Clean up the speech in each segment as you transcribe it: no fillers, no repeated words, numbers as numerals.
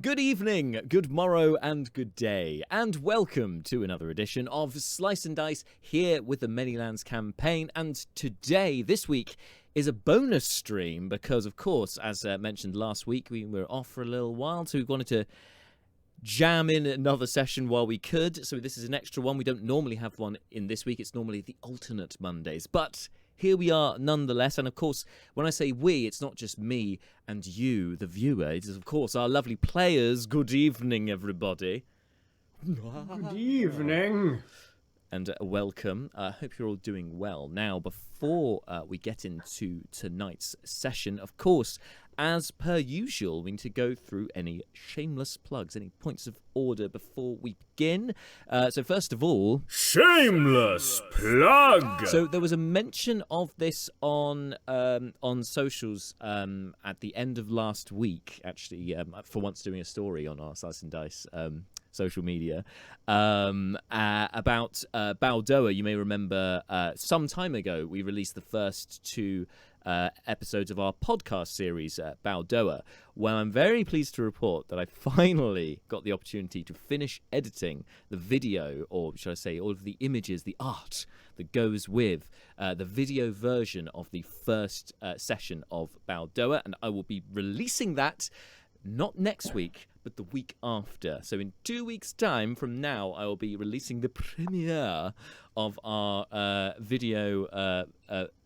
Good evening, good morrow, and good day, and welcome to another edition of Slice and Dice here with the Manylands campaign. And today, this week, is a bonus stream because, of course, as mentioned last week, we were off for a little while, so we wanted to jam in another session while we could. So this is an extra one. We don't normally have one in this week. It's normally the alternate Mondays, but here we are nonetheless. And of course, when I say we, it's not just me and you, the viewer. It is, of course, our lovely players. Good evening, everybody. Good evening. And welcome. I hope you're all doing well. Now, before we get into tonight's session, of course, as per usual, we need to go through any shameless plugs, any points of order before we begin. So first of all, Shameless plug. so there was a mention of this on socials at the end of last week, actually, for once doing a story on our Slice and Dice social media about Baldoa. You may remember some time ago we released the first two episodes of our podcast series, Baldoa. Well, I'm very pleased to report that I finally got the opportunity to finish editing the video, or should I say, all of the images, the art that goes with the video version of the first session of Baldoa, and I will be releasing that not next week, but the week after. So in 2 weeks' time from now, I will be releasing the premiere of our video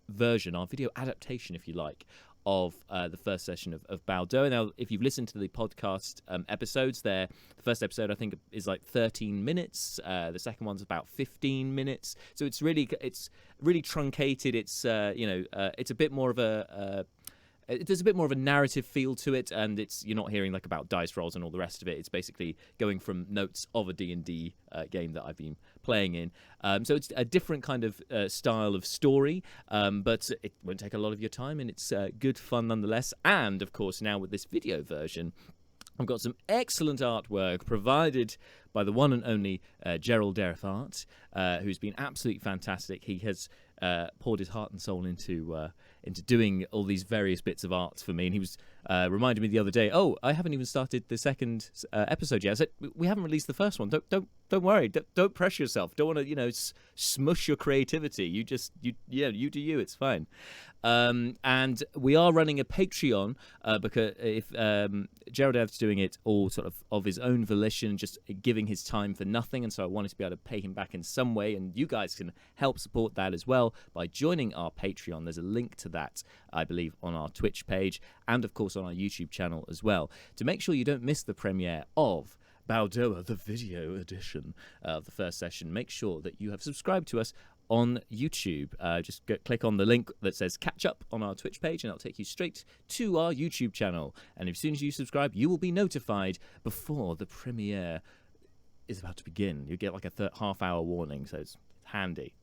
version, our video adaptation, if you like, of the first session of Baldoa. Now, if you've listened to the podcast episodes there, the first episode I think is like 13 minutes. The second one's about 15 minutes. So it's really truncated. It's it's a bit more of there's a bit more of a narrative feel to it, and you're not hearing like about dice rolls and all the rest of it. It's basically going from notes of a D&D game that I've been playing in. So it's a different kind of style of story, but it won't take a lot of your time, and it's good fun nonetheless. And of course, now with this video version, I've got some excellent artwork provided by the one and only Gerald Derethart, who's been absolutely fantastic. He has poured his heart and soul into doing all these various bits of art for me, and he was reminded me the other day, "Oh, I haven't even started the second episode yet." I said, "We haven't released the first one. Don't worry. Don't pressure yourself. Don't want to smush your creativity. You do you. It's fine." And we are running a Patreon because if Gerald Ev's doing it all sort of his own volition, just giving his time for nothing, and so I wanted to be able to pay him back in some way, and you guys can help support that as well by joining our Patreon. There's a link to that, I believe, on our Twitch page, and of course on our YouTube channel as well, to make sure you don't miss the premiere of Baldoa, the video edition of the first session. Make sure that you have subscribed to us on YouTube. Just click on the link that says catch up on our Twitch page, and it'll take you straight to our YouTube channel. And as soon as you subscribe, you will be notified before the premiere is about to begin. You get like a half-hour warning, so it's handy.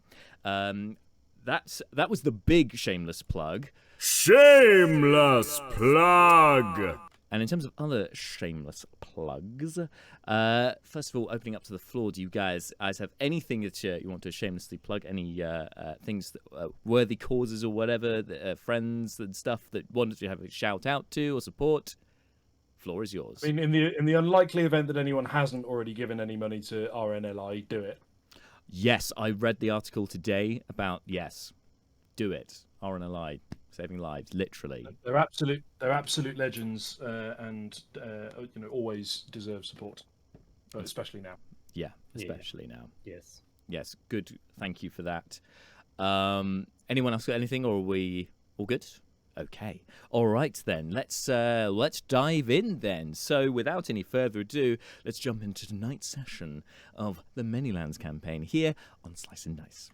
That was the big shameless plug. Shameless plug. And in terms of other shameless plugs, first of all, opening up to the floor, do you guys have anything that you want to shamelessly plug? Any things, worthy causes or whatever, friends and stuff that wanted to have a shout out to or support? Floor is yours. I mean, in the unlikely event that anyone hasn't already given any money to RNLI, do it. Yes, I read the article today about do it. RNLI. Saving lives, literally. They're absolute legends, and always deserve support, but especially now. Yeah, especially now. Yes. Good. Thank you for that. Anyone else got anything, or are we all good? Okay. All right then. Let's dive in then. So, without any further ado, let's jump into tonight's session of the Manylands campaign here on Slice and Dice.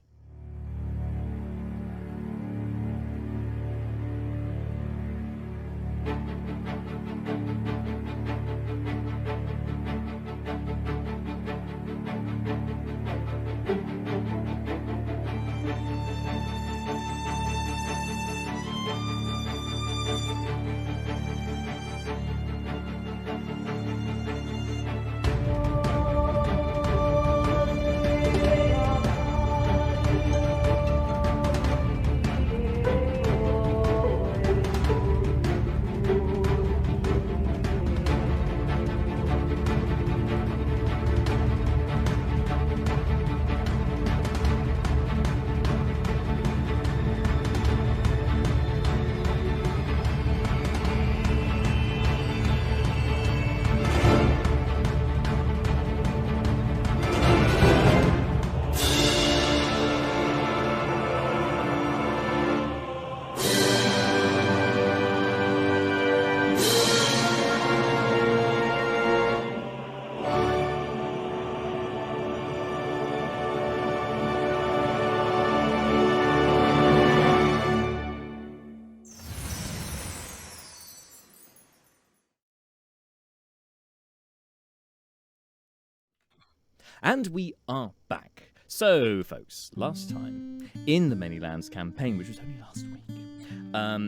And we are back. So, folks, last time in the Manylands campaign, which was only last week,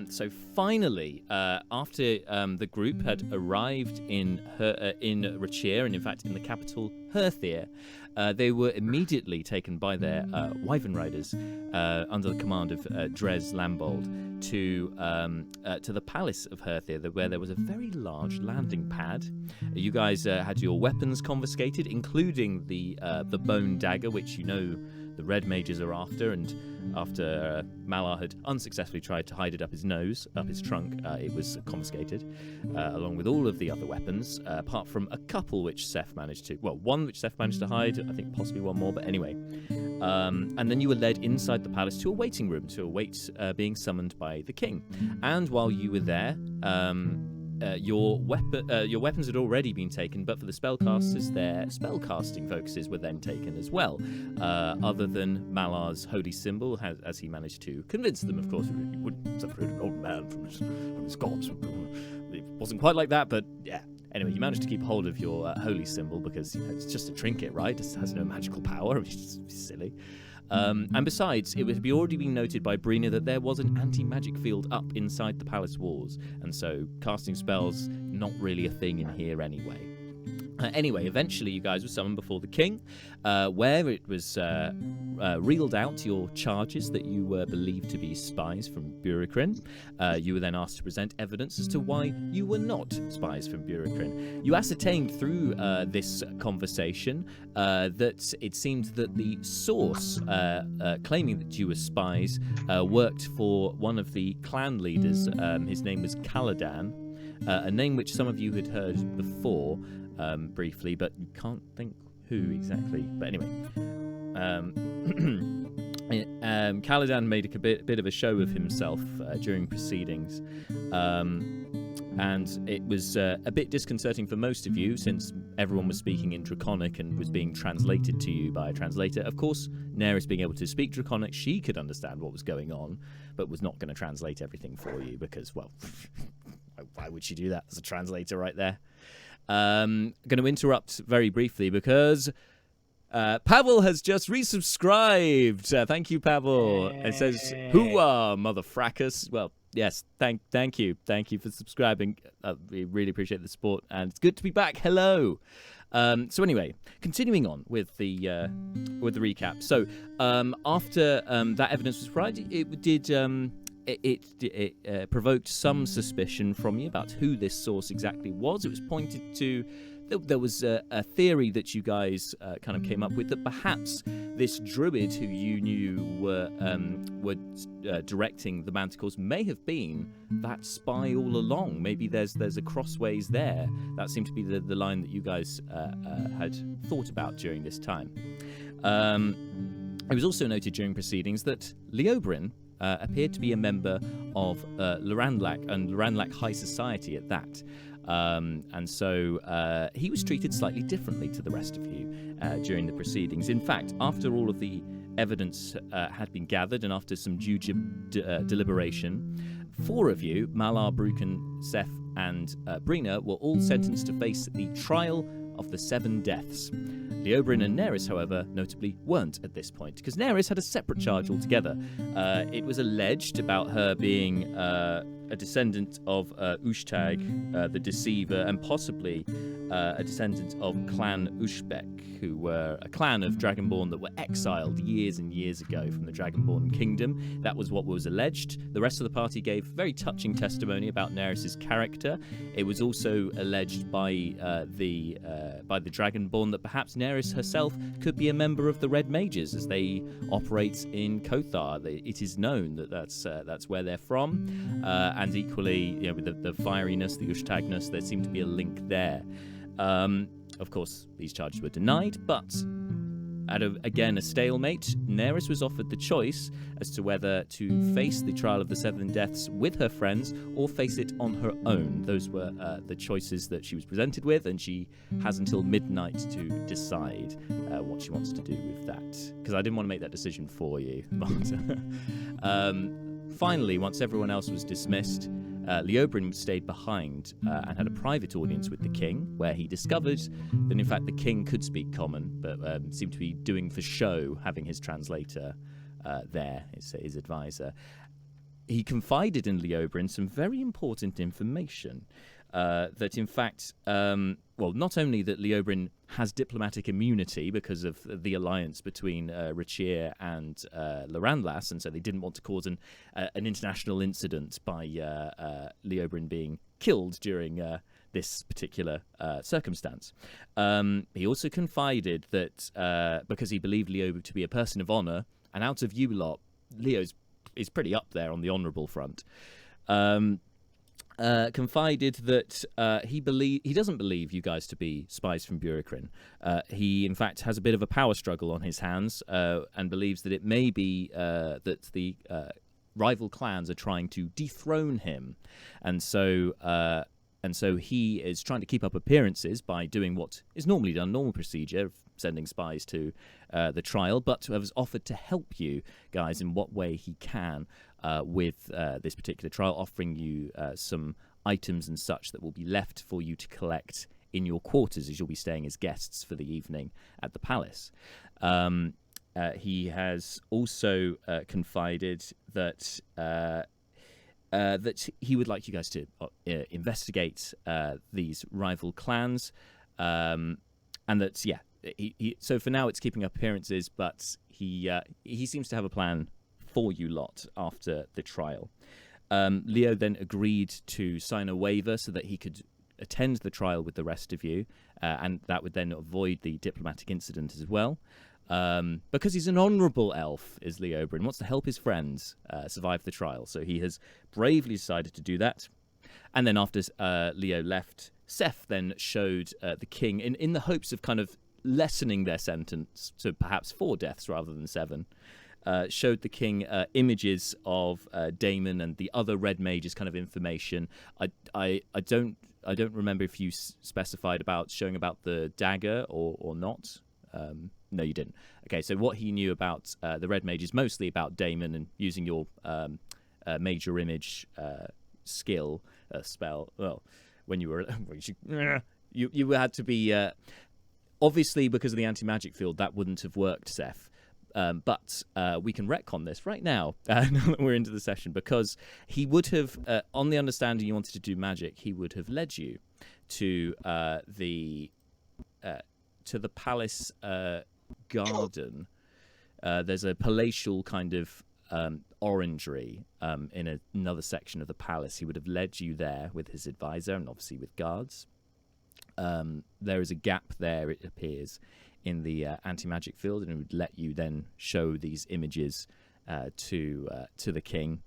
so finally, after the group had arrived in Hurthir, and in fact in the capital Hurthir, they were immediately taken by their wyvern riders under the command of Dres Lambold to the palace of Hurthir, where there was a very large landing pad. You guys had your weapons confiscated, including the bone dagger, which you know the red mages are after, and after Malar had unsuccessfully tried to hide it up his nose, up his trunk, it was confiscated, along with all of the other weapons, apart from a couple which Seth managed to, well, one which Seth managed to hide, I think possibly one more, but anyway. And then you were led inside the palace to a waiting room to await being summoned by the king. And while you were there, your weapons had already been taken, but for the spellcasters, their spellcasting focuses were then taken as well. Other than Malar's holy symbol, as he managed to convince them, of course, he wouldn't separate an old man from his gods. It wasn't quite like that, but yeah. Anyway, you managed to keep hold of your holy symbol because it's just a trinket, right? It has no magical power. It's just silly. And besides, it would be already been noted by Brina that there was an anti-magic field up inside the palace walls, and so casting spells not really a thing in here anyway. Anyway, eventually you guys were summoned before the king, where it was reeled out your charges that you were believed to be spies from Burikrin. You were then asked to present evidence as to why you were not spies from Burikrin. You ascertained through this conversation that it seemed that the source claiming that you were spies worked for one of the clan leaders. His name was Caladan, a name which some of you had heard before. Briefly, but you can't think who exactly. But anyway, Caladan made a bit of a show of himself during proceedings, and it was a bit disconcerting for most of you, since everyone was speaking in Draconic and was being translated to you by a translator. Of course, Neris, being able to speak Draconic, she could understand what was going on, but was not going to translate everything for you because, well, why would she do that? There's a translator right there. Going to interrupt very briefly because Pavel has just resubscribed. Thank you, Pavel. It says, "Hooah, mother fracas." Well, yes, thank you for subscribing. We really appreciate the support, and it's good to be back. Hello. So anyway, continuing on with the recap. So after that evidence was provided, it did. It provoked some suspicion from you about who this source exactly was. It was pointed to, there was a theory that you guys kind of came up with, that perhaps this druid who you knew were directing the manticores may have been that spy all along. Maybe there's a crossways there. That seemed to be the line that you guys had thought about during this time. It was also noted during proceedings that Leobrin appeared to be a member of Loranlak, and Loranlak High Society at that. And so he was treated slightly differently to the rest of you during the proceedings. In fact, after all of the evidence had been gathered and after some due deliberation, 4 of you, Malar, Bruken, Seth, and Brina, were all sentenced to face the trial of the 7 deaths. Leobrin and Neris, however, notably weren't at this point, because Neris had a separate charge altogether. It was alleged about her being a descendant of Ushtag, the Deceiver, and possibly a descendant of Clan Ushbek, who were a clan of Dragonborn that were exiled years and years ago from the Dragonborn Kingdom. That was what was alleged. The rest of the party gave very touching testimony about Neris's character. It was also alleged by the Dragonborn that perhaps Neris herself could be a member of the Red Mages, as they operate in Hurthir. It is known that that's where they're from, and equally, with the fieriness, the Ushtagness, there seemed to be a link there. Of course, these charges were denied, but out of, again, a stalemate, Neris was offered the choice as to whether to face the trial of the 7 deaths with her friends or face it on her own. Those were the choices that she was presented with, and she has until midnight to decide what she wants to do with that. Because I didn't want to make that decision for you. But finally, once everyone else was dismissed, Leobrin stayed behind and had a private audience with the king, where he discovered that in fact the king could speak common, but seemed to be doing for show, having his translator there, his advisor. He confided in Leobrin some very important information. That in fact, not only that Leobrin has diplomatic immunity because of the alliance between Hurthir and Lorandlas, and so they didn't want to cause an international incident by Leobrin being killed during this particular circumstance. He also confided that because he believed Leo to be a person of honor, and out of you lot, Leo is pretty up there on the honorable front. Confided that he doesn't believe you guys to be spies from Burikrin. He, in fact, has a bit of a power struggle on his hands and believes that it may be that the rival clans are trying to dethrone him. And so he is trying to keep up appearances by doing what is normally done, normal procedure, sending spies to the trial, but has offered to help you guys in what way he can with this particular trial, offering you some items and such that will be left for you to collect in your quarters as you'll be staying as guests for the evening at the palace. He has also confided that that he would like you guys to investigate these rival clans, and that so for now it's keeping up appearances, but he seems to have a plan for you lot after the trial. Leo then agreed to sign a waiver so that he could attend the trial with the rest of you, and that would then avoid the diplomatic incident as well. Because he's an honourable elf, is Leobrin, wants to help his friends survive the trial. So he has bravely decided to do that. And then after Leo left, Seth then showed the king, in the hopes of kind of lessening their sentence to perhaps 4 deaths rather than 7, showed the king images of Damon and the other red mages kind of information. I don't remember if you specified about showing about the dagger or not. No, you didn't. Okay, so what he knew about the red mages, mostly about Damon and using your major image skill spell. Well, when you were you had to be obviously because of the anti-magic field that wouldn't have worked, Seth. But we can retcon this right now, now that we're into the session, because he would have, on the understanding you wanted to do magic, he would have led you to the palace garden. There's a palatial kind of orangery in another section of the palace. He would have led you there with his advisor and obviously with guards. There is a gap there, it appears, in the anti-magic field, and it would let you then show these images to the king,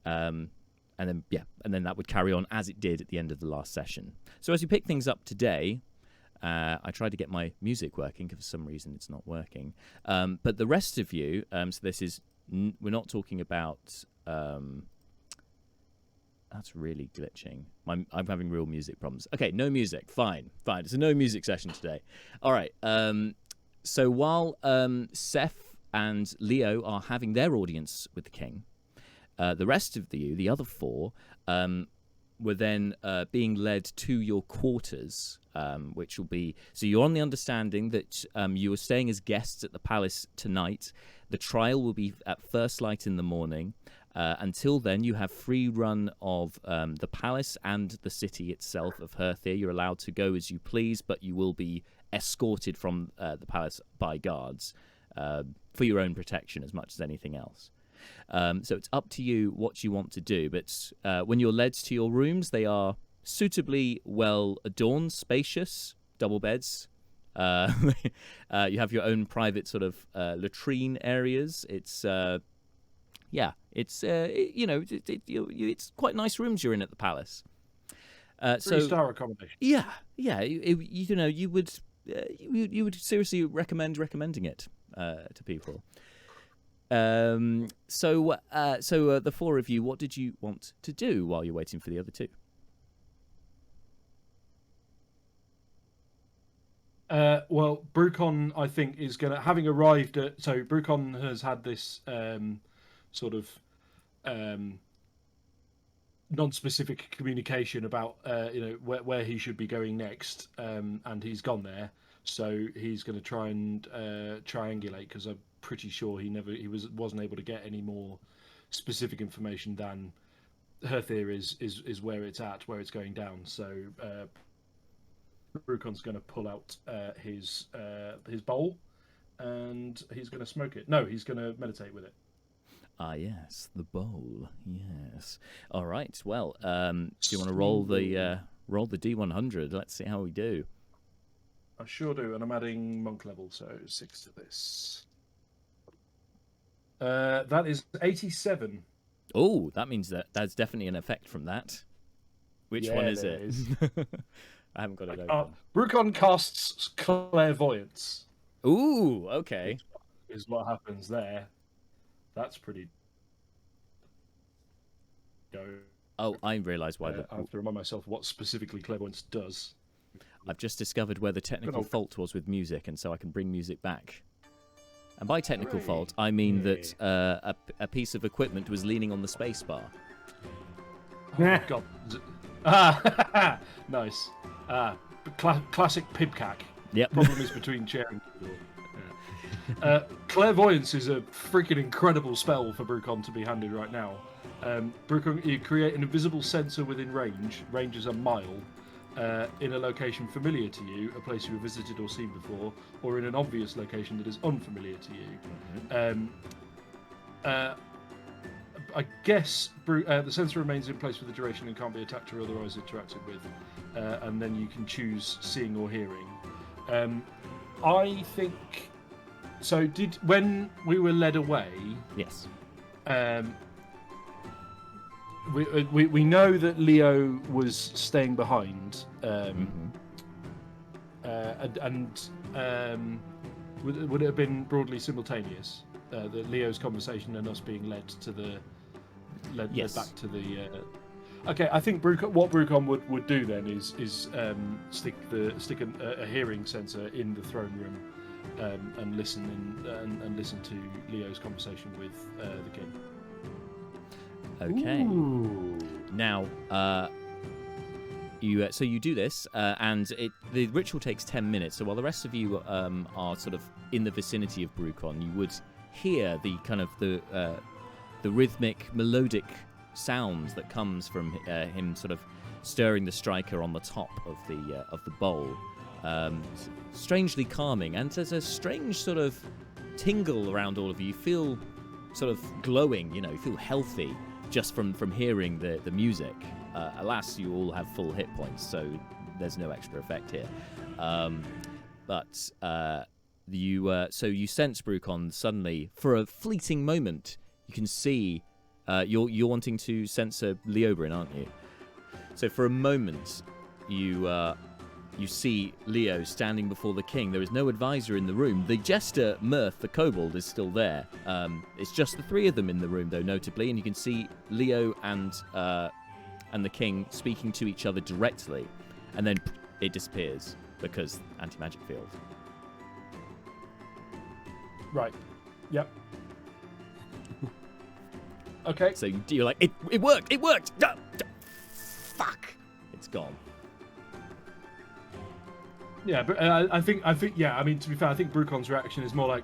and then that would carry on as it did at the end of the last session. So as you pick things up today, I tried to get my music working, because for some reason it's not working. But the rest of you, so this is we're not talking about. That's really glitching. I'm having real music problems. Okay, no music. Fine. It's a no music session today. All right. So while Seth and Leo are having their audience with the king, the rest of the other 4, were then being led to your quarters, which will be... So you're on the understanding that you are staying as guests at the palace tonight. The trial will be at first light in the morning. Until then, you have free run of the palace and the city itself of Hurthir. You're allowed to go as you please, but you will be escorted from the palace by guards for your own protection as much as anything else. So it's up to you what you want to do. But when you're led to your rooms, they are suitably well adorned, spacious, double beds. You have your own private sort of latrine areas. It's... it's quite nice rooms you're in at the palace. 3-star accommodation. Yeah. You would seriously recommending it to people. So the 4 of you, what did you want to do while you're waiting for the other 2? Well, Brucon, I think, is going to... Having arrived at... So Brucon has had this sort of non-specific communication about where he should be going next, and he's gone there. So he's going to try and triangulate, because I'm pretty sure he wasn't able to get any more specific information than Hurthir is where it's at, where it's going down. So Brucon's going to pull out his bowl, and he's going to smoke it. No, he's going to meditate with it. Ah, yes, the bowl. Yes. All right. Well, do you want to roll the D100? Let's see how we do. I sure do, and I'm adding monk level, so 6 to this. That is 87. Oh, that means that's definitely an effect from that. Which one is it? I haven't got it open. Brucon casts clairvoyance. Ooh, okay. Is what happens there. That's pretty. Oh, I realise why. I have to remind myself what specifically clairvoyance does. I've just discovered where the technical fault was with music, and so I can bring music back. And by technical fault, I mean that a piece of equipment was leaning on the spacebar. Oh, God. Nice. Classic pibcack. Yep. Problem is between chair and keyboard. Clairvoyance is a freaking incredible spell for Brucon to be handed right now. Brucon, you create an invisible sensor within range. Range is a mile. In a location familiar to you, a place you have visited or seen before, or in an obvious location that is unfamiliar to you. I guess the sensor remains in place for the duration and can't be attacked or otherwise interacted with, and then you can choose seeing or hearing. I think so. When we were led away? Yes. We know that Leo was staying behind, would it have been broadly simultaneous? That Leo's conversation and us being led led back to the. Okay, I think what Brucon would do then is stick a hearing sensor in the throne room, and listen to Leo's conversation with the king. Okay. Ooh. Now, you do this, and the ritual takes 10 minutes. So while the rest of you are sort of in the vicinity of Brucon, you would hear the kind of the rhythmic, melodic sounds that comes from him sort of stirring the striker on the top of the bowl. Strangely calming, and there's a strange sort of tingle around all of you. You feel sort of glowing, you feel healthy. Just from hearing the music. Alas, you all have full hit points, so there's no extra effect here. But you sense Brucon suddenly, for a fleeting moment, you can see you're wanting to censor Leobrin, aren't you? So for a moment, you see Leo standing before the king. There is no advisor in the room. The jester, Mirth, the kobold, is still there. It's just the three of them in the room, though, notably, and you can see Leo and the king speaking to each other directly, and then it disappears because anti-magic field. Right. Yep. Okay. So you're like, it worked! It worked! Fuck! It's gone. Yeah, but I think yeah. I mean, to be fair, I think Brucon's reaction is more like,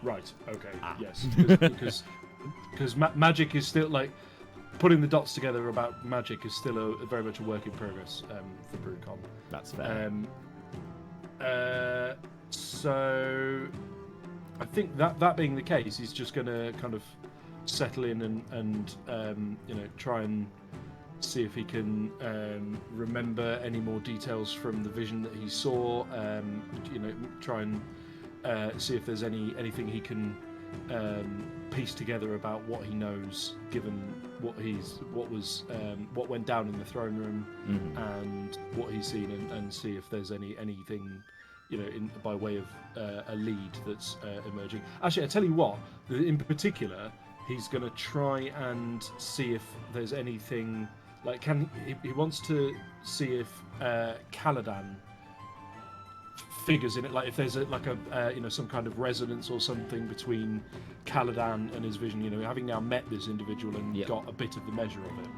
right, okay, yes, because magic is still like putting the dots together about magic is still very much a work in progress for Brucon. That's fair. So I think that being the case, he's just going to kind of settle in and try and see if he can remember any more details from the vision that he saw. Try and see if there's anything he can piece together about what he knows, given what went down in the throne room and what he's seen, and see if there's anything by way of a lead that's emerging. Actually, I tell you what, in particular, he's going to try and see if there's anything. Like, he wants to see if Caladan figures in it. Like if there's some kind of resonance or something between Caladan and his vision. Having now met this individual and got a bit of the measure of him,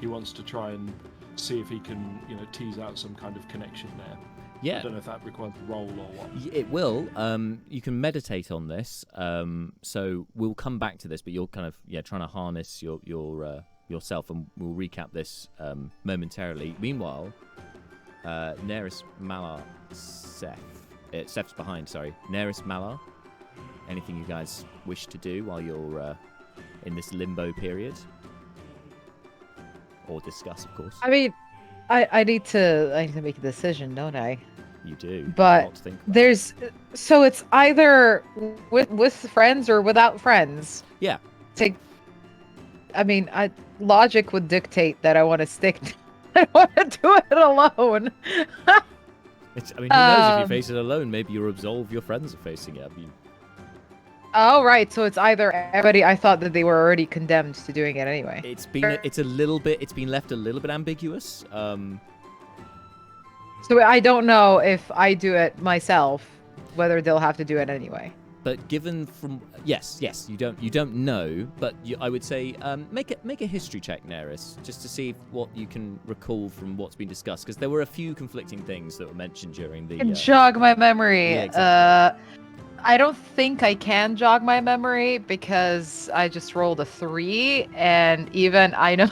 he wants to try and see if he can tease out some kind of connection there. Yeah. I don't know if that requires a roll or what. It will. You can meditate on this. So we'll come back to this, but you're kind of trying to harness yourself, and we'll recap this momentarily. Meanwhile, Neris Malar, Seth's behind. Sorry, Neris Malar. Anything you guys wish to do while you're in this limbo period, or discuss, of course? I mean, I need to make a decision, don't I? You do. But so it's either with friends or without friends. Yeah. Logic would dictate that I want to stick. I want to do it alone. Who knows? If you face it alone, maybe you absolve your friends of facing it. Oh, right. So it's either everybody. I thought that they were already condemned to doing it anyway. It's been left a little bit ambiguous. So I don't know if I do it myself, whether they'll have to do it anyway. But given from yes, you don't know, but I would say make a history check, Neris, just to see what you can recall from what's been discussed, because there were a few conflicting things that were mentioned during the. Jog my memory. Yeah, exactly. I don't think I can jog my memory because I just rolled a 3, and even I know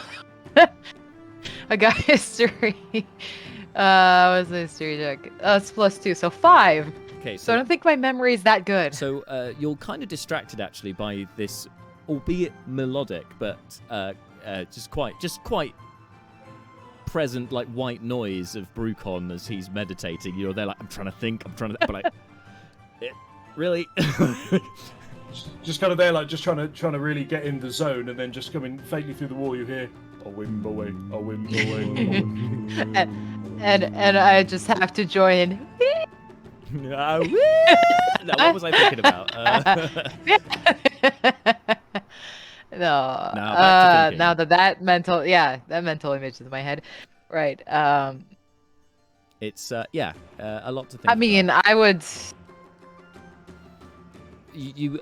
I got history. What's the history check? It's +2, so 5. Okay, so I don't think my memory is that good. So you're kind of distracted actually by this, albeit melodic, but just quite present, like, white noise of Brucon as he's meditating. They're like, I'm trying to think, but like, really? just kind of there, like, just trying to really get in the zone, and then just coming faintly through the wall, you hear, "A whim away, a whim away." and I just have to join. Now, what was I thinking about? No. Now that mental image is in my head, right? It's a lot to think. I mean, I would. The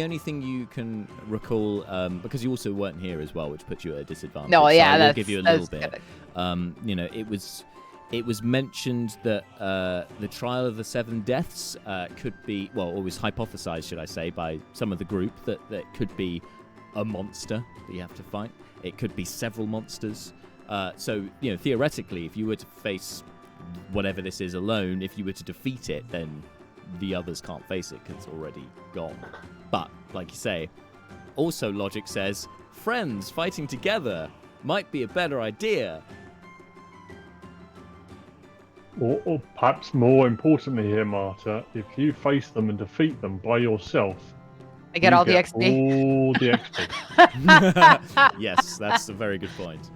only thing you can recall, because you also weren't here as well, which puts you at a disadvantage. No, yeah, so that's, we'll give you a little bit. Good. It was mentioned that the trial of the 7 deaths could be, or was hypothesized, should I say, by some of the group that could be a monster that you have to fight. It could be several monsters. So theoretically, if you were to face whatever this is alone, if you were to defeat it, then the others can't face it because it's already gone. But like you say, also logic says friends fighting together might be a better idea. Or perhaps more importantly here, Marta, if you face them and defeat them by yourself, I get all the XP. All the XP. Yes, that's a very good point.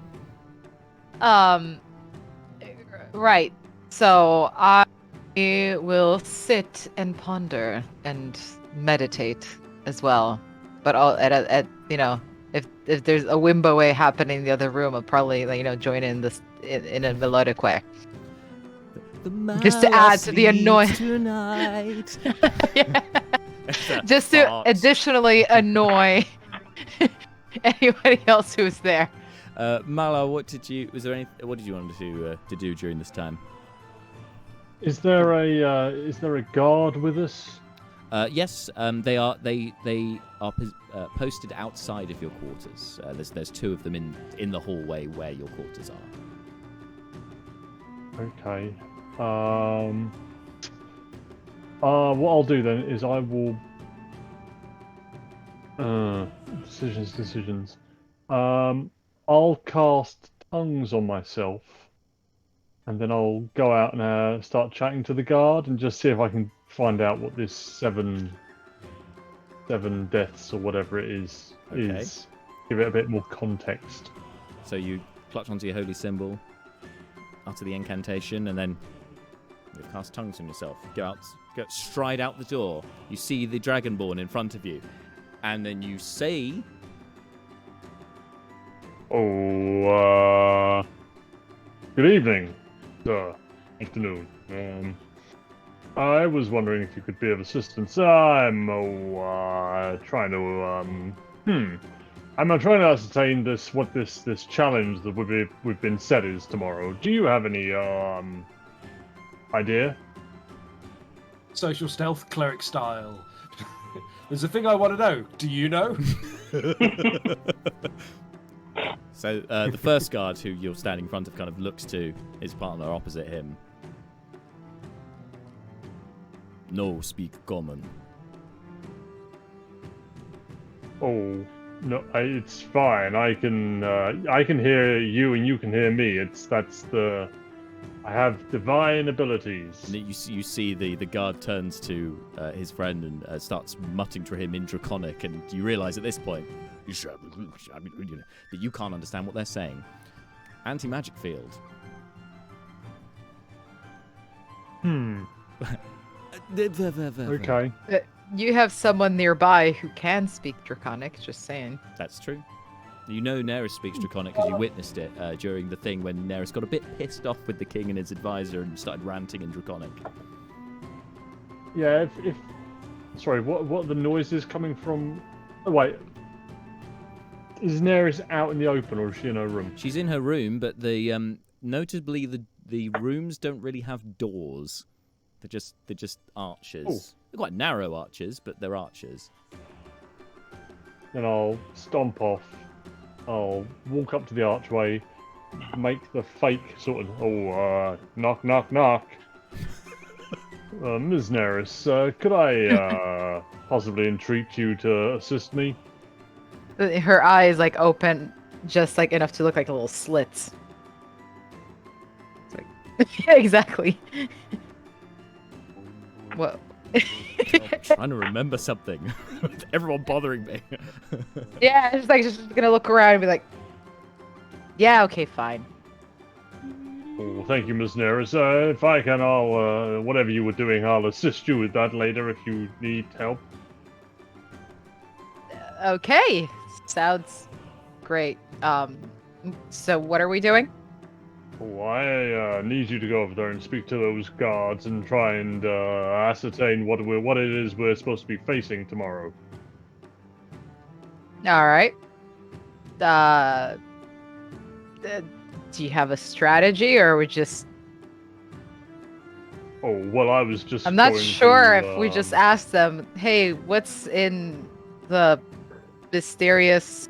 Right. So I will sit and ponder and meditate as well. But if there's a Wimbo way happening in the other room, I'll probably join in this in a melodic way. Just to add to the annoyance. Just to additionally annoy anybody else who's there. Mala, what did you want to do during this time? Is there a guard with us? Yes, they are posted outside of your quarters. There's 2 of them in the hallway where your quarters are. Okay. What I'll do then is I will decisions. I'll cast tongues on myself, and then I'll go out and start chatting to the guard and just see if I can find out what this seven deaths or whatever it is. Give it a bit more context. So you clutch onto your holy symbol, utter the incantation, and then you cast tongues on yourself. Go stride out the door. You see the Dragonborn in front of you, and then you say, "Oh, good evening, sir. Afternoon. I was wondering if you could be of assistance. I'm trying to I'm trying to ascertain what this challenge that we've been set is tomorrow. Do you have any idea? Social stealth cleric style. There's a thing I want to know. Do you know? So the first guard who you're standing in front of kind of looks to his partner opposite him. No, speak common. Oh no, it's fine. I can hear you and you can hear me. I have divine abilities. And you see the guard turns to his friend and starts muttering to him in Draconic, and you realise at this point that you can't understand what they're saying. Anti-magic field. Okay. You have someone nearby who can speak Draconic, just saying. That's true. You know Neris speaks Draconic because you witnessed it during the thing when Neris got a bit pissed off with the king and his advisor and started ranting in Draconic. Yeah, if sorry, what the noise is coming from? Oh, wait, is Neris out in the open or is she in her room? She's in her room, but the notably the rooms don't really have doors. They're just arches. Ooh. They're quite narrow arches, but they're arches. Then I'll stomp off. I'll walk up to the archway, make the fake sort of knock knock knock. Ms. Neris, could I possibly entreat you to assist me? Her eyes like open, just like enough to look like little slits. It's like, yeah, exactly. What? I'm trying to remember something. Everyone bothering me. Yeah, it's like just gonna look around and be like, yeah, okay, fine. Oh, thank you, Ms. Neris. If I can, I'll whatever you were doing, I'll assist you with that later if you need help. Okay, sounds great. So what are we doing? Oh, I need you to go over there and speak to those guards and try and ascertain what it is we're supposed to be facing tomorrow. All right. Do you have a strategy, or are we just? Oh, well, I was just. I'm not going sure to, if we just asked them, "Hey, what's in the mysterious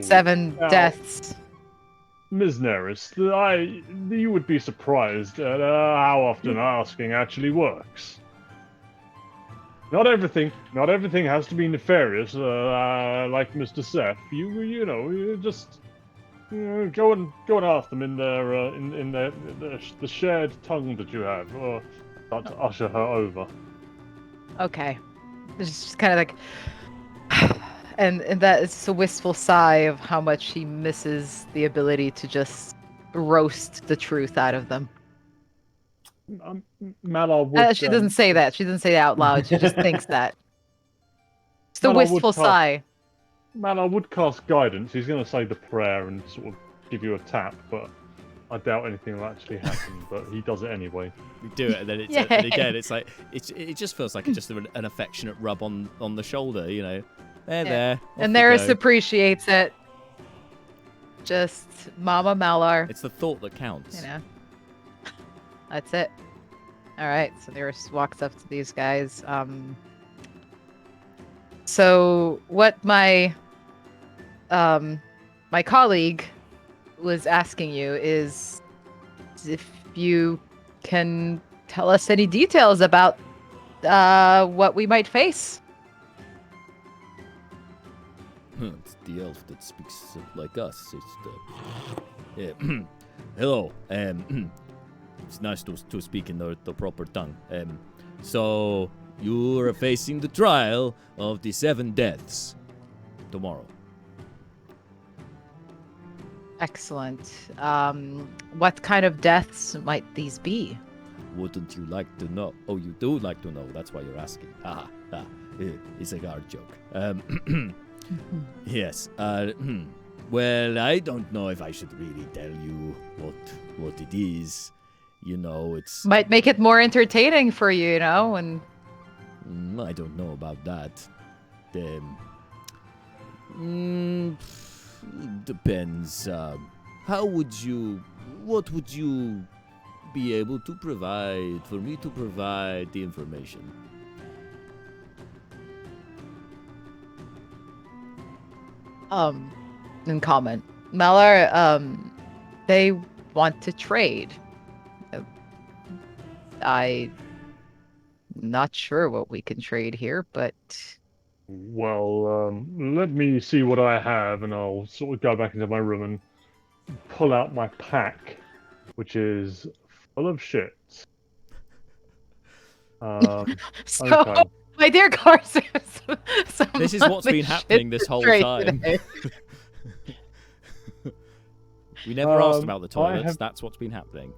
7 now, deaths?" Ms. Neris, you would be surprised at how often asking actually works. Not everything has to be nefarious, like Mr. Seth. You just go and ask them in their in the shared tongue that you have, or start to usher her over. Okay, it's just kind of like, and that is a wistful sigh of how much he misses the ability to just roast the truth out of them. Malar would. She doesn't say that. She doesn't say it out loud. She just thinks that. It's the Malar would wistful sigh. Malar would cast guidance. He's going to say the prayer and sort of give you a tap, but I doubt anything will actually happen. But he does it anyway. You do it, and then and again, it's like it just feels like just an affectionate rub on the shoulder, you know. There. And Neris appreciates it. Just Mama Malar. It's the thought that counts. You know. That's it. All right. So Neris walks up to these guys. So what my colleague was asking you is if you can tell us any details about what we might face. It's the elf that speaks like us. It's hello. It's nice to speak in the proper tongue. So you are facing the trial of the 7 deaths tomorrow. Excellent. What kind of deaths might these be? Wouldn't you like to know? Oh, you do like to know. That's why you're asking. It's a guard joke. Yes. Well, I don't know if I should really tell you what it is. It's Might make it more entertaining for you, and I don't know about that. Depends. What would you be able to provide for me to provide the information? in comment. Malar, they want to trade. I'm not sure what we can trade here, but Well, let me see what I have, and I'll sort of go back into my room and pull out my pack, which is full of shit. so Okay. my dear Carson, This is what's been happening this whole time. We never asked about the toilets. That's what's been happening.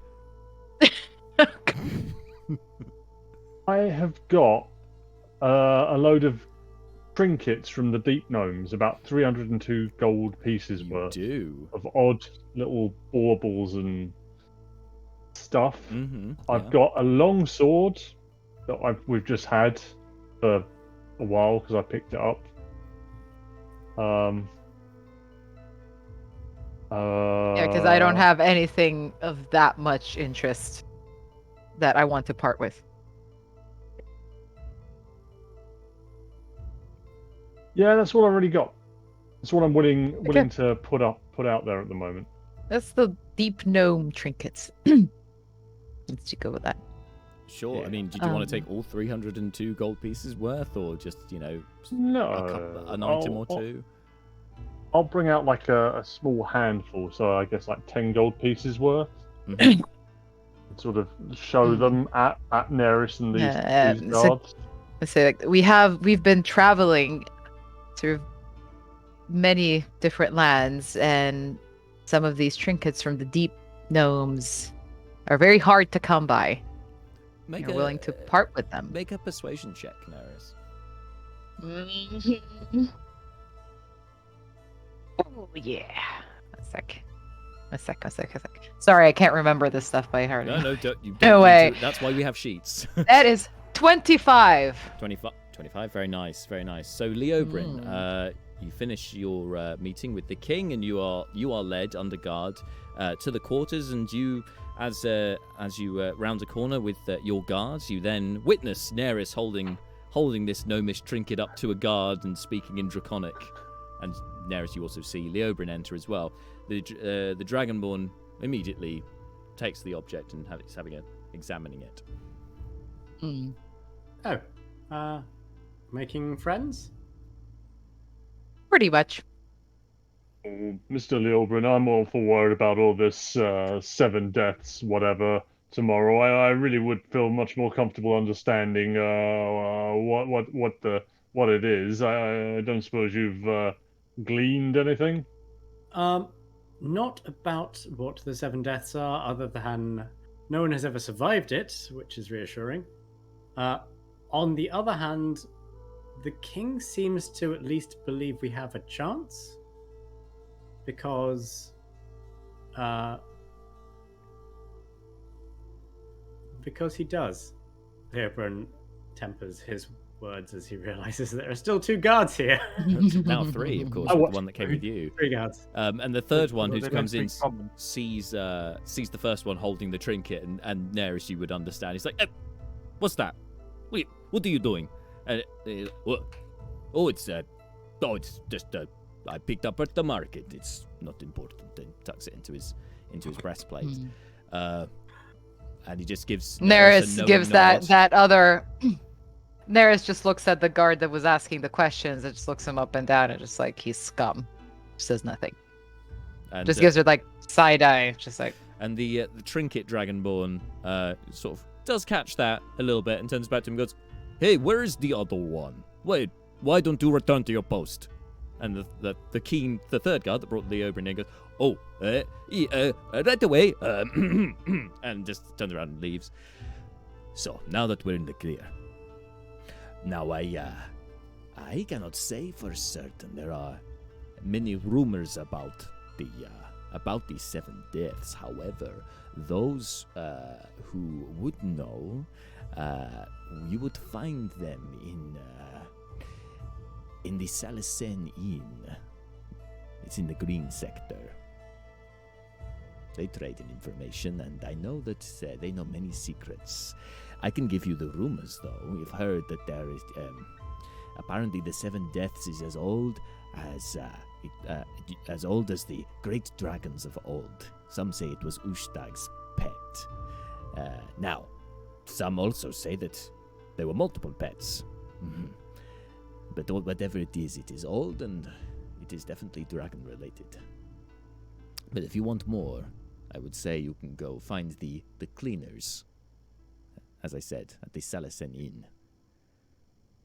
I have got a load of trinkets from the deep gnomes, about 302 gold pieces worth of odd little baubles and stuff. I've got a long sword that we've just had for a while because I picked it up. Yeah, because I don't have anything of that much interest that I want to part with. Yeah, that's what I've already got. That's what I'm willing to put out there at the moment. That's the deep gnome trinkets. Let's go with that. Sure. Yeah. I mean, did you want to take all 302 gold pieces worth, or just No, an item or two? I'll bring out like a small handful, so I guess like 10 gold pieces worth. Sort of show them at Neris and these guards. So we've been traveling through many different lands, and some of these trinkets from the deep gnomes are very hard to come by. You're willing to part with them. Make a persuasion check, Neris. Oh yeah. A sec. Sorry, I can't remember this stuff by heart. No, don't no way. That's why we have sheets. That is 25. 25. Very nice. So, Leobrin, you finish your meeting with the king, and you are led under guard to the quarters. And you, as you round a corner with your guards, you then witness Neris holding this gnomish trinket up to a guard and speaking in Draconic. And Neris, you also see Leobrin enter as well. The Dragonborn immediately takes the object and examining it. Making friends? Pretty much. Oh, Mr. Leobrin, I'm all for worried about all this 7 deaths, whatever, tomorrow. I really would feel much more comfortable understanding what it is. I don't suppose you've gleaned anything? Not about what the 7 deaths are, other than no one has ever survived it, which is reassuring. On the other hand, the king seems to at least believe we have a chance, because he does. Leobrin tempers his words as he realizes there are still 2 guards here. Now 3, of course, with the one that came with you. 3 guards. And the third one who comes in sees the first one holding the trinket, and Neris, you would understand. He's like, "What's that? Wait, what are you doing?" And what? Oh, it's just I picked up at the market. It's not important. And tucks it into his breastplate. And he just gives Neris gives that other. Neris just looks at the guard that was asking the questions and just looks him up and down and just like, he's scum. Says nothing. And just gives her like side eye, just like. And the trinket Dragonborn sort of does catch that a little bit and turns back to him and goes, "Hey, where is the other one? Wait, why don't you return to your post?" And the third guard that brought Leobrin in goes, "Oh, right away," and just turns around and leaves. So now that we're in the clear. Now I cannot say for certain. There are many rumors about about the seven deaths. However, those who would know, you would find them in the Salacen Inn. It's in the green sector. They trade in information, and I know that they know many secrets. I can give you the rumors, though. We've heard that there is apparently the seven deaths is as old as the great dragons of old. Some say it was Ushtag's pet. Now, some also say that there were multiple pets. But whatever it is old, and it is definitely dragon-related. But if you want more, I would say you can go find the cleaners, as I said, at the Salacen Inn.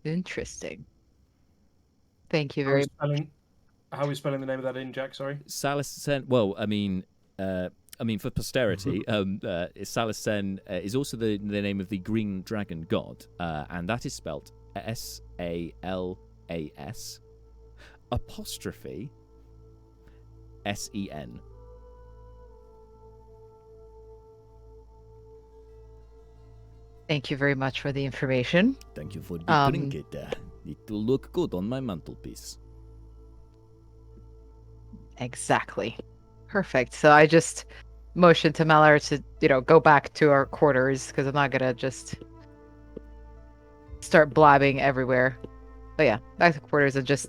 Interesting. Thank you very much. How are we spelling the name of that inn, Jack? Sorry. Salacen. Well, I mean, for posterity, Salacen is also the name of the green dragon god, and that is spelt Salas apostrophe Sen. Thank you very much for the information. Thank you for the trinket. It will look good on my mantelpiece. Exactly. Perfect. So I just motioned to Mallory to, go back to our quarters because I'm not gonna just start blabbing everywhere. But yeah, back to quarters and just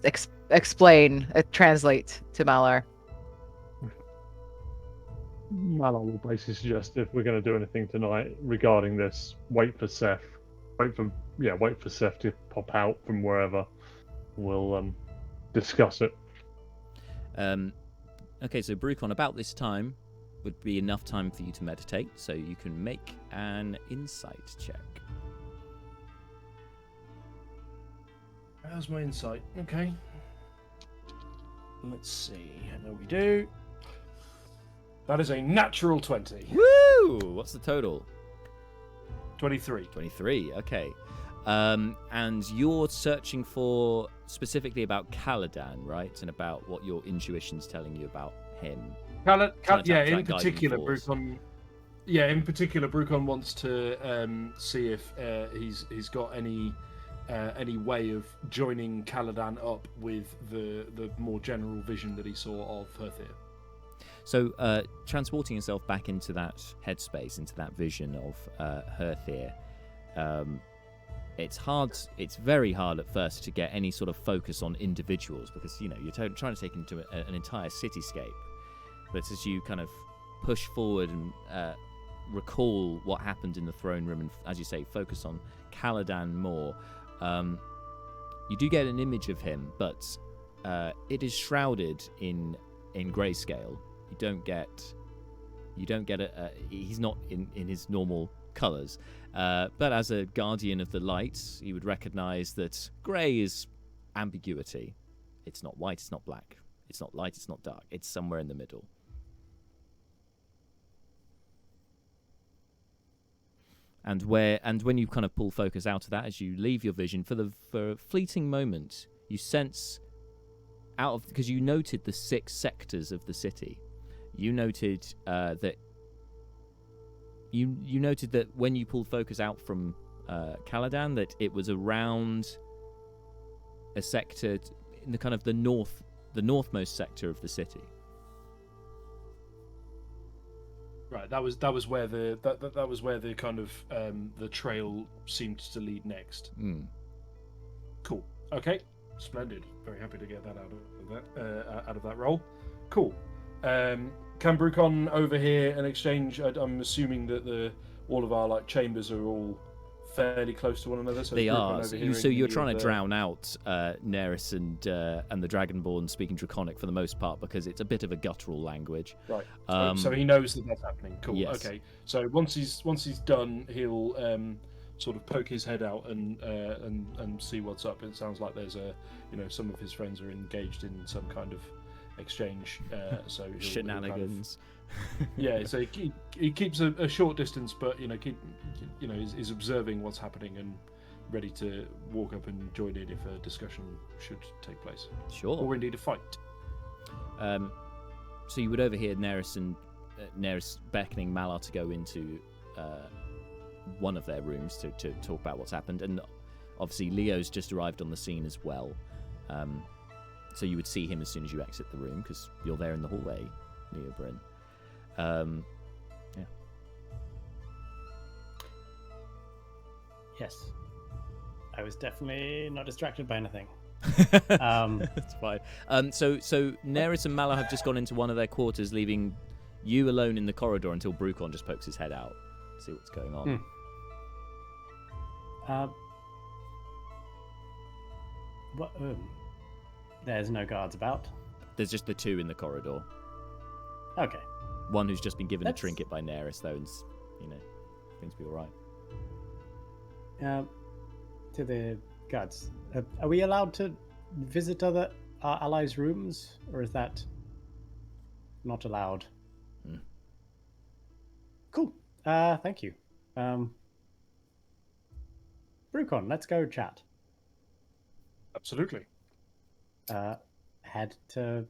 translate to Mallory. Malon will basically suggest if we're going to do anything tonight regarding this, wait for Seth. Wait for Seth to pop out from wherever. We'll discuss it. Okay, so Brucon, about this time would be enough time for you to meditate, so you can make an insight check. How's my insight? Okay. Let's see how we do. That is a natural 20. Woo! What's the total? 23. 23, okay. And you're searching for specifically about Caladan, right? And about what your intuition's telling you about him. In particular, Brucon wants to see if he's got any way of joining Caladan up with the more general vision that he saw of Hurthir. So, transporting yourself back into that headspace, into that vision of Hurthir, it's very hard at first to get any sort of focus on individuals because, you're trying to take into an entire cityscape. But as you kind of push forward and recall what happened in the throne room and, as you say, focus on Caladan more, you do get an image of him, but it is shrouded in grayscale. You don't get he's not in his normal colors, but as a guardian of the light, you would recognize that gray is ambiguity. It's not white, it's not black, it's not light, it's not dark, it's somewhere in the middle. And when you kind of pull focus out of that, as you leave your vision for a fleeting moment, you sense because you noted the 6 sectors of the city. You noted that you noted that when you pulled focus out from Caladan, that it was around a sector in the kind of the northmost sector of the city. Right, that was where the kind of the trail seemed to lead next. Cool. Okay. Splendid. Very happy to get that out of that role. Cool. Can Brucon over here and exchange? I'm assuming that all of our chambers are all fairly close to one another. So they are. So you're trying to drown out Neris and the Dragonborn speaking Draconic for the most part because it's a bit of a guttural language. Right. So he knows that that's happening. Cool. Yes. Okay. So once he's done, he'll sort of poke his head out and see what's up. It sounds like there's some of his friends are engaged in some kind of exchange. So shenanigans. So he keeps a short distance, but is observing what's happening and ready to walk up and join in if a discussion should take place. Sure. Or indeed a fight. So you would overhear Neris beckoning Malar to go into one of their rooms to talk about what's happened, and obviously Leo's just arrived on the scene as well. So you would see him as soon as you exit the room because you're there in the hallway, Leo Bryn. Yeah. Yes. I was definitely not distracted by anything. That's fine. So Neris and Malar have just gone into one of their quarters, leaving you alone in the corridor until Brucon just pokes his head out to see what's going on. What? There's no guards about. There's just the two in the corridor. Okay. One who's just been given a trinket by Neris, though, and seems to be all right. To the guards. Are we allowed to visit our allies' rooms, or is that not allowed? Cool. Thank you. Brucon, let's go chat. Absolutely. Head to.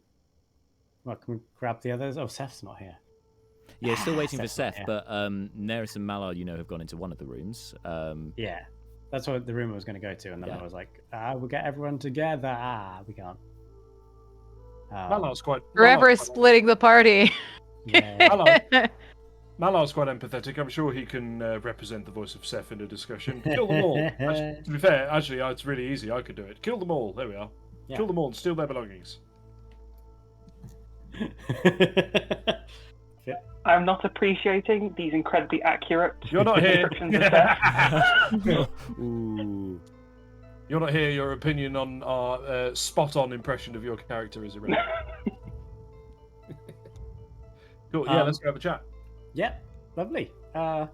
Well, can we grab the others? Oh, Seth's not here. Yeah, still waiting for Seth's Seth, not but Neris and Malar, have gone into one of the rooms. Yeah, that's what the room I was going to go to, and then Yeah. I was like, we'll get everyone together. We can't. Malar's quite. Forever Malar's quite- splitting the party. Yeah. Malar's quite empathetic. I'm sure he can represent the voice of Seth in a discussion. Kill them all. To be fair, actually, it's really easy. I could do it. Kill them all. There we are. Yeah. Kill them all and steal their belongings. I'm not appreciating these incredibly accurate You're not here. descriptions of Seth. Ooh. You're not here. Your opinion on our spot-on impression of your character is irrelevant. Cool. Yeah, let's go have a chat. Yeah, lovely. Leo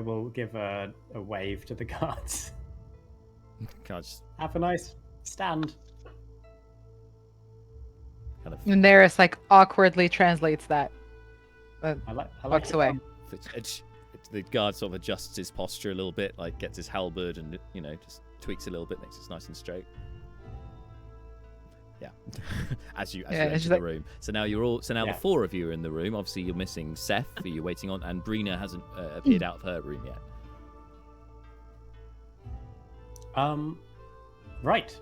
will give a wave to the guards. God, just Have a nice stand. kind of And Neris awkwardly translates that. I like Walks it. away. the guard sort of adjusts his posture a little bit, gets his halberd and just tweaks a little bit, makes it nice and straight. Yeah, as you enter the room. So now the four of you are in the room. Obviously, you're missing Seth, who you're waiting on, and Brina hasn't appeared out of her room yet. Right.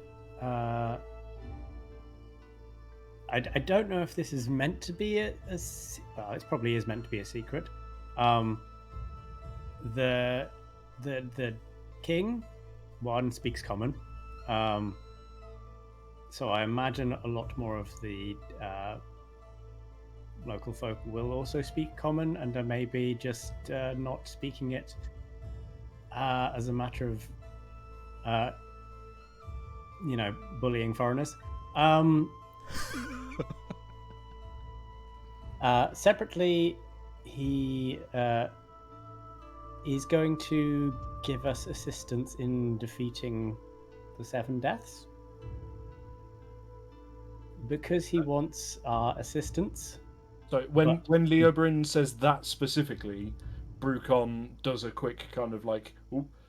I don't know if this is meant to be well, it probably is meant to be a secret. The king, one, speaks common. So I imagine a lot more of the local folk will also speak common, and are maybe just not speaking it as a matter of bullying foreigners. Separately, he is going to give us assistance in defeating the Seven Deaths because he wants our assistance. So when Leobrin says that specifically, Brucon does a quick kind of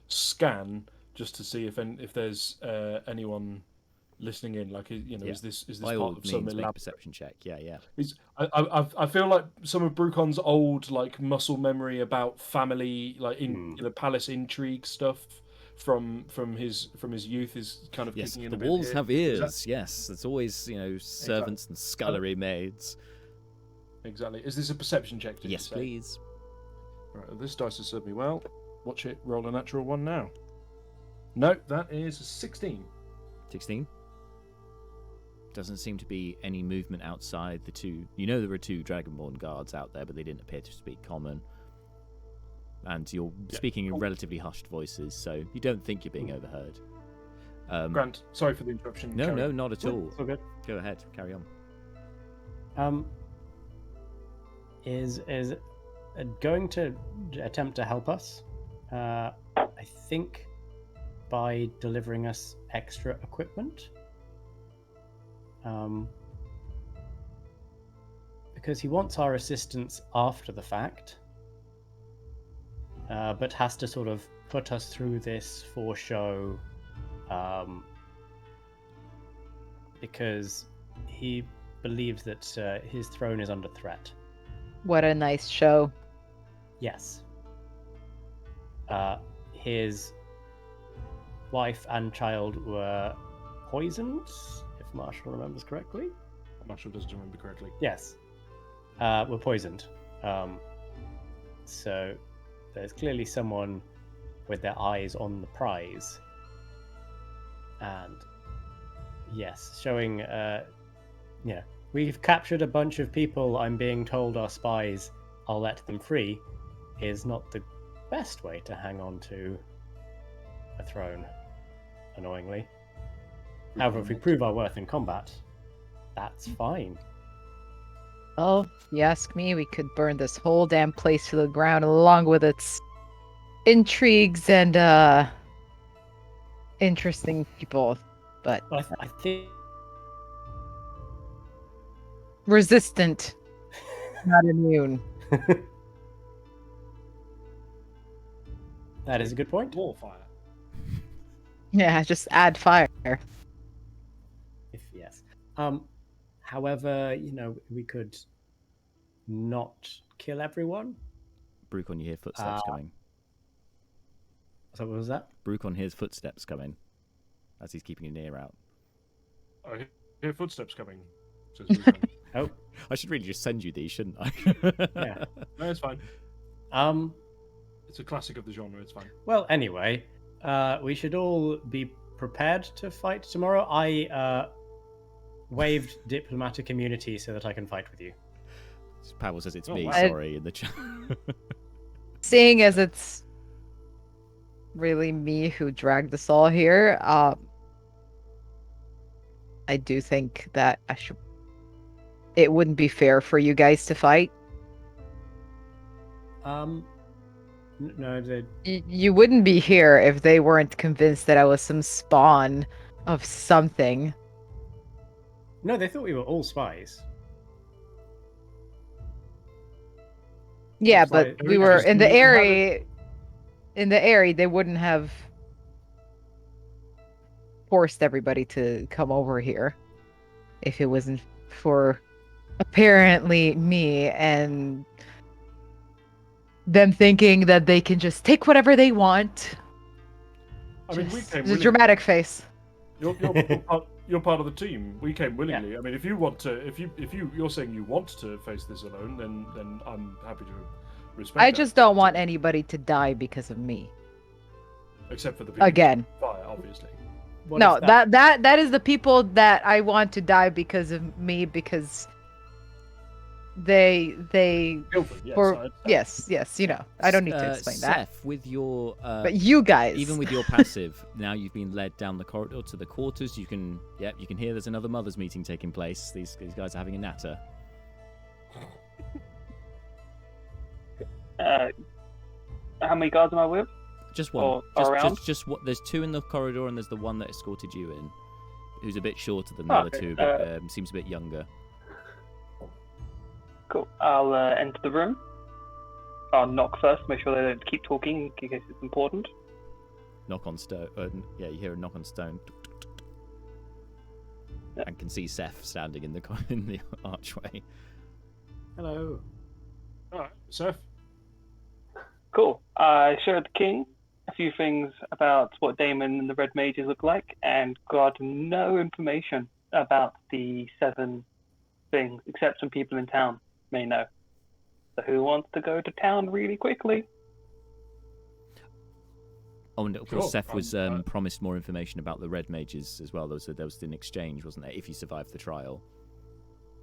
scan just to see if there's anyone listening in. Is this By part all of some means, make a elaborate? perception check. Yeah. I feel like some of Brucon's old muscle memory about family palace intrigue stuff from his youth is kind of Yes, kicking in the a bit walls here. have Is ears. Yes, it's always servants and scullery maids. Exactly. Is this a perception check? Did you Yes, say? please. Right, well, this dice has served me well. Watch it roll a natural one now. No, that is a 16. 16. Doesn't seem to be any movement outside the two. There were two Dragonborn guards out there, but they didn't appear to speak common. And you're speaking in relatively hushed voices, so you don't think you're being overheard. Grant, sorry for the interruption. No, Carry no, on. not at all. It's all good. Go ahead, carry on. Is going to attempt to help us. I think by delivering us extra equipment. Because he wants our assistance after the fact, but has to sort of put us through this for show, because he believes that his throne is under threat. What a nice show. Yes. His wife and child were poisoned, if Marshall remembers correctly. Marshall doesn't remember correctly. Yes. Were poisoned. So there's clearly someone with their eyes on the prize. And yes, showing, we've captured a bunch of people I'm being told are spies, I'll let them free, is not the best way to hang on to a throne, annoyingly. However, if we prove our worth in combat, that's fine. Well, if you ask me, we could burn this whole damn place to the ground along with its intrigues and interesting people. But I think resistant, not immune. that is a good point. More fire. Yeah, just add fire. If yes. However, we could not kill everyone. Brucon, you hear footsteps coming. So what was that? Brucon hears footsteps coming as he's keeping an ear out. I hear footsteps coming. Says Brucon. Oh, I should really just send you these, shouldn't I? yeah. No, it's fine. Um. It's a classic of the genre. It's fine. Well, anyway, we should all be prepared to fight tomorrow. I waived diplomatic immunity so that I can fight with you. Pavel says it's Oh, me, wow. sorry, in the chat. Seeing as it's really me who dragged us all here, I do think that it wouldn't be fair for you guys to fight. No, You wouldn't be here if they weren't convinced that I was some spawn of something. no, they thought we were all spies. Yeah, It's but like- we were just in the need to have area. In the area, they wouldn't have forced everybody to come over here if it wasn't for apparently me and them thinking that they can just take whatever they want. I mean, we Just- came it's a willingly. dramatic face. You're part of the team. We came willingly. I mean, if you want to, if you're saying you want to face this alone, then I'm happy to respect. I that. just don't want anybody to die because of me. except for the people Again. on fire, obviously. What No, if that is the people that I want to die because of me, because they Guildford, yes. for I yes, I don't need to explain that. Seth, with your But you guys, even with your passive, now you've been led down the corridor to the quarters. You can hear there's another mothers' meeting taking place. These guys are having a natter. How many guards am I with? Just one. Or around? Just what? There's two in the corridor, and there's the one that escorted you in, who's a bit shorter than the Oh, other okay. two, but seems a bit younger. Cool. I'll enter the room. I'll knock first, make sure they don't keep talking in case it's important. Knock on stone. Yeah, you hear a knock on stone. Yeah. And can see Seth standing in the archway. Hello. Alright, Seth. Cool. I showed the king a few things about what Damon and the Red Mages look like, and got no information about the 7 things, except some people in town may know. So who wants to go to town really quickly? Oh, and of course, Sure, Seth was I'm- promised more information about the Red Mages as well. There was an exchange, wasn't there? If you survived the trial.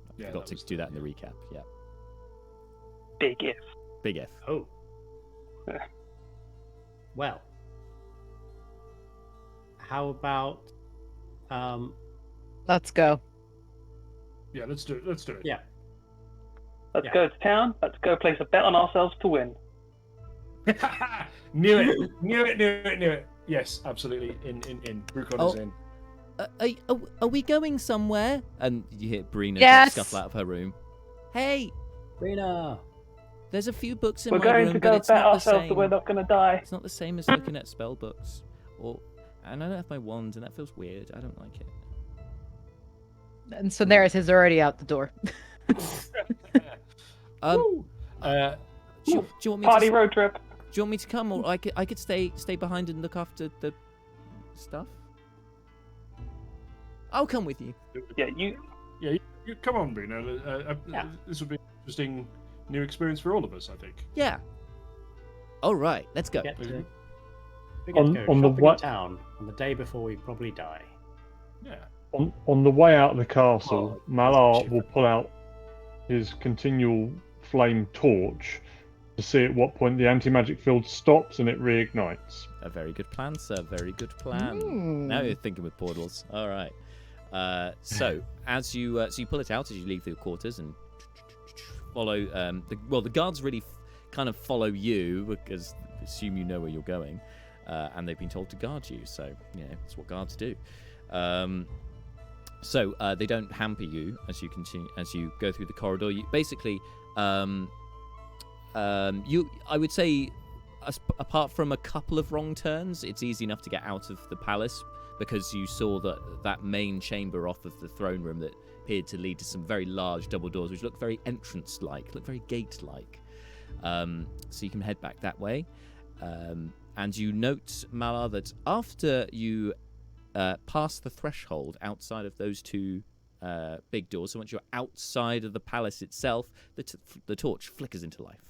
I Yeah, forgot that to was do the- that in the recap. Yeah, Big if. big F. Oh. Yeah. Well. How about let's go. Yeah, let's do it. Let's do it. yeah. Let's Yeah. go to town. Let's go place a bet on ourselves to win. Knew it. Yes, absolutely. In. Brucon is in. Are we going somewhere? And you hear Brina Yes. scuffle out of her room. Hey, Rena. there's a few books in We're my going room, to but go it's bet not the ourselves that same. we're not going to die. It's not the same as looking at spell books. And I don't have my wand, and that feels weird. I don't like it. And so Neris is already out the door. Do you want me Party to? road trip. Do you want me to come, or I could stay behind and look after the stuff? I'll come with you. Yeah, you. You come on, Bruno. Yeah. This would be an interesting new experience for all of us, I think. Yeah. All right, let's go. We get to go On the shopping wa- in town on the day before we probably die. Yeah. On the way out of the castle, Oh, Malar that's a will pull out his continual flame torch to see at what point the anti-magic field stops and it reignites. A very good plan, sir. Very good plan. Now you're thinking with portals. All right. So as you pull it out as you leave the quarters and follow, the guards really kind of follow you because they assume you know where you're going, and they've been told to guard you. So that's what guards do. So they don't hamper you as you continue as you go through the corridor. You basically, I would say, apart from a couple of wrong turns, it's easy enough to get out of the palace because you saw that main chamber off of the throne room that appeared to lead to some very large double doors, which look very entrance-like, look very gate-like. So you can head back that way, and you note, Malar, that after you pass the threshold outside of those two big doors, so once you're outside of the palace itself, the torch flickers into life.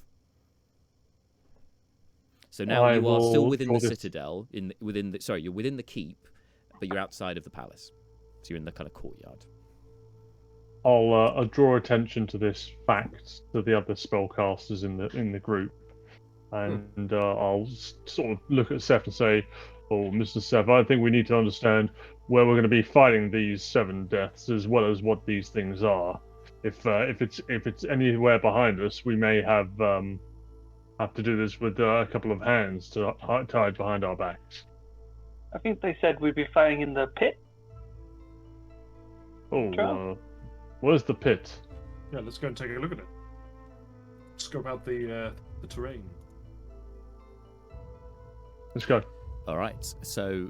So now you are still within the citadel, you're within the keep, but you're outside of the palace. So you're in the kind of courtyard. I'll draw attention to this fact to the other spellcasters in the group, and I'll sort of look at Seth and say, "Oh, Mr. Seth, I think we need to understand where we're going to be fighting these 7 deaths, as well as what these things are. If it's anywhere behind us, we may have to do this with a couple of hands tied behind our backs." I think they said we'd be fighting in the pit. Oh, where's the pit? Yeah, let's go and take a look at it. Scope out the terrain. Let's go. All right. So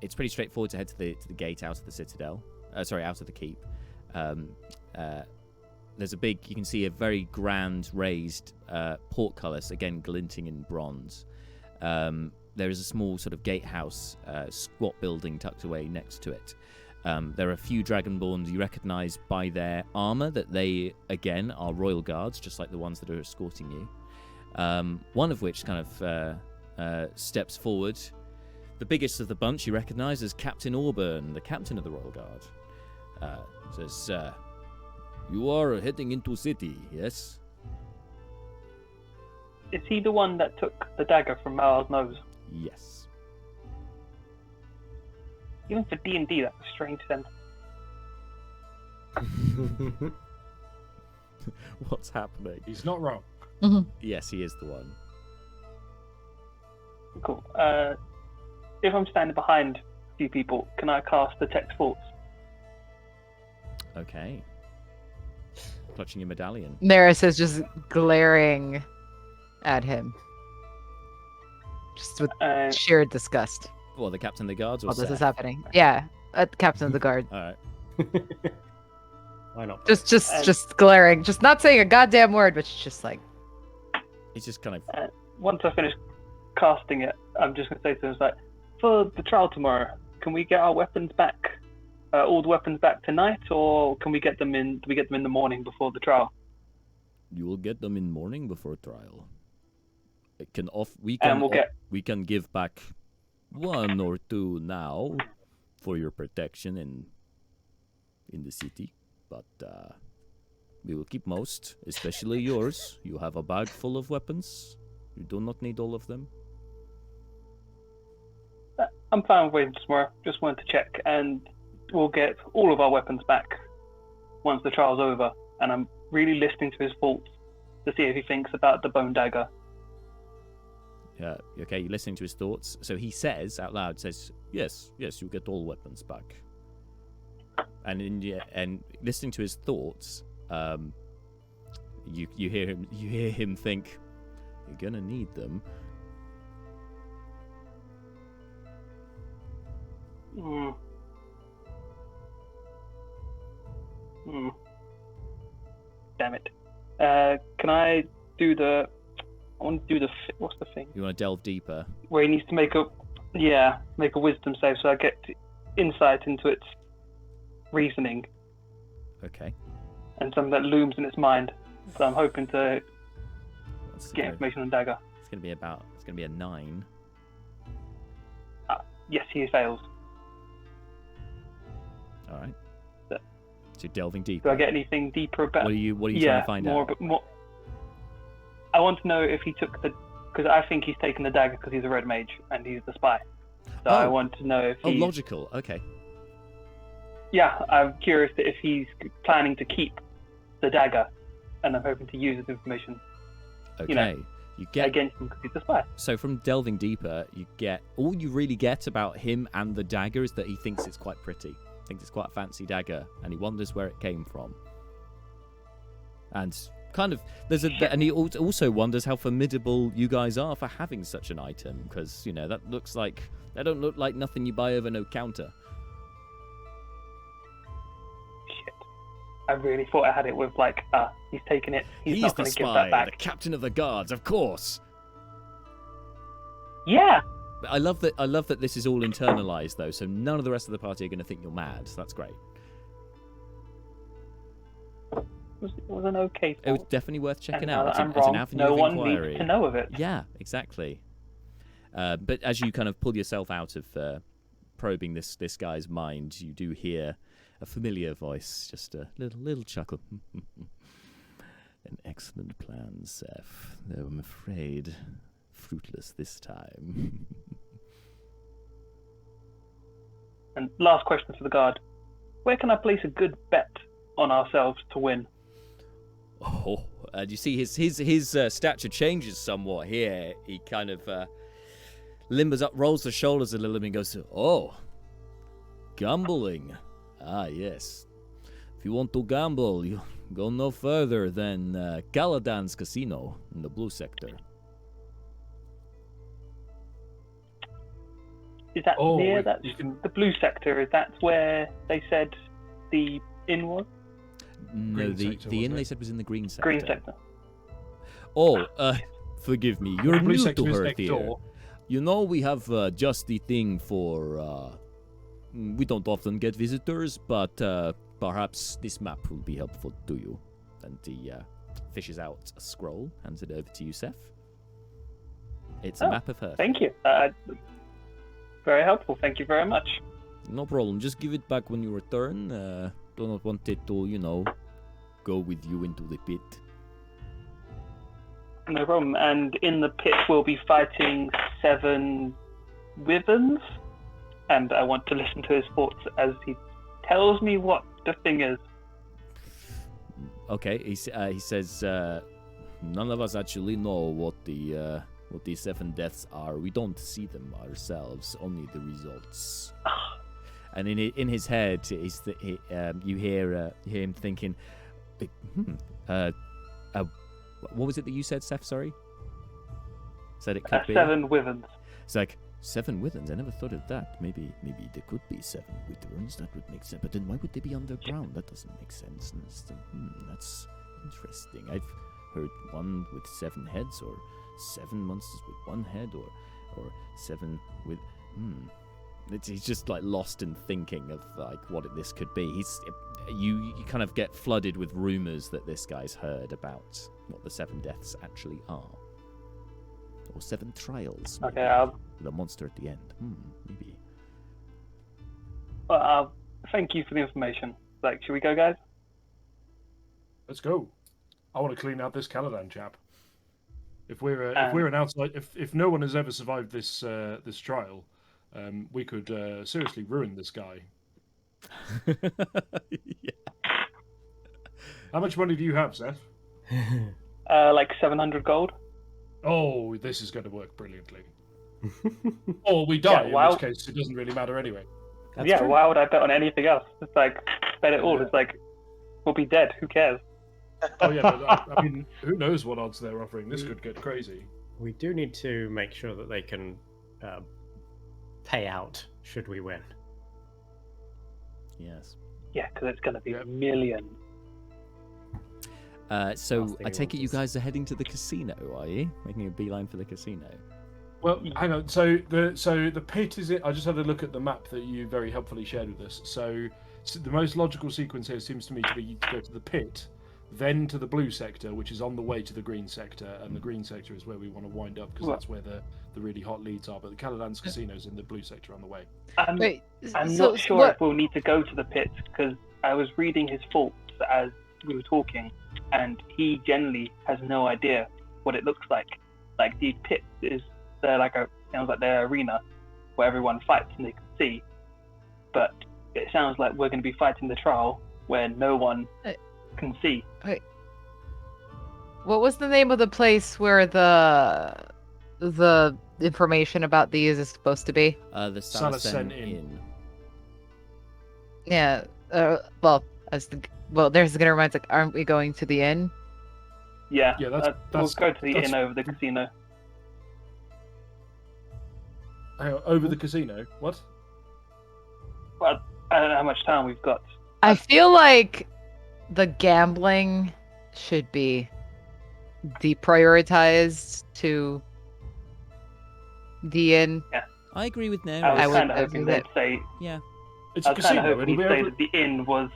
it's pretty straightforward to head to the gate out of the citadel. Out of the keep. There's you can see a very grand raised portcullis, again glinting in bronze. There is a small sort of gatehouse, squat building tucked away next to it. There are a few Dragonborns you recognise by their armour that they, again, are royal guards, just like the ones that are escorting you. One of which kind of steps forward. The biggest of the bunch you recognise as Captain Auburn, the captain of the Royal Guard. Says, "You are heading into city, yes?" Is he the one that took the dagger from Malar's nose? Yes. Even for D&D, that's a strange sentence. What's happening? He's not wrong. Yes, he is the one. Cool. If I'm standing behind a few people, can I cast Detect Thoughts? Okay. Clutching your medallion. Neris is just glaring at him. Just with sheer disgust. Well, the captain of the guards or While this Seth? is happening. Yeah, captain of the guard. All right. Why not? Just glaring. Just not saying a goddamn word, but just like... He's just kind of... Once I finish casting it, I'm just going to say to him, like, for the trial tomorrow, can we get our weapons back, all the weapons back tonight, or can we get them in? Do we get them in the morning before the trial? You will get them in morning before trial. We can give back 1 or 2 now for your protection in the city, but we will keep most, especially yours. You have a bag full of weapons. You do not need all of them. I'm fine with waiting tomorrow. Just wanted to check, and we'll get all of our weapons back once the trial's over. And I'm really listening to his thoughts to see if he thinks about the bone dagger. Yeah, okay, you're listening to his thoughts. So he says out loud, yes, you get all weapons back. And listening to his thoughts, you hear him think, you're gonna need them. Hmm. Damn it. Can I do the? I want to do the. What's the thing? You want to delve deeper? Where he needs to make a wisdom save, so I get insight into its reasoning Okay. and something that looms in its mind. So I'm hoping to That's get information on dagger. It's gonna be a 9. Yes, he fails. All right. So- So delving deeper. Do I get anything deeper about? What are you trying to find out? More. I want to know if he took the, because I think he's taken the dagger because he's a red mage and he's the spy. So I want to know if he's... logical. Okay. Yeah, I'm curious if he's planning to keep the dagger, and I'm hoping to use this information Okay. You get against him because he's the spy. so from delving deeper, you get all you really get about him and the dagger is that he thinks it's quite pretty. Thinks it's quite a fancy dagger, and he wonders where it came from. And kind of and he also wonders how formidable you guys are for having such an item, because that don't look like nothing you buy over no counter. Shit. I really thought I had it with he's taken it. He's not the going to give spy, that back. the captain of the guards, of course. Yeah. I love that this is all internalized though, so none of the rest of the party are going to think you're mad. So that's great. It was an okay It was thought. definitely worth checking And out. now It's that an, I'm it's an wrong, avenue no of one inquiry. needs to know of it. Yeah, exactly. But as you kind of pull yourself out of probing this guy's mind, you do hear a familiar voice, just a little chuckle. An excellent plan, Seth, though I'm afraid fruitless this time. And last question for the guard. Where can I place a good bet on ourselves to win? Oh, and you see his stature changes somewhat here. He kind of limbers up, rolls the shoulders a little bit, and goes, "Oh, gambling. Ah, yes. If you want to gamble, you go no further than Caladan's Casino in the blue sector." Is that near wait, that the blue sector? Is that where they said the inn was? No, Green sector, the inn wasn't they it? said was in the green sector. Green sector. Oh, forgive me. You're Blue new to sector is next Hurthir. door. You know, we have just the thing for... we don't often get visitors, but perhaps this map will be helpful to you. And he fishes out a scroll, hands it over to you, Seth. It's a map of Hurthir. Thank you. Very helpful. Thank you very much. No problem. Just give it back when you return. Do not want it to, go with you into the pit. No problem. And in the pit, we'll be fighting 7 wyverns. And I want to listen to his thoughts as he tells me what the thing is. Okay, he says, none of us actually know what the 7 deaths are. We don't see them ourselves, only the results. And in his head, you hear him thinking, what was it that you said, Seth? Sorry. Said it could be 7 wyverns. It's like 7 wyverns. I never thought of that. Maybe there could be 7 wyverns. That would make sense. But then why would they be underground? That doesn't make sense. And that's interesting. I've heard one with 7 heads, or 7 monsters with 1 head, or 7 with. He's just like lost in thinking of like what this could be. You kind of get flooded with rumors that this guy's heard about what the 7 deaths actually are, or 7 trials. Maybe, Okay, with a monster at the end. Maybe. thank you for the information. Should we go, guys? Let's go. I want to clean out this Caladan chap. If we're an outside, if no one has ever survived this this trial, we could seriously ruin this guy. Yeah. How much money do you have, Seth? 700 gold. Oh, this is going to work brilliantly. Or we die, in which case it doesn't really matter anyway. That's Yeah, true. why would I bet on anything else? It's bet it all. Yeah. It's we'll be dead. Who cares? Oh yeah, but I mean, who knows what odds they're offering? This could get crazy. We do need to make sure that they can pay out should we win. Yes. Yeah, because it's going to be Yep. millions. So Last thing I we take want it you is- guys are heading to the casino, are you? Making a beeline for the casino. Well, hang on. So the pit is it? I just had a look at the map that you very helpfully shared with us. So the most logical sequence here seems to me to be to go to the pit, then to the blue sector, which is on the way to the green sector, and the green sector is where we want to wind up because Well- that's where the really hot leads are. But the Caladan's casino's in the blue sector on the way. Wait, I'm so- not sure what- if we'll need to go to the pit because I was reading his faults as we were talking, and he generally has no idea what it looks like. Like these pits sounds like their arena where everyone fights and they can see, but it sounds like we're going to be fighting the trial where no one can see. What was the name of the place where the information about these is supposed to be? The Salacen Salacen Inn. Inn. Yeah. There's gonna remind like, aren't we going to the inn? Yeah, Yeah, we'll that's go to the that's- inn over the casino. Hang on, over the casino. What? Well, I don't know how much time we've got. I feel like the gambling should be deprioritized to the inn. I agree with I Neris. I was would kind of hoping do they'd that. say. Yeah. It's I a was kind casino. of hoping It'll he'd be say over. that the inn was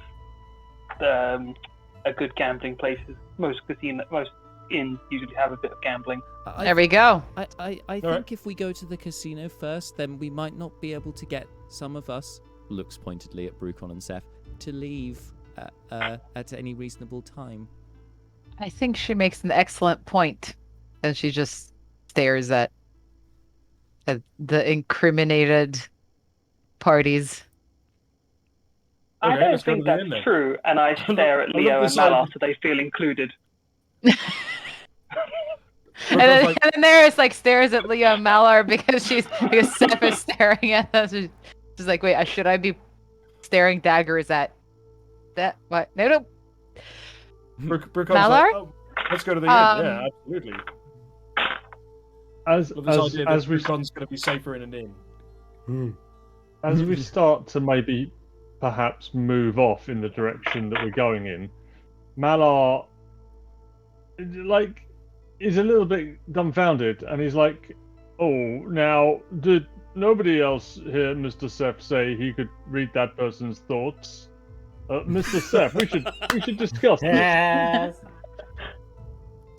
a good gambling place. Most inns usually have a bit of gambling. There we go. I think right. if we go to the casino first, then we might not be able to get some of us, looks pointedly at Brucon and Seth, to leave at any reasonable time. I think she makes an excellent point, and she just stares at the incriminated parties. I Okay, don't let's go think to the that's inn then. true, and I stare at I love Leo the and side- Malar so they feel included. And then Daenerys like stares at Leo and Malar because Seth is staring at us. She's like, wait, should I be staring daggers at that? What? No. Brucon's Malar? like, oh, let's go to the inn. Yeah, absolutely. As Well, this idea that as we Brucon's going to be safer in an inn. as we start to maybe perhaps move off in the direction that we're going in, Malar is a little bit dumbfounded, and he's like, "Oh, now did nobody else hear Mr. Seth say he could read that person's thoughts? Mr. Seth, we should discuss this." Yes.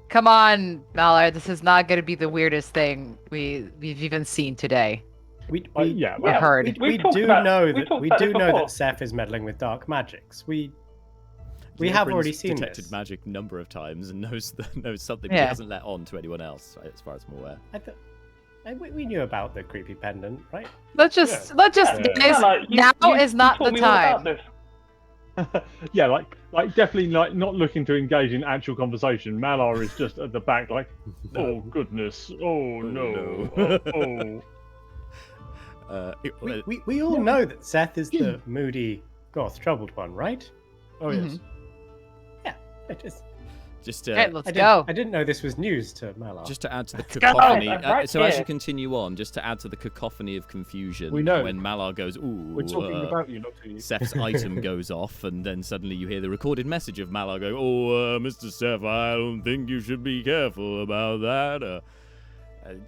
Come on, Malar. This is not going to be the weirdest thing we've even seen today. We Yeah, Or heard. we We've talked do about- know we've that talked we about do this know before. that Seth is meddling with dark magics. We Leo have Bryn's already seen detected this. magic a number of times and knows something Yeah. he hasn't let on to anyone else, as far as I'm aware. We knew about the creepy pendant, right? Let's just Yeah. guys, Malar, now is not taught the me all about time. this. Yeah, like definitely not looking to engage in actual conversation. Malar is just at the back, like, "Oh goodness, oh no, oh." We all know that Seth is the moody, goth, troubled one, right? Oh, yes. Yeah. Just Alright, let's I go. didn't know this was news to Malar. Just to add to the go! cacophony, I'm right so as here. you continue on, just to add to the cacophony of confusion, We know. when Malar goes, "Ooh," We're talking about you, not to you. Seth's item goes off, and then suddenly you hear the recorded message of Malar going, "Oh, Mr. Seth, I don't think you should be careful about that."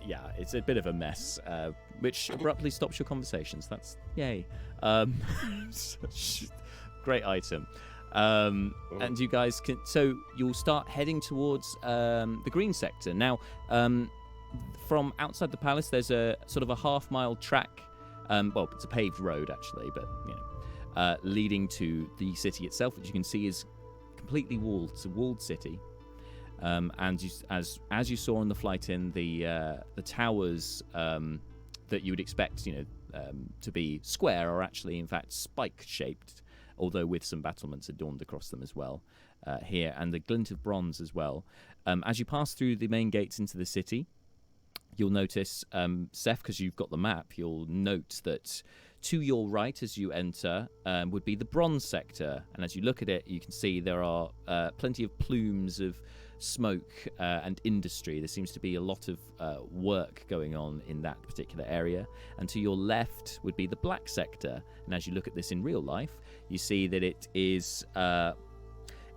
Yeah, it's a bit of a mess, which abruptly stops your conversations. That's yay. Great item. And you guys can, so you'll start heading towards the green sector. Now, from outside the palace, there's a sort of a half-mile track. Well, it's a paved road actually, but leading to the city itself, which you can see is completely walled. It's a walled city. And as you saw on the flight in, the towers that you would expect, to be square are actually in fact spike-shaped, although with some battlements adorned across them as well here, and the glint of bronze as well. As you pass through the main gates into the city, you'll notice, Seth, because you've got the map, you'll note that To your right, as you enter, would be the bronze sector, and as you look at it, you can see there are plenty of plumes of smoke and industry. There seems to be a lot of work going on in that particular area. And to your left would be the black sector, and as you look at this in real life, you see that it is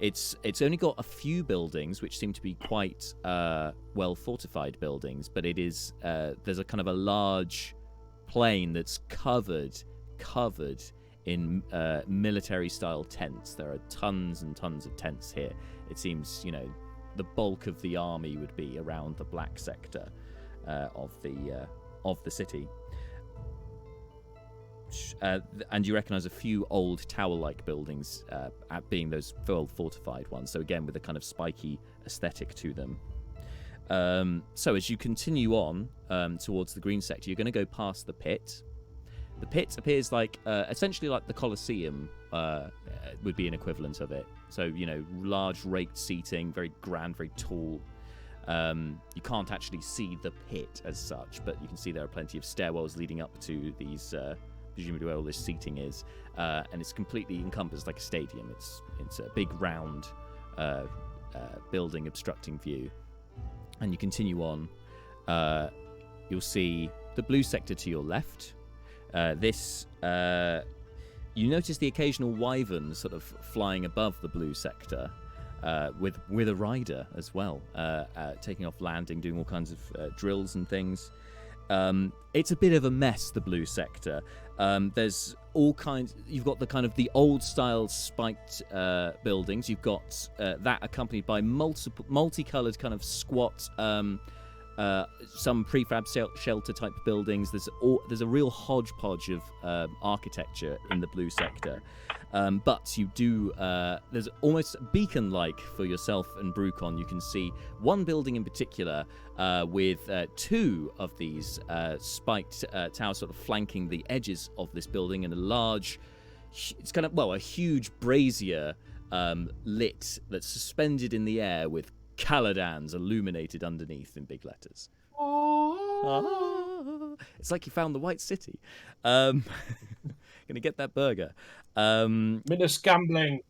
it's only got a few buildings which seem to be quite well fortified buildings, but it is there's a kind of a large plain that's covered in military style tents. There are tons and tons of tents here. It seems, you know, the bulk of the army would be around the black sector of the city. And you recognise a few old tower-like buildings being those well fortified ones. So again, with a kind of spiky aesthetic to them. So as you continue on towards the green sector, you're going to go past the pit. The pit appears like essentially like the Colosseum would be an equivalent of it. So, you know, large raked seating, very grand, very tall. You can't actually see the pit as such, but you can see there are plenty of stairwells leading up to these, presumably where all this seating is. And it's completely encompassed like a stadium. It's a big round building obstructing view. And you continue on, you'll see the blue sector to your left. You notice the occasional wyvern sort of flying above the blue sector, with a rider as well, taking off, landing, doing all kinds of drills and things. It's a bit of a mess, the blue sector. There's all kinds. You've got the kind of the old style spiked buildings. You've got that accompanied by multicolored kind of squat, some prefab shelter type buildings. There's a real hodgepodge of architecture in the blue sector. But you do, there's almost beacon-like for yourself and Brucon. You can see one building in particular with two of these spiked towers sort of flanking the edges of this building, and a large, it's kind of, well, a huge brazier lit that's suspended in the air with Caladans illuminated underneath in big letters. It's like you found the White City. Gonna get that burger. Minas gambling.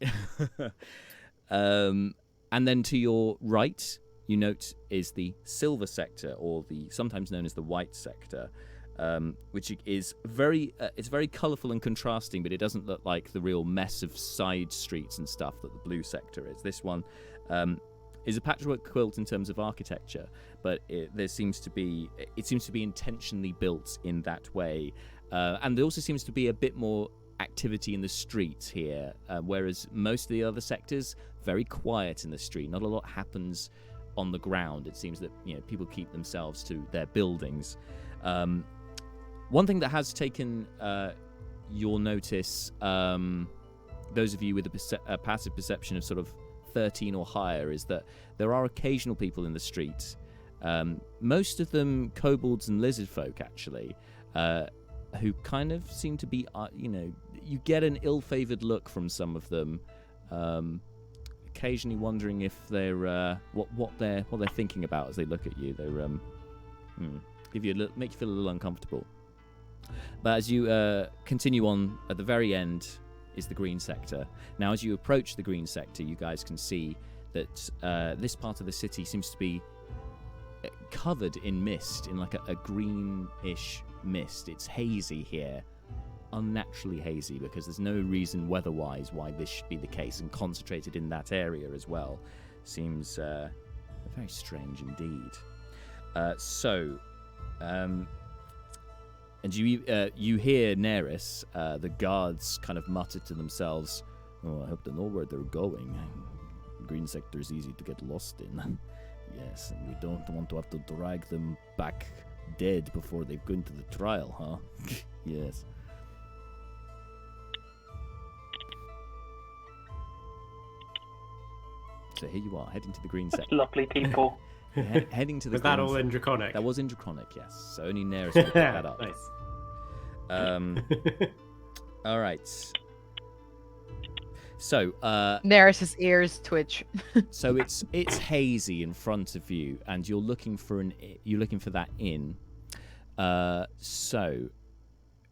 And then to your right, you note, is the silver sector, or the sometimes known as the white sector, which is it's very colourful and contrasting, but it doesn't look like the real mess of side streets and stuff that the blue sector is. This one is a patchwork quilt in terms of architecture, but it seems to be intentionally built in that way, and there also seems to be a bit more activity in the streets here, whereas most of the other sectors very quiet in the street. Not a lot happens on the ground. It seems that, you know, people keep themselves to their buildings. One thing that has taken your notice, those of you with a passive perception of sort of 13 or higher, is that there are occasional people in the street, most of them kobolds and lizard folk actually, who kind of seem to be, you know, you get an ill-favored look from some of them, occasionally wondering if they're what they're thinking about as they look at you. They're make you feel a little uncomfortable. But as you continue on, at the very end is the green sector. Now, as you approach the green sector, you guys can see that this part of the city seems to be covered in mist, in like a greenish mist. It's hazy here, unnaturally hazy, because there's no reason weather-wise why this should be the case, and concentrated in that area as well. Seems very strange indeed. And you hear Neris, the guards kind of mutter to themselves, "Oh, I hope they know where they're going. Green sector is easy to get lost in. Yes, and we don't want to have to drag them back dead before they've gone to the trial, huh?" Yes. So here you are, heading to the green sector. Lovely people. Heading to the. Was that all in Draconic? That was in Draconic, yes. So only Neris could pick that up. Nice. All right. So Neris's ears twitch. so it's hazy in front of you, and you're looking for that inn. So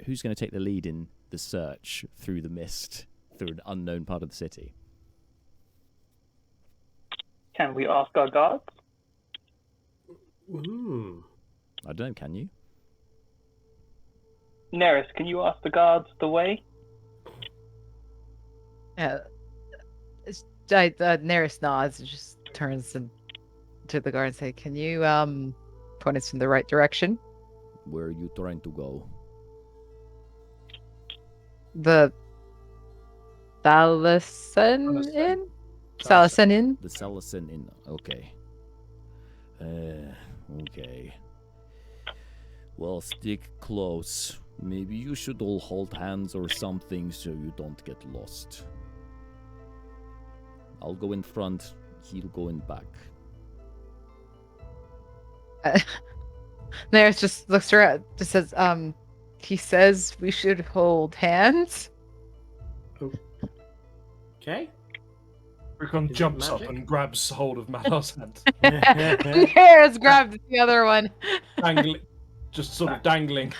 who's going to take the lead in the search through the mist, through an unknown part of the city? Can we ask our guards? Ooh. I don't know, can you? Neris, can you ask the guards the way? Neris nods and just turns to the guard and say, "Can you point us in the right direction?" Where are you trying to go? The Salacen Inn? Salacen Inn? The Salacen Inn. Okay. Okay. Well, stick close. Maybe you should all hold hands or something so you don't get lost. I'll go in front. He'll go in back. Neris just looks around, just says, he says we should hold hands. Okay. Rukon Is it jumps up magic? and grabs hold of Malar's hand. Neris grabbed the other one. Just sort of dangling.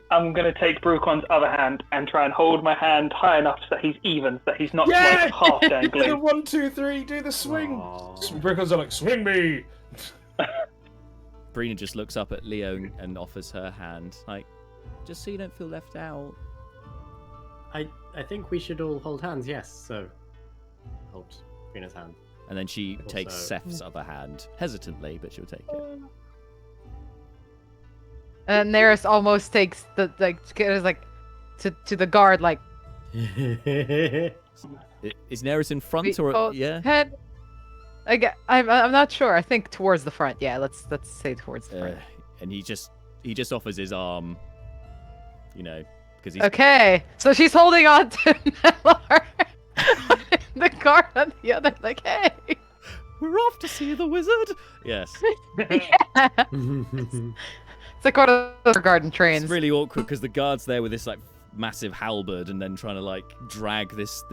I'm going to take Brucon's other hand and try and hold my hand high enough so that he's even, so that he's not like half The dangling. 1, 2, 3, do the swing. Aw. Brucon's like, swing me. Brina just looks up at Leo and offers her hand, like, just so you don't feel left out. I think we should all hold hands, yes, so hold Brina's hand. And then she takes Also- Seth's other hand, hesitantly, but she'll take it. And Neris almost takes the to the guard, like, Is Neris in front or yeah? head. I'm not sure. I think towards the front. Yeah, let's say towards the front. And he just offers his arm, you know, because he's Okay, so she's holding on to Melor. The guard on the other, like, hey. we're off to see the wizard. Yes, Yeah. It's like one of those garden trains. it's really awkward because the guard's there with this like massive halberd and then trying to like drag this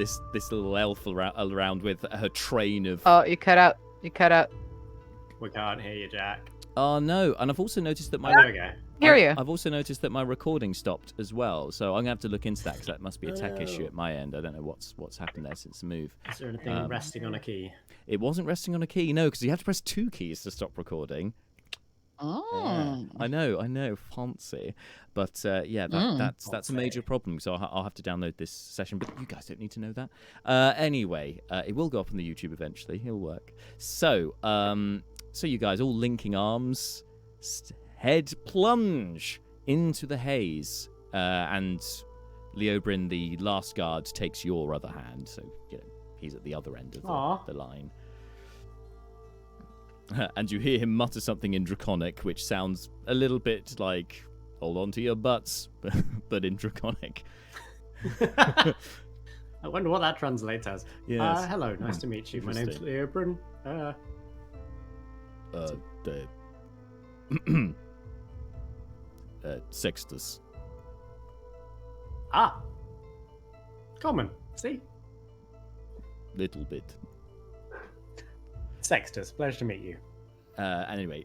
little elf around with her train of. Oh, you cut out. You cut out. We can't hear you, Jack. Oh no! And I've also noticed that There we go. Hear you. I've also noticed that my recording stopped as well, so I'm gonna have to look into that because that must be a tech issue at my end. I don't know what's happened there since the move. Is there anything resting on a key? It wasn't resting on a key, no, because you have to press 2 keys to stop recording. Oh. I know, fancy, but yeah, that's a major problem. So I'll have to download this session, but you guys don't need to know that. Anyway, it will go up on the YouTube eventually. It'll work. So you guys all linking arms, head plunge into the haze, and Leobrin, the last guard, takes your other hand. So you know he's at the other end of the line. And you hear him mutter something in Draconic, which sounds a little bit like "hold on to your butts," but in Draconic. I wonder what that translates as. Yes. Hello, nice to meet you. My name's Leobrin. Sextus. Common. See? Little bit. Sextus, pleasure to meet you. Anyway,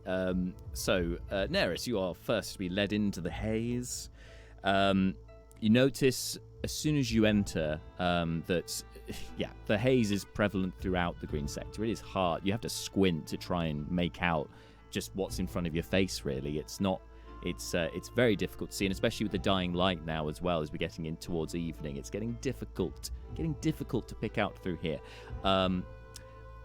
so Neris, you are first to be led into the haze. You notice as soon as you enter that, yeah, the haze is prevalent throughout the green sector. It is hard. You have to squint to try and make out just what's in front of your face. Really, it's not. It's very difficult to see, and especially with the dying light now as well as we're getting in towards evening, it's getting difficult to pick out through here.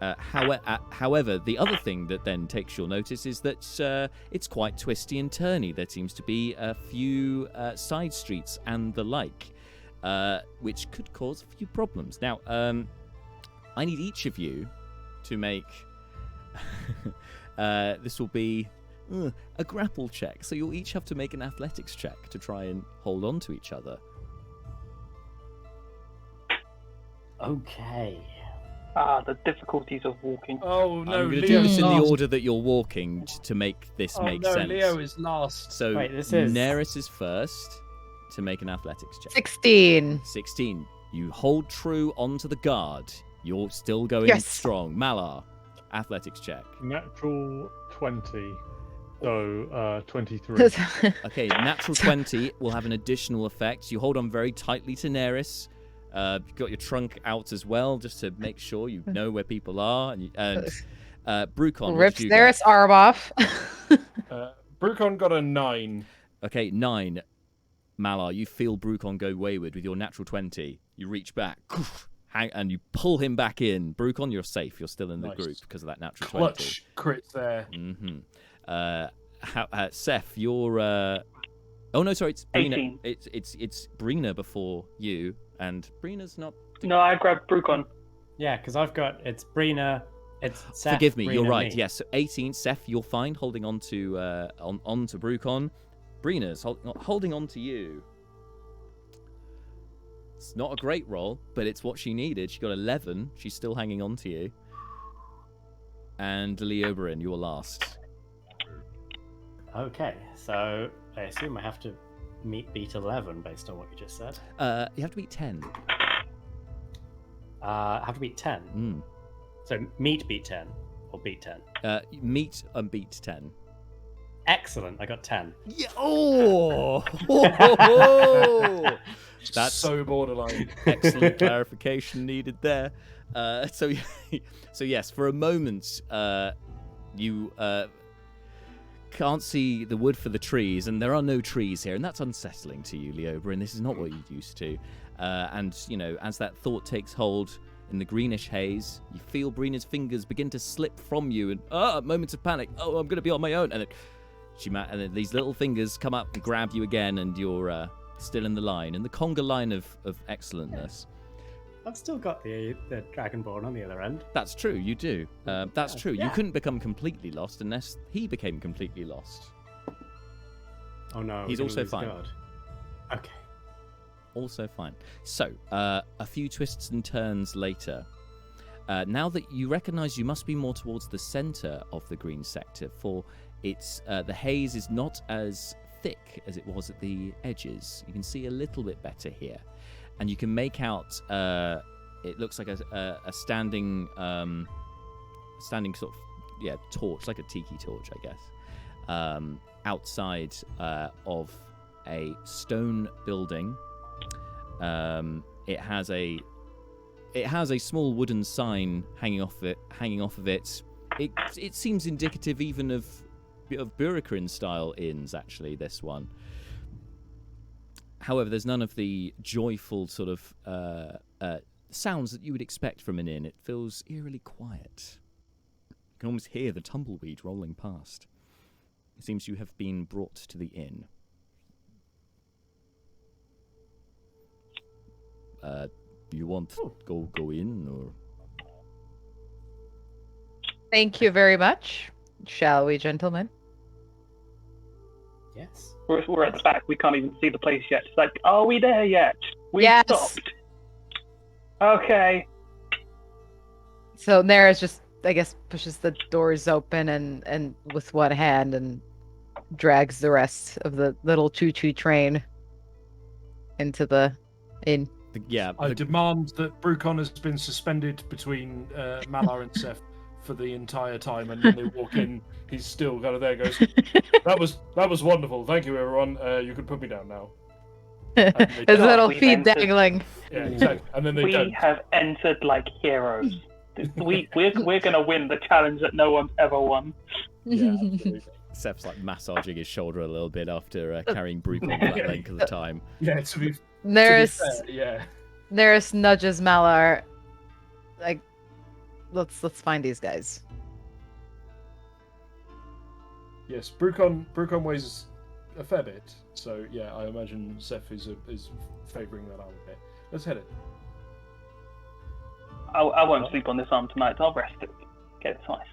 However, the other thing that then takes your notice is that it's quite twisty and turny. There seems to be a few side streets and the like, which could cause a few problems. Now, I need each of you to make... this will be a grapple check. So you'll each have to make an athletics check to try and hold on to each other. Okay. The difficulties of walking. Oh no, I'm going to Leo's do this in the last. order that you're walking to make this make no, sense. Leo is last. So Wait, this is- Neris is first to make an athletics check. 16. 16. You hold true onto the guard. You're still going Yes. strong. Malar, athletics check. Natural 20. So 23. Okay, natural 20 will have an additional effect. You hold on very tightly to Neris. You've got your trunk out as well, just to make sure you know where people are. And Brucon, what Rips did you get? Neris' arm off. Brucon got a 9. Okay, 9. Malar, you feel Brucon go wayward with your natural 20. You reach back, and you pull him back in. Brucon, you're safe. You're still in the group because of that natural 20. Clutch crit there. Seth, you're. Oh no, sorry, it's Brina. 18. It's Brina before you, and Brina's not. No, I grabbed Brucon. Yeah, because I've got it's Brina. It's Seth, Forgive me, you're Brina, right. me. Yes, so 18. Seth, you're fine holding on to onto Brucon. Brina's holding on to you. It's not a great roll, but it's what she needed. She got 11. She's still hanging on to you. And Leoberin, you're last. Okay, so I assume I have to beat 11 based on what you just said. You have to beat 10. I have to beat 10. Mm. So beat 10 or beat 10. Meet and beat 10. Excellent, I got 10. Yeah. Oh! That's so borderline. excellent clarification needed there. So yes, for a moment, you can't see the wood for the trees, and there are no trees here, and that's unsettling to you, Leoberin. This is not what you're used to. And as that thought takes hold in the greenish haze, you feel Brina's fingers begin to slip from you, and moments of panic. Oh, I'm going to be on my own, and then these little fingers come up and grab you again, and you're still in the conga line of excellentness. I've still got the Dragonborn on the other end. That's true, you do. That's true. Yeah. You couldn't become completely lost unless he became completely lost. Oh no, He's we're gonna also lose fine. God. Okay. Also fine. So, a few twists and turns later, now that you recognise you must be more towards the centre of the green sector, for it's the haze is not as thick as it was at the edges. You can see a little bit better here, and you can make out it looks like a standing sort of torch, like a tiki torch, I guess, outside of a stone building. It has a small wooden sign hanging off of it. It seems indicative even of Burakarin style inns, actually, this one. However, there's none of the joyful sort of sounds that you would expect from an inn. It feels eerily quiet. You can almost hear the tumbleweed rolling past. It seems you have been brought to the inn. You want go in, or? Thank you very much. Shall we, gentlemen? Yes. We're at the back. We can't even see the place yet. It's like, are we there yet? We Yes. stopped. Okay. So Neris just, I guess, pushes the doors open and with one hand and drags the rest of the little choo-choo train into the inn. I demand that Brucon has been suspended between Malar and Seth for the entire time, and when they walk in, he's still kind of there. Goes, that was wonderful. Thank you, everyone. You can put me down now. His little We've feet entered- dangling. Yeah, exactly. And then they We don't. have entered like heroes. We're gonna win the challenge that no one's ever won. Yeah, absolutely. Seth's like massaging his shoulder a little bit after carrying Brucon for that length of the time. Yeah, to be Neris fair, yeah. Neris nudges Malar, like, let's find these guys. Yes, Brucon weighs a fair bit, so yeah, I imagine Seth is favouring that out a bit. Let's head it. I won't sleep on this arm tonight. I'll rest it. Get it twice.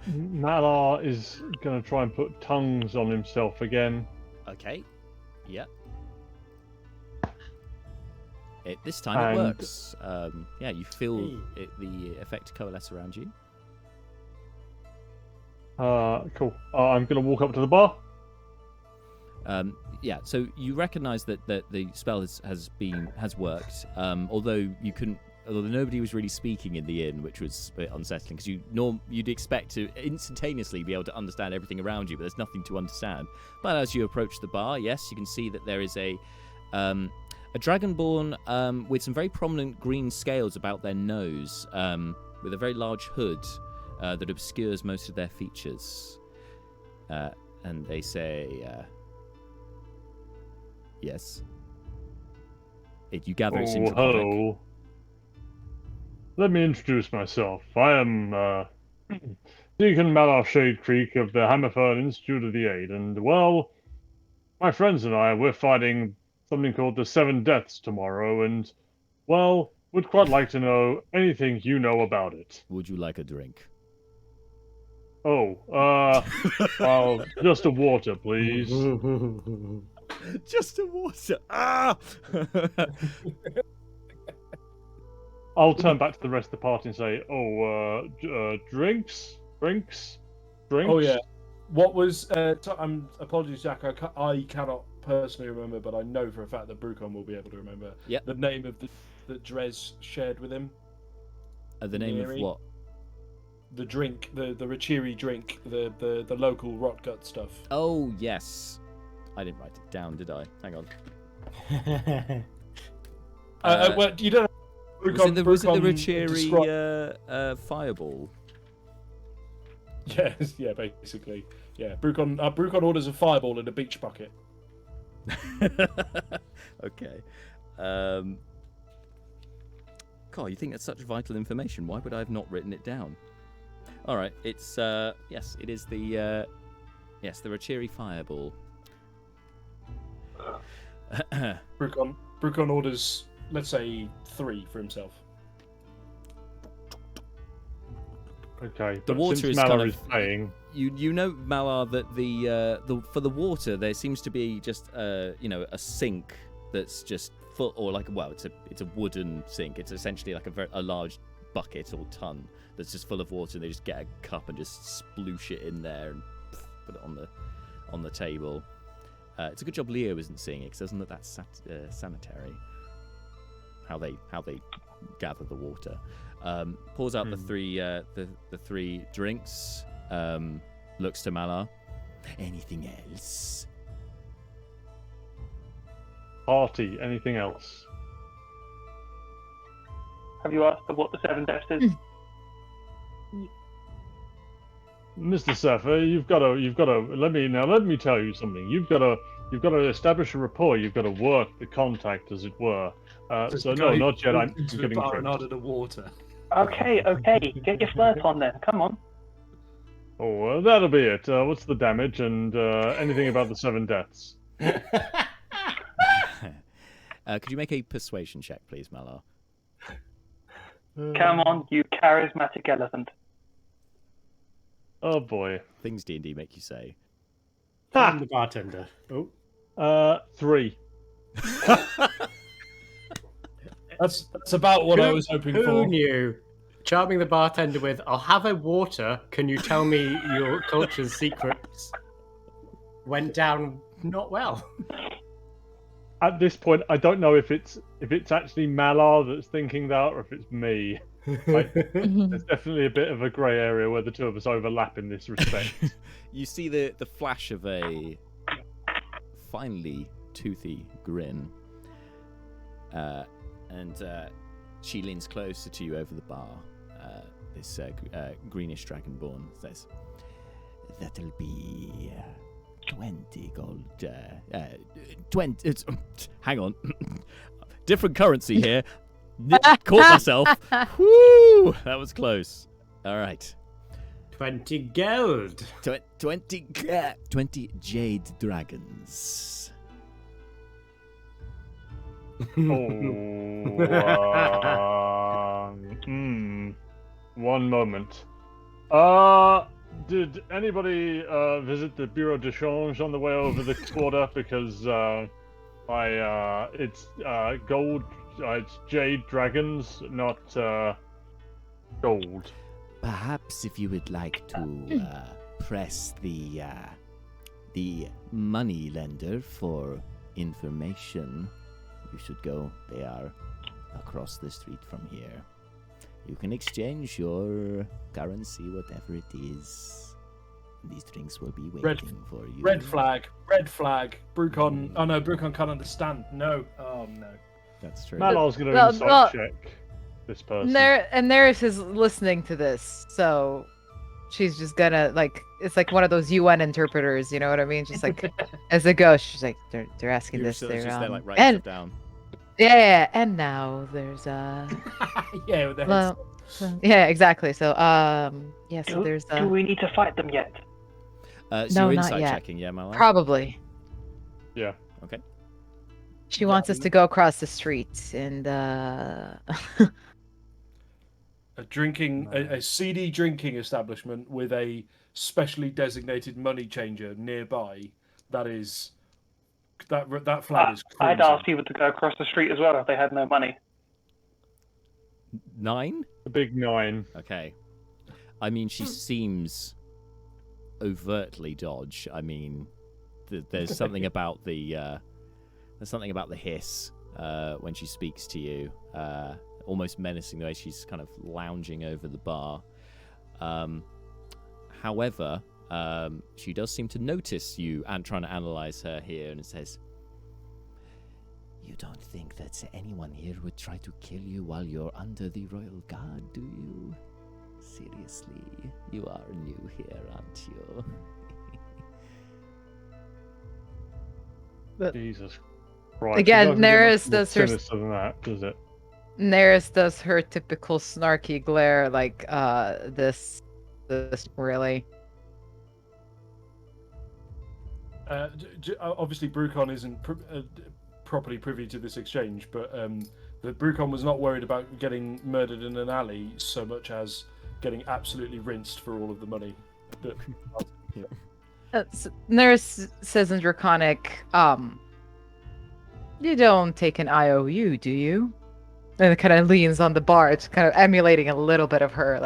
Malar is going to try and put tongues on himself again. Okay. Yeah. This time it And- works. You feel the effect coalesce around you. Cool. I'm going to walk up to the bar. So you recognise that the spell has worked, although you couldn't although nobody was really speaking in the inn, which was a bit unsettling because you'd expect to instantaneously be able to understand everything around you, but there's nothing to understand. But as you approach the bar, yes, you can see that there is a Dragonborn with some very prominent green scales about their nose, with a very large hood that obscures most of their features. And they say, yes. You gather it's in Draconic. Hello. Let me introduce myself. I am Deacon Malar Shade Creek of the Hammerford Institute of the Aid, and, well, my friends and I, we're fighting something called the Seven Deaths tomorrow, and, well, would quite like to know anything you know about it. Would you like a drink? Oh, well, just a water, please. Just a water. Ah! I'll turn back to the rest of the party and say, drinks? Oh yeah. What was? Apologies, Jack. I cannot personally remember, but I know for a fact that Brucon will be able to remember. Yep. The name of that Drez shared with him. The name Mary. of what? The drink, the Rachiri drink, the local rot gut stuff. Oh yes, I didn't write it down, did I? Hang on. Well, you don't. Was it the Rachiri fireball? Yes, yeah, basically, yeah. Brucon orders a fireball in a beach bucket. Okay. God, you think that's such vital information? Why would I have not written it down? All right, it's yes, it is the Rachiri fireball. Brucon orders, let's say, 3 for himself. Okay, The but water since is Malar kind of is paying, you know, Malar, that the for the water there seems to be just a sink that's just full, or like, well, it's a wooden sink. It's essentially like a large bucket or tun that's just full of water, and they just get a cup and just sploosh it in there and put it on the table. It's a good job Leo isn't seeing it, because doesn't look that sanitary. How they gather the water. Pours out the three drinks. Looks to Malar. Anything else? party, anything else? Have you asked her what the Seven Deaths is? Mr. Safa, you've got to let me tell you something. You've got to establish a rapport. You've got to work the contact, as it were. So no, not yet. I'm getting tricked. Out of the water. Okay, get your flirt on then. Come on. Oh, that'll be it. What's the damage and anything about the Seven Deaths? Could you make a persuasion check, please, Malar? Come on, you charismatic elephant. Oh boy. Things D&D make you say. I'm the bartender. Oh. 3. That's about what I was hoping Who for. knew? Charming the bartender with, I'll have a water. Can you tell me your culture's secrets? Went down not well. At this point, I don't know if it's actually Malar that's thinking that, or if it's me. There's definitely a bit of a grey area where the two of us overlap in this respect. You see the flash of a finely toothy grin, and she leans closer to you over the bar. This greenish dragonborn says, "That'll be 20 gold. 20. Hang on, different currency here." Caught myself. Woo! That was close. All right. 20 gold. 20 jade dragons. One moment. Did anybody visit the Bureau de Change on the way over the border? Because it's gold. It's jade dragons, not gold. Perhaps if you would like to press the money lender for information, you should go. They are across the street from here. You can exchange your currency, whatever it is. These drinks will be waiting for you. Red flag. Red flag. Brucon. Oh no, Brucon can't understand. No. Oh no. That's true. Malar's going to insight check this person. Neris is listening to this, so she's just gonna it's like one of those UN interpreters, you know what I mean? Just like as it goes, she's like they're asking this. They're just there, like, writing stuff down. Yeah, and now there's Yeah, with the well, yeah, exactly. So so there's Do we need to fight them yet? So No, you're not insight yet. checking, yeah, Malar? probably. Yeah. Okay. She wants us to go across the street and a seedy drinking establishment with a specially designated money changer nearby. That flag is crimson. I'd ask people to go across the street as well if they had no money. 9? The big 9. Okay. I mean, she seems overtly dodge. I mean, there's something about the hiss when she speaks to you, almost menacing the way she's kind of lounging over the bar. However, she does seem to notice you and trying to analyze her here, and it says, "You don't think that anyone here would try to kill you while you're under the royal guard, do you? Seriously, you are new here, aren't you?" Jesus Christ. Again, Neris Neris does her sinister than that, does it? Neris does her typical snarky glare, like this really. Obviously, Brucon isn't properly privy to this exchange, but the Brucon was not worried about getting murdered in an alley so much as getting absolutely rinsed for all of the money. Neris says in Draconic, you don't take an IOU, do you? And it kind of leans on the bar. It's kind of emulating a little bit of her,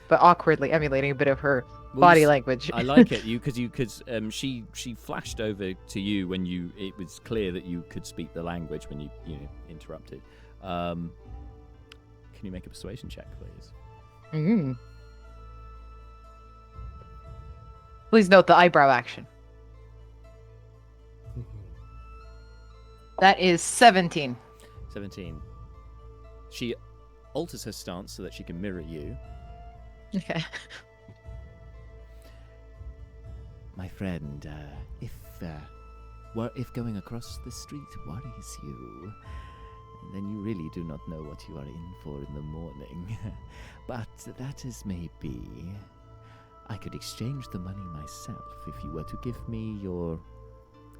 but awkwardly emulating a bit of her body language. I like it, because she flashed over to you when it was clear that you could speak the language when you interrupted. Can you make a persuasion check, please? Mm-hmm. Please note the eyebrow action. That is 17. 17. She alters her stance so that she can mirror you. Okay. My friend, if going across the street worries you, then you really do not know what you are in for in the morning. But that as may be, I could exchange the money myself. If you were to give me your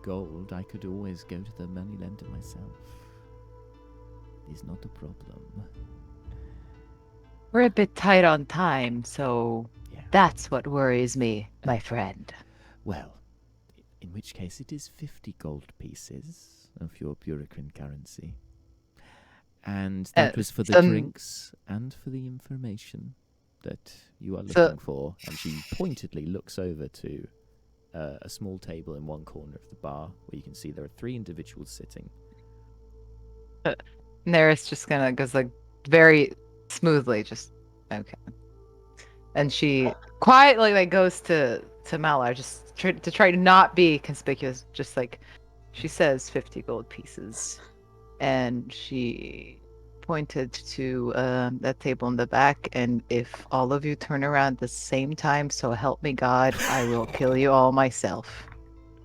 gold, I could always go to the moneylender myself. It is not a problem. We're a bit tight on time, so that's what worries me, my friend. Well, in which case it is 50 gold pieces of your Bureaucran currency. And that was for the drinks and for the information that you are looking for. And she pointedly looks over to a small table in one corner of the bar where you can see there are 3 individuals sitting. Neris just goes very smoothly, just okay. And she quietly goes to Malar just to try to not be conspicuous, just she says 50 gold pieces, and she pointed to that table in the back, and if all of you turn around at the same time, so help me God, I will kill you all myself.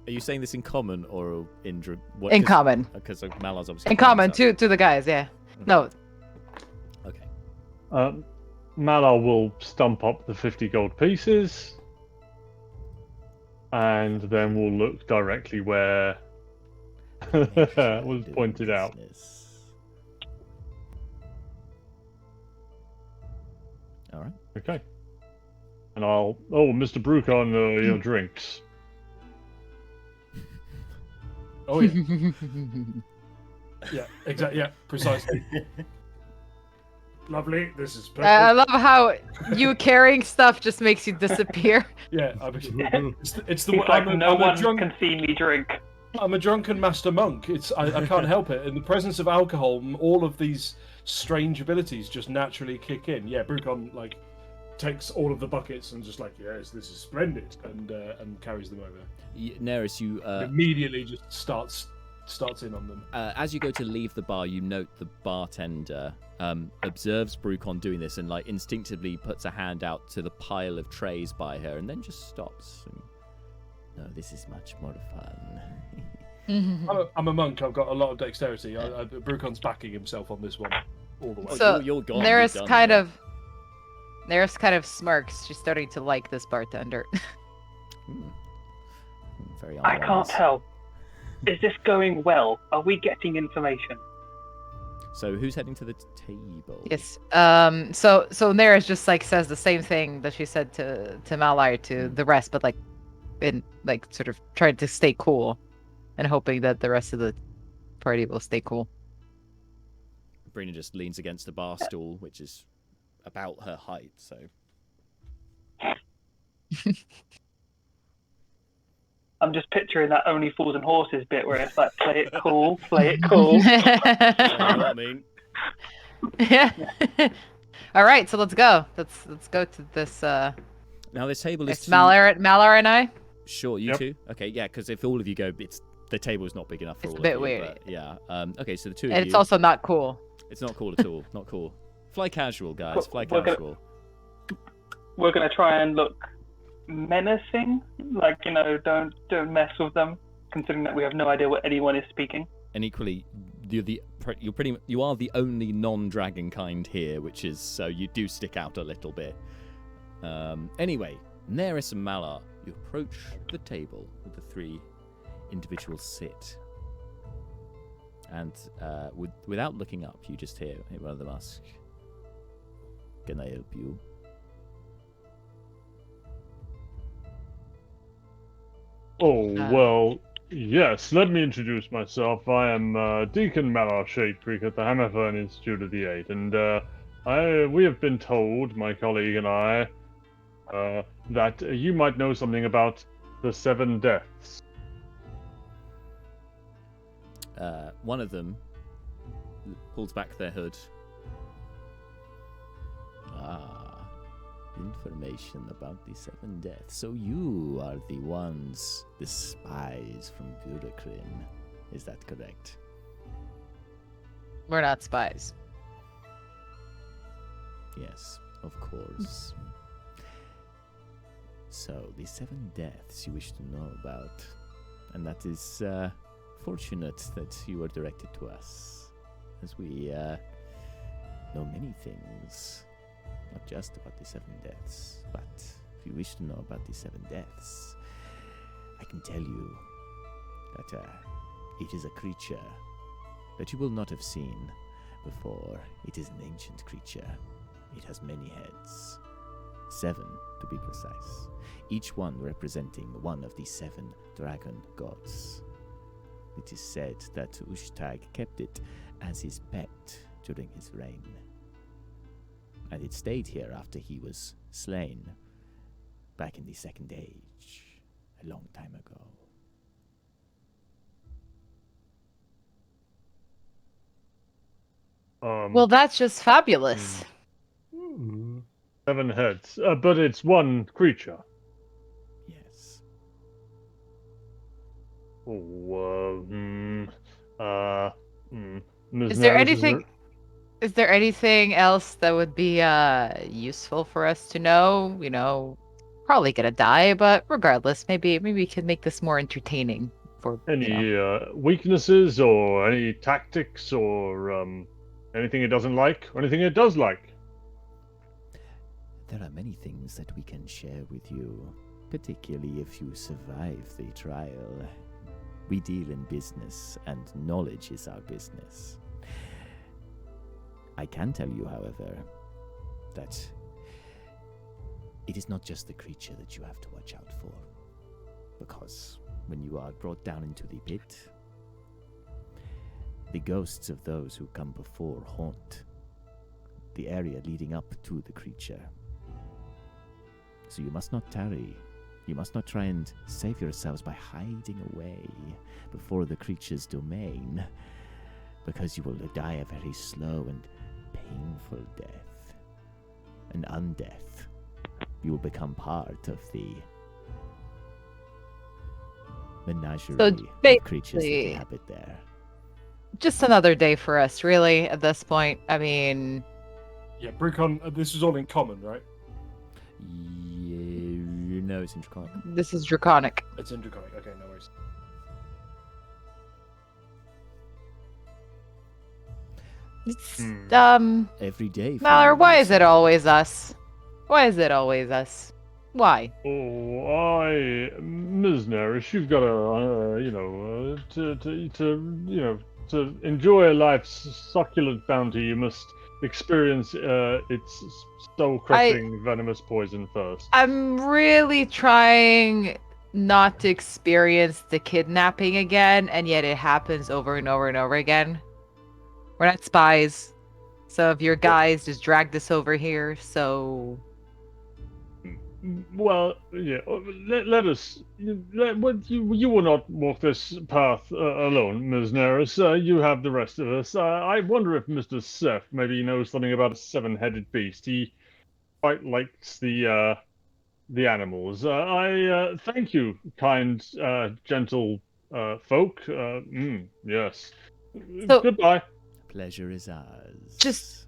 Are you saying this in common or in in common? Because Malar's obviously in common to the guys, yeah. No. Okay. Malar will stump up the 50 gold pieces, and then we'll look directly where was pointed out. All right. Okay. And Mr. Brucon, your drinks. Oh yeah. Yeah, exactly. Yeah, precisely. Lovely. This is perfect. I love how you carrying stuff just makes you disappear. Yeah, it's the He's like, no one drunk, can see me drink. I'm a drunken master monk. I can't help it. In the presence of alcohol, all of these strange abilities just naturally kick in. Yeah, Brucon takes all of the buckets and just yes, this is splendid, and carries them over. Neris, you Immediately just starts in on them. as you go to leave the bar, you note the bartender observes Brucon doing this and instinctively puts a hand out to the pile of trays by her, and then just stops. No, this is much more fun. I'm a monk. I've got a lot of dexterity. Brucon's backing himself on this one all the way. So you're gone. Neris You're done, kind yeah. of Neris kind of smirks. She's starting to like this bartender. Very I can't unwise. tell. Is this going well? Are we getting information? So who's heading to the table? Yes. So Neris just says the same thing that she said to Malar to the rest, but in sort of trying to stay cool and hoping that the rest of the party will stay cool. Brina just leans against the bar stool, which is about her height. So I'm just picturing that Only Fools and Horses bit where it's like, play it cool, play it cool. you know what I mean. Yeah. All right, so let's go. Let's go to this. Now this table is It's Malar and I. Sure, you Yep. two. Okay, yeah, because if all of you go, the table is not big enough for It's all a bit of you. weird. But yeah. Okay, so the two of And you. it's also not cool. It's not cool at all. Not cool. Fly casual, guys. Fly We're gonna- casual. We're gonna try and look menacing, don't mess with them, considering that we have no idea what anyone is speaking. And equally, you are the only non-dragon kind here, which is so you do stick out a little bit. Anyway, Neris and Malar, you approach the table where the three individuals sit, and without looking up, you just hear one of them ask, "Can I help you?" Oh, well, yes, let me introduce myself. I am Deacon Malar Shadecreek at the Hammerfern Institute of the Eight, and we have been told, my colleague and I, that you might know something about the Seven Deaths. One of them pulls back their hood. Information about the Seven Deaths. So you are the spies from Gurukrin. Is that correct? We're not spies. Yes, of course. So, the Seven Deaths you wish to know about. And that is fortunate that you were directed to us, as we know many things. Not just about the Seven Deaths, but if you wish to know about the Seven Deaths, I can tell you that it is a creature that you will not have seen before. It is an ancient creature. It has many heads. 7, to be precise. Each one representing one of the 7 dragon gods. It is said that Ushtag kept it as his pet during his reign. And it stayed here after he was slain, back in the Second Age, a long time ago. Well, that's just fabulous. 7 heads, but it's one creature. Yes. Ms. Is there Neris, anything? Is there anything else that would be useful for us to know? Probably gonna die, but regardless, maybe we can make this more entertaining for any weaknesses or any tactics or anything it doesn't like or anything it does like? There are many things that we can share with you, particularly if you survive the trial. We deal in business, and knowledge is our business. I can tell you, however, that it is not just the creature that you have to watch out for, because when you are brought down into the pit, the ghosts of those who come before haunt the area leading up to the creature. So you must not tarry. You must not try and save yourselves by hiding away before the creature's domain, because you will die a very slow and painful death, an undeath. You will become part of the menagerie of creatures that basically- inhabit there. Just another day for us, really, at this point. I mean, Yeah, Brucon, this is all in common, right? You know it's in Draconic. this is draconic. It's in Draconic. Okay, no worries. It's, Every day. for Mallory, you, why you is it say. always us? Why is it always us? Why? Ms. Neris, you've got to enjoy life's succulent bounty, you must experience its soul-crushing venomous poison first. I'm really trying not to experience the kidnapping again, and yet it happens over and over and over again. We're not spies. So if your guys just dragged us over here, so Well, yeah. Let us. You will not walk this path alone, Ms. Neris. You have the rest of us. I wonder if Mr. Seth maybe knows something about a seven-headed beast. He quite likes the animals. I thank you, kind, gentle folk. Yes. So- Goodbye. Pleasure is ours. Just-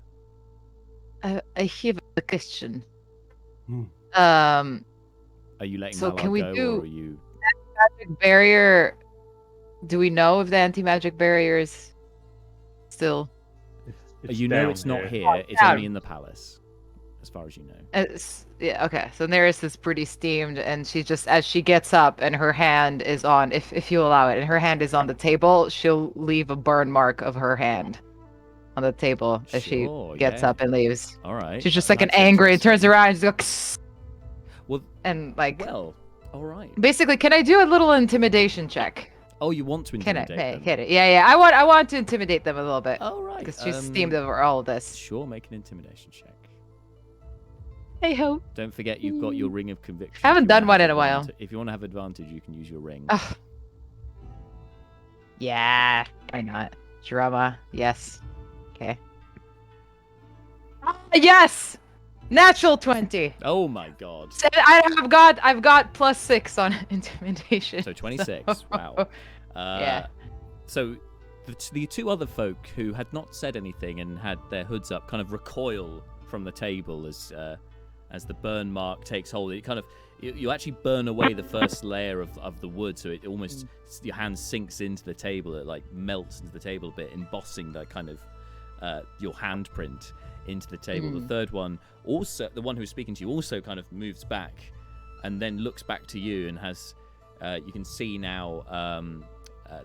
I have a question. Hmm. Are you letting so Malar can we go, do- or are you? Magic barrier. Do we know if the anti-magic barrier is still? It's You know down it's not here. here. It's down. only in the palace, as far as you know. Yeah, okay. So Neris is pretty steamed, and she just, as she gets up and her hand is on, if you allow it, and her hand is on the table, she'll leave a burn mark of her hand on the table as she Sure, gets yeah. up and leaves. All right. She's just like an that's angry and turns interesting. around and just goes, Well, and like, well, all right. basically, can I do a little intimidation check? Oh, you want to Can I? intimidate Hey, them? hit it. Yeah. I want to intimidate them a little bit All right. because she's steamed over all of this. Sure, make an intimidation check. Hey ho. Don't forget you've got your ring of conviction. I haven't If you done wanna one have in a while. If you want to have advantage, you can use your ring. Ugh. Yeah. Why not? Drama. Yes. Okay. Yes. Natural 20. Oh my god. So I've got +6 on intimidation. So 26. Wow. Yeah. So the two other folk who had not said anything and had their hoods up kind of recoil from the table as the burn mark takes hold. It kind of you actually burn away the first layer of the wood, so it almost your hand sinks into the table. It like melts into the table a bit, embossing that kind of your handprint into the table. The third one, also the one who's speaking to you, also kind of moves back and then looks back to you and has you can see now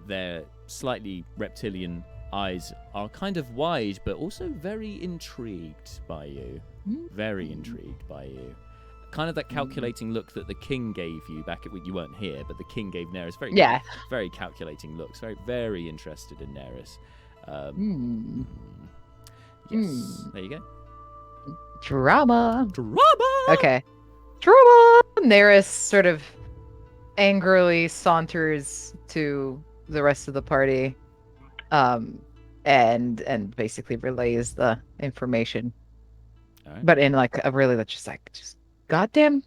their slightly reptilian eyes are kind of wide but also very intrigued by you. Very intrigued by you. Kind of that calculating look that the king gave you back at when you weren't here, but the king gave Neris. Very calculating looks. Very, very interested in Neris. Yes. There you go. Drama. Drama! Okay. Drama. Neris sort of angrily saunters to the rest of the party, and basically relays the information. All right. But in like a really just goddamn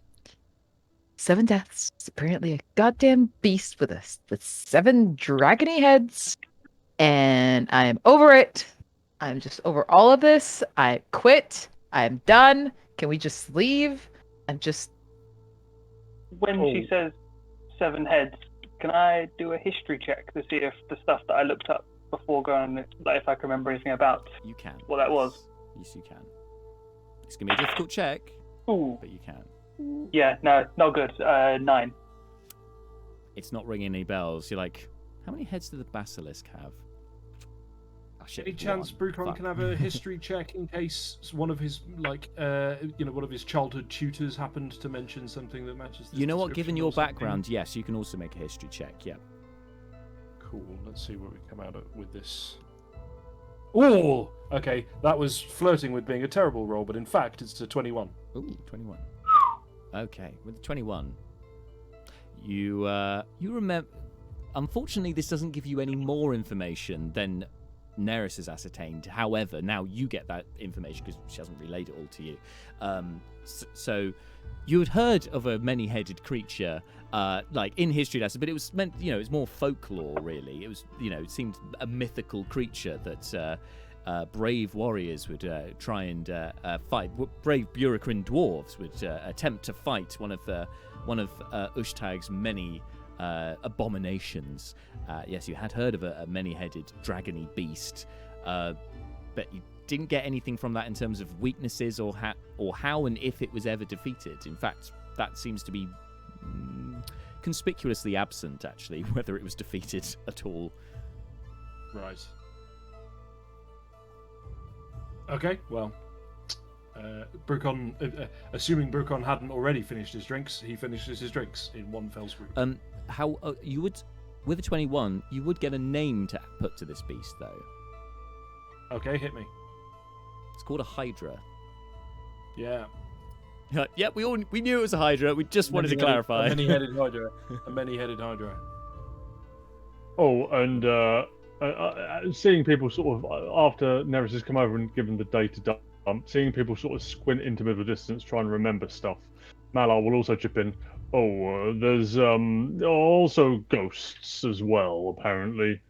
7 deaths. It's apparently a goddamn beast with 7 dragony heads, and I am over it. I'm just over all of this. I quit. I'm done. Can we just leave? I'm just. When she says 7 heads, can I do a history check to see if the stuff that I looked up before going on, like if I can remember anything about You can. what that was? Yes, you can. It's going to be a difficult check, Ooh, but you can. yeah, no, not good. 9. It's not ringing any bells. You're like, how many heads did the basilisk have? Oh, shit, Any chance one. Brucon Fuck. can have a history check in case one of his one of his childhood tutors happened to mention something that matches this You know what? Given description your or something? background, yes, you can also make a history check. Yeah. Cool. Let's see what we come out with this. Oh, okay. That was flirting with being a terrible roll, but in fact, it's a 21. Ooh, 21. Okay, with the 21, you remember. Unfortunately, this doesn't give you any more information than Neris has ascertained. However, now you get that information because she hasn't relayed it all to you. So you had heard of a many-headed creature, like in history lessons, but it was meant, it's more folklore really. It was, it seemed a mythical creature that brave warriors would try and fight. Brave Burikrin dwarves would attempt to fight one of Ushtag's many abominations. Yes, you had heard of a many-headed dragony beast, but you didn't get anything from that in terms of weaknesses or how and if it was ever defeated. In fact, that seems to be conspicuously absent, actually, whether it was defeated at all. Right. Okay, well, Brucon, assuming Brucon hadn't already finished his drinks, he finishes his drinks in one fell swoop. How you would, with a 21, you would get a name to put to this beast, though. Okay, hit me. It's called a Hydra. Yeah. Yeah, we knew it was a Hydra. We just wanted to clarify. A many-headed Hydra. A many-headed Hydra. Oh, and seeing people sort of, after Neris has come over and given the data dump, seeing people sort of squint into middle distance, try and remember stuff. Malar will also chip in. Oh, there's also ghosts as well, apparently.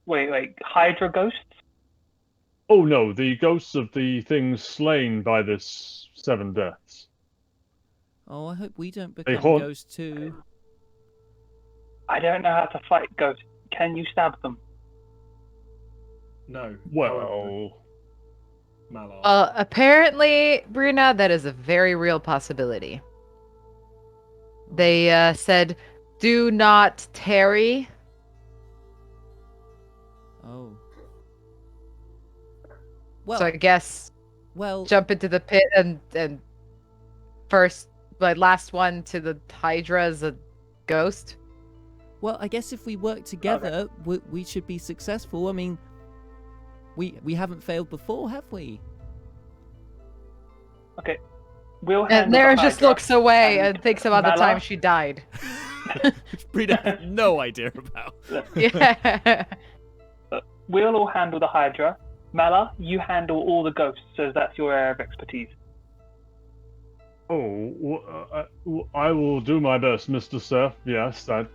Wait, Hydra ghosts? Oh no, the ghosts of the things slain by this 7 deaths. Oh, I hope we don't become ghosts too. I don't know how to fight ghosts. Can you stab them? No. Well, Malar. Apparently, Brina, that is a very real possibility. They said, "Do not tarry." Oh. Well, So I guess jump into the pit and last one to the Hydra as a ghost. Well, I guess if we work together, we should be successful. I mean, we haven't failed before, have we? Okay. We'll And handle Nara the just Hydra, looks away and thinks about the Malar? time she died. Which Brina has no idea about. Yeah. We'll all handle the Hydra. Malar, you handle all the ghosts, so that's your area of expertise. I will do my best, Mr. Seth. Yes, that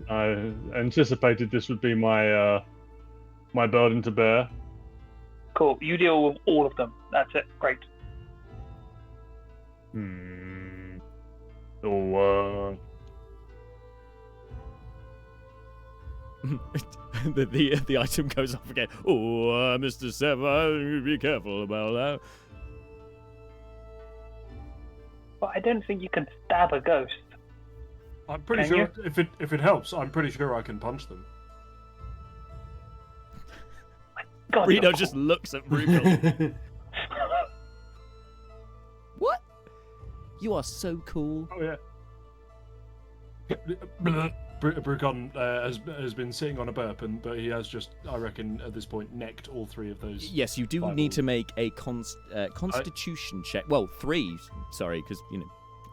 I anticipated this would be my my burden to bear. Cool. You deal with all of them. That's it. Great. So, the item goes off again. Oh, Mr. Seth, be careful about that. But I don't think you can stab a ghost. I'm pretty Can sure if it helps, I'm pretty sure I can punch them. God, Reno you're just cool. looks at Brugal. What? You are so cool. Oh yeah. Brucon has been sitting on a burp, but he has just, I reckon, at this point, necked all 3 of those. Yes, you do Bible. need to make a constitution check. Well, 3, sorry, because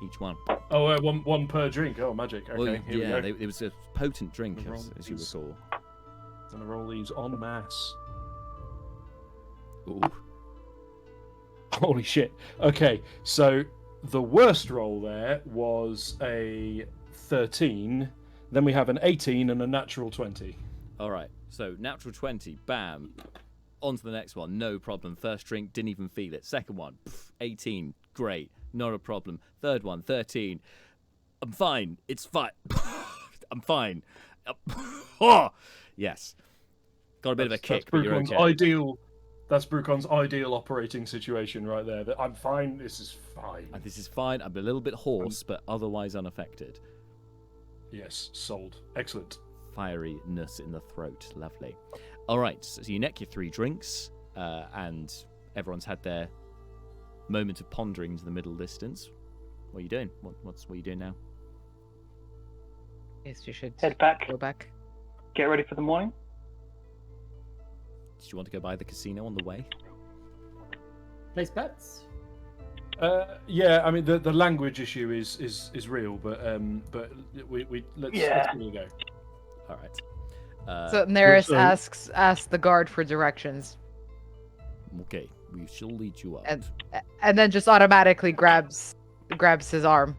each one. Oh, one per drink. Oh, magic. Okay, Well, here yeah, we go. it was a potent drink, Roll as you these. recall. Gonna roll these en masse. Ooh. Holy shit. Okay, so the worst roll there was a 13. Then we have an 18 and a natural 20. All right, so natural 20, bam. On to the next one, no problem. First drink, didn't even feel it. Second one, 18, great, not a problem. Third one, 13. I'm fine, it's fine. I'm fine. Oh, yes. Got a bit of a kick, but you're okay. That's Brucon's ideal operating situation right there. That I'm fine, this is fine. This is fine. I'm a little bit hoarse, but otherwise unaffected. Yes, sold. Excellent. Fieriness in the throat. Lovely. All right, so you neck your 3 drinks, and everyone's had their moment of pondering to the middle distance. What are you doing? What are you doing now? Yes, you should Head back. go back. Get ready for the morning. Did you want to go by the casino on the way? Place bets? Yeah, I mean the language issue is real, but let's give it a go. All right. So Neris so- asks the guard for directions, Okay, we shall lead you out. and then just automatically grabs his arm.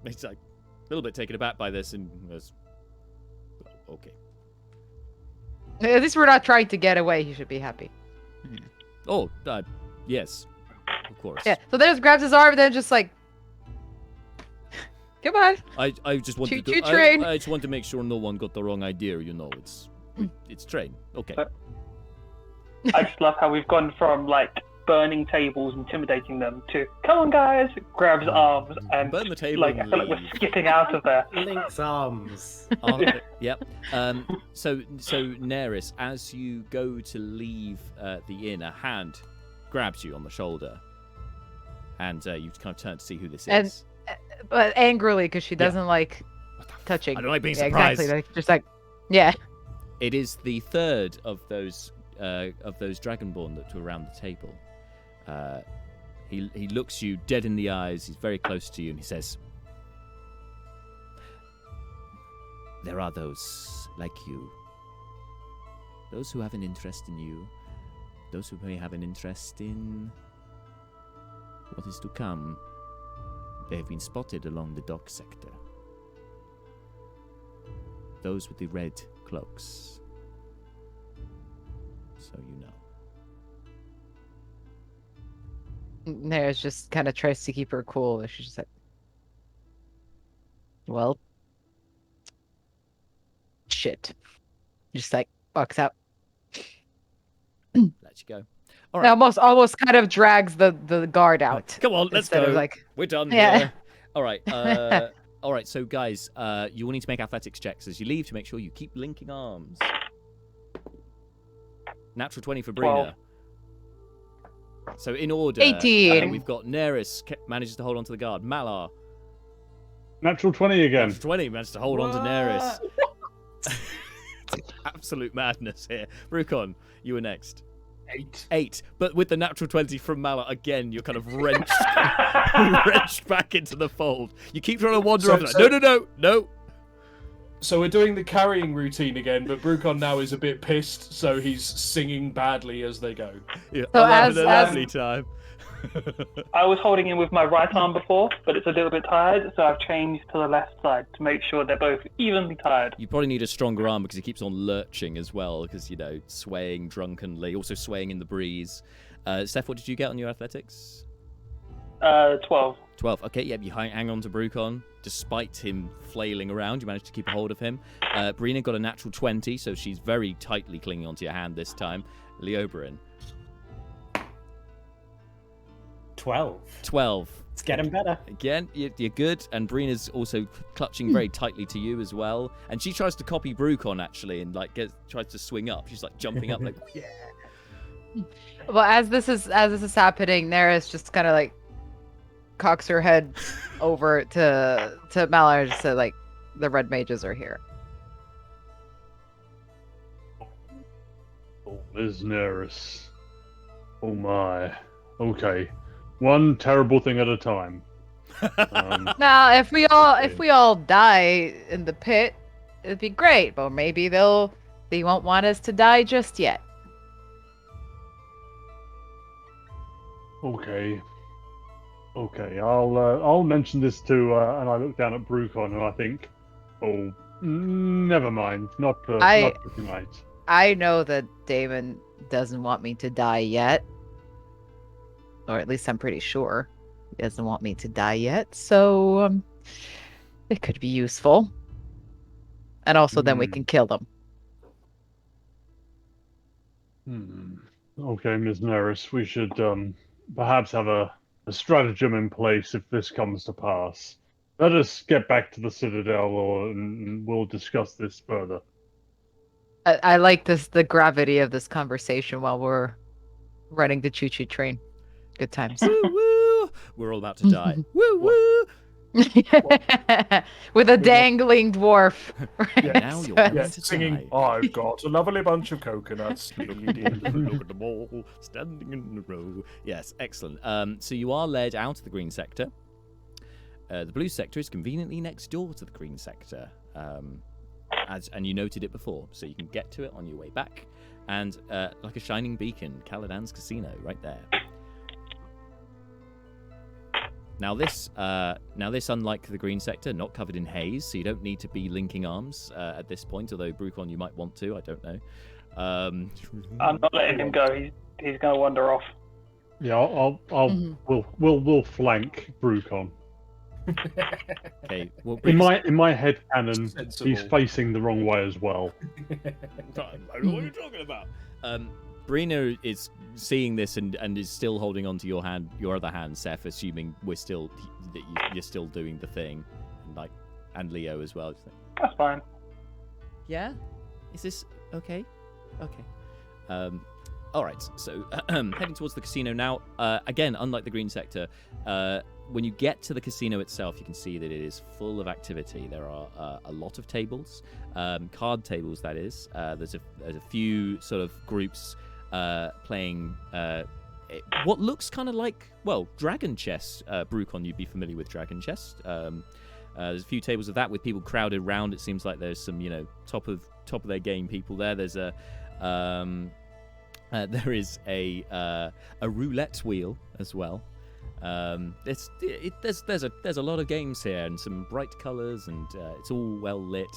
He's like a little bit taken aback by this and goes, okay. At least we're not trying to get away. He should be happy. Oh, yes, of course. Yeah. So Neris grabs his arm, and then just like, come on. I just wanted Choo-choo to. train. I just want to make sure no one got the wrong idea. You know, it's train. Okay. I just love how we've gone from like burning tables, intimidating them, to come on guys, grabs arms and Burn the table like I and feel like we're leave. skipping out of there. Link's arms. Yep. So Neris, as you go to leave the inn, a hand grabs you on the shoulder, and you kind of turn to see who this And- is. But angrily, because she doesn't like touching. I don't like being Yeah, surprised. exactly. Like, just like, yeah. It is the third of those Dragonborn that were around the table. He looks you dead in the eyes. He's very close to you, and he says, "There are those like you. Those who have an interest in you. Those who may have an interest in what is to come. They have been spotted along the dock sector. Those with the red cloaks. So you know." Neris just kind of tries to keep her cool. She's just like, well, shit. Just like walks out. Let you go. All right. Almost kind of drags the guard out. Come on, let's instead go. of, like, We're done Yeah. here. All right. All right. So, guys, you will need to make athletics checks as you leave to make sure you keep linking arms. Natural 20 for Brina. 12. So, in order, 18. we've got Neris manages to hold on to the guard. Malar, Natural 20 again. natural 20, manages to hold on to Neris. It's absolute madness here. Brucon, you were next. 8. But with the natural 20 from Malar, again, you're kind of wrenched back into the fold. You keep trying to wander off. No. So we're doing the carrying routine again, but Brucon now is a bit pissed, so he's singing badly as they go. Yeah, So I'm having a as- lovely time. I was holding him with my right arm before, but it's a little bit tired, so I've changed to the left side to make sure they're both evenly tired. You probably need a stronger arm because he keeps on lurching as well, because, swaying drunkenly, also swaying in the breeze. Steph, what did you get on your athletics? 12. 12. Okay, yeah, you hang on to Brucon. Despite him flailing around, you managed to keep a hold of him. Brina got a natural 20, so she's very tightly clinging onto your hand this time. Leoberin, 12. 12. It's getting better. Again, you're good, and Brina's also clutching very tightly to you as well. And she tries to copy Brucon, actually, and tries to swing up. She's like jumping up, like, yeah. Well, as this is happening, Neris just kind of like cocks her head over to Malar and said, like, the red mages are here. Oh, Ms. Neris. Oh my. Okay. One terrible thing at a time. Now, if we all die in the pit, it'd be great. But maybe they won't want us to die just yet. Okay. I'll mention this to and I look down at Brucon and I think, oh, never mind. Not for tonight. I know that Damon doesn't want me to die yet. Or at least I'm pretty sure he doesn't want me to die yet. So it could be useful. And also then we can kill them. Okay, Ms. Neris, we should perhaps have a stratagem in place if this comes to pass. Let us get back to the Citadel and we'll discuss this further. I like the gravity of this conversation while we're running the choo-choo train. Good times. Woo woo! We're all about to die. Woo woo! With a dangling dwarf. Right? Now you're Yeah, ready to singing, die. I've got a lovely bunch of coconuts. Look at them all standing in a row. Yes, excellent. So you are led out of the green sector. The blue sector is conveniently next door to the green sector. and you noted it before, so you can get to it on your way back. And like a shining beacon, Caladan's Casino, right there. Now this, unlike the green sector, not covered in haze, so you don't need to be linking arms at this point. Although Brucon, you might want to. I don't know. I'm not letting him go. He's going to wander off. Yeah, we'll flank Brucon. Okay. Well, In my head canon, Sensible. he's facing the wrong way as well. I don't know what you're talking about. Brina is seeing this and is still holding on to your other hand, Seth, assuming you're still doing the thing, and Leo as well. That's fine. Yeah, is this okay? Okay. All right. So heading towards the casino now. Again, unlike the green sector, when you get to the casino itself, you can see that it is full of activity. There are a lot of tables, card tables, that is. There's a few sort of groups playing what looks kind of like, well, dragon chess. Brucon, you'd be familiar with dragon chess. There's a few tables of that with people crowded around. It seems like there's some, top of their game people there. There's there is a roulette wheel as well. There's a lot of games here and some bright colours, and it's all well lit.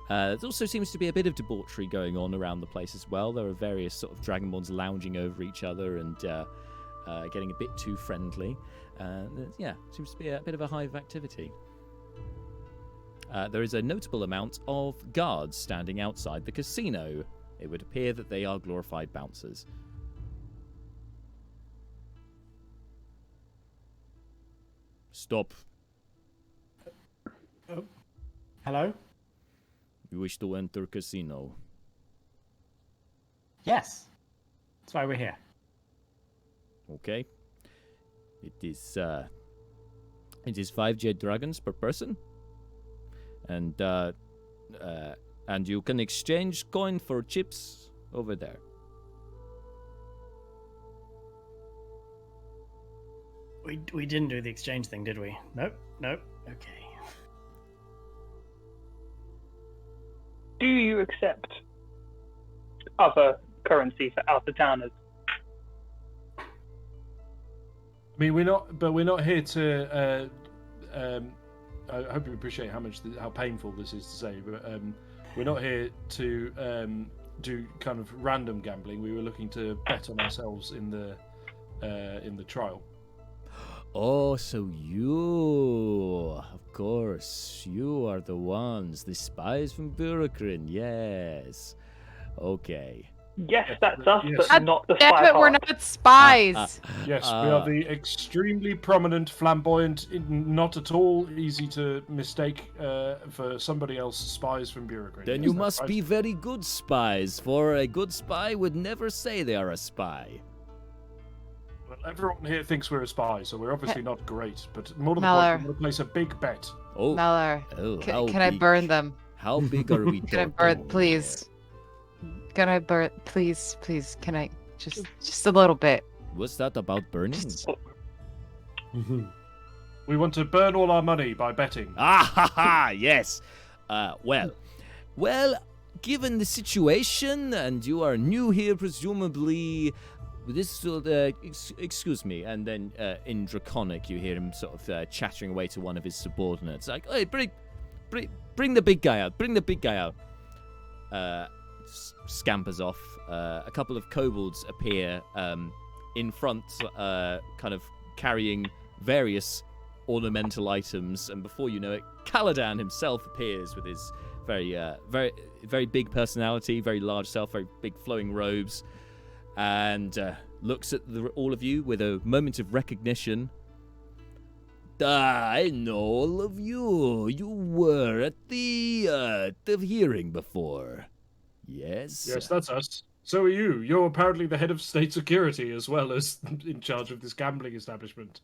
There also seems to be a bit of debauchery going on around the place as well. There are various sort of Dragonborns lounging over each other and getting a bit too friendly. Seems to be a bit of a hive of activity. There is a notable amount of guards standing outside the casino. It would appear that they are glorified bouncers. Stop. Oh. Hello? You wish to enter casino? Yes. That's why we're here. Okay. It is 5 jet dragons per person. And you can exchange coin for chips over there. We didn't do the exchange thing, did we? Nope. Okay. Do you accept other currency for out-of-towners? I mean, we're not here to. I hope you appreciate how painful this is to say, but we're not here to do kind of random gambling. We were looking to bet on ourselves in the trial. Oh, so you, of course, you are the ones, the spies from Burokrin, yes. Okay. Yes, that's us, Yes. but not the Damn spy it, we're part. not spies. Yes, we are the extremely prominent, flamboyant, not at all easy to mistake for somebody else spies from Burokrin. Then you must be very good spies, for a good spy would never say they are a spy. Well, everyone here thinks we're a spy, so we're obviously not great. But more to the Mallor. point, we're going to place a big bet. Oh, Mallor, how can I big- burn them? How big are we Can I talking burn, please? Can I burn, please? Can I just a little bit? here? What's that about burning? We want to burn all our money by betting. Ah, ha, ha, yes. Well, given the situation, and you are new here, presumably, this excuse me, and then in Draconic, you hear him sort of chattering away to one of his subordinates, like, "Hey, bring the big guy out! Bring the big guy out!" Scampers off. A couple of kobolds appear in front, kind of carrying various ornamental items, and before you know it, Caladan himself appears with his very big personality, very large self, very big flowing robes, and looks at all of you with a moment of recognition. I know all of you. You were at the hearing before. Yes? Yes, that's us. So are you. You're apparently the head of state security as well as in charge of this gambling establishment.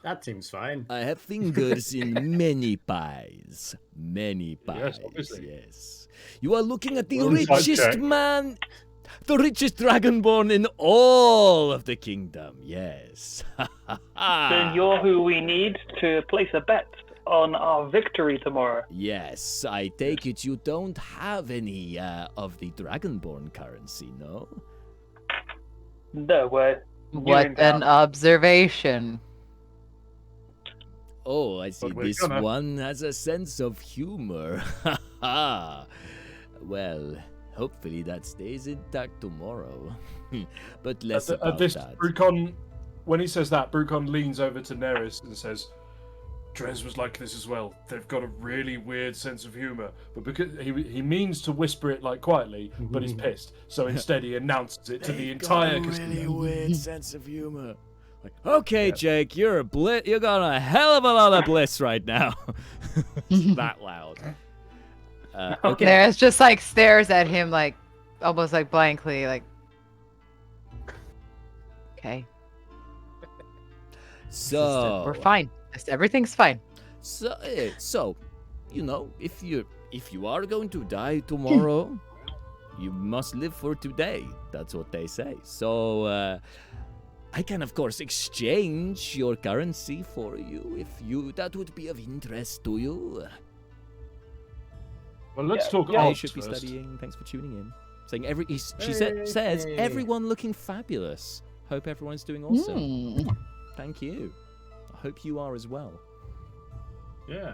That seems fine. I have fingers in many pies. Many pies. Yes, obviously. Yes. You are looking at the Well, inside richest check. man, the richest dragonborn in all of the kingdom. Yes. Then you're who we need to place a bet on our victory tomorrow. Yes, I take it you don't have any of the Dragonborn currency, no? No, we're What doing an that. observation. Oh, I see. But we're This gonna- one has a sense of humor. Well, hopefully that stays intact tomorrow. But less At about this, that. Brucon, when he says that, Brucon leans over to Neris and says, Drez was like this as well. They've got a really weird sense of humour. But because he means to whisper it like quietly, but he's pissed. So instead he announces it to the entire casino. weird sense of humor. Like, okay, Jake, you're got a hell of a lot of bliss right now. It's that loud. Okay. There's just like stares at him like almost like blankly, like okay. So We're fine. Everything's fine. So, you know, if you are going to die tomorrow, you must live for today. That's what they say. So, I can of course exchange your currency for you if that would be of interest to you. Well, let's Yeah, talk yeah. I odds should be first. studying. Thanks for tuning in. Saying says everyone looking fabulous. Hope everyone's doing awesome. Thank you. I hope you are as well. Yeah.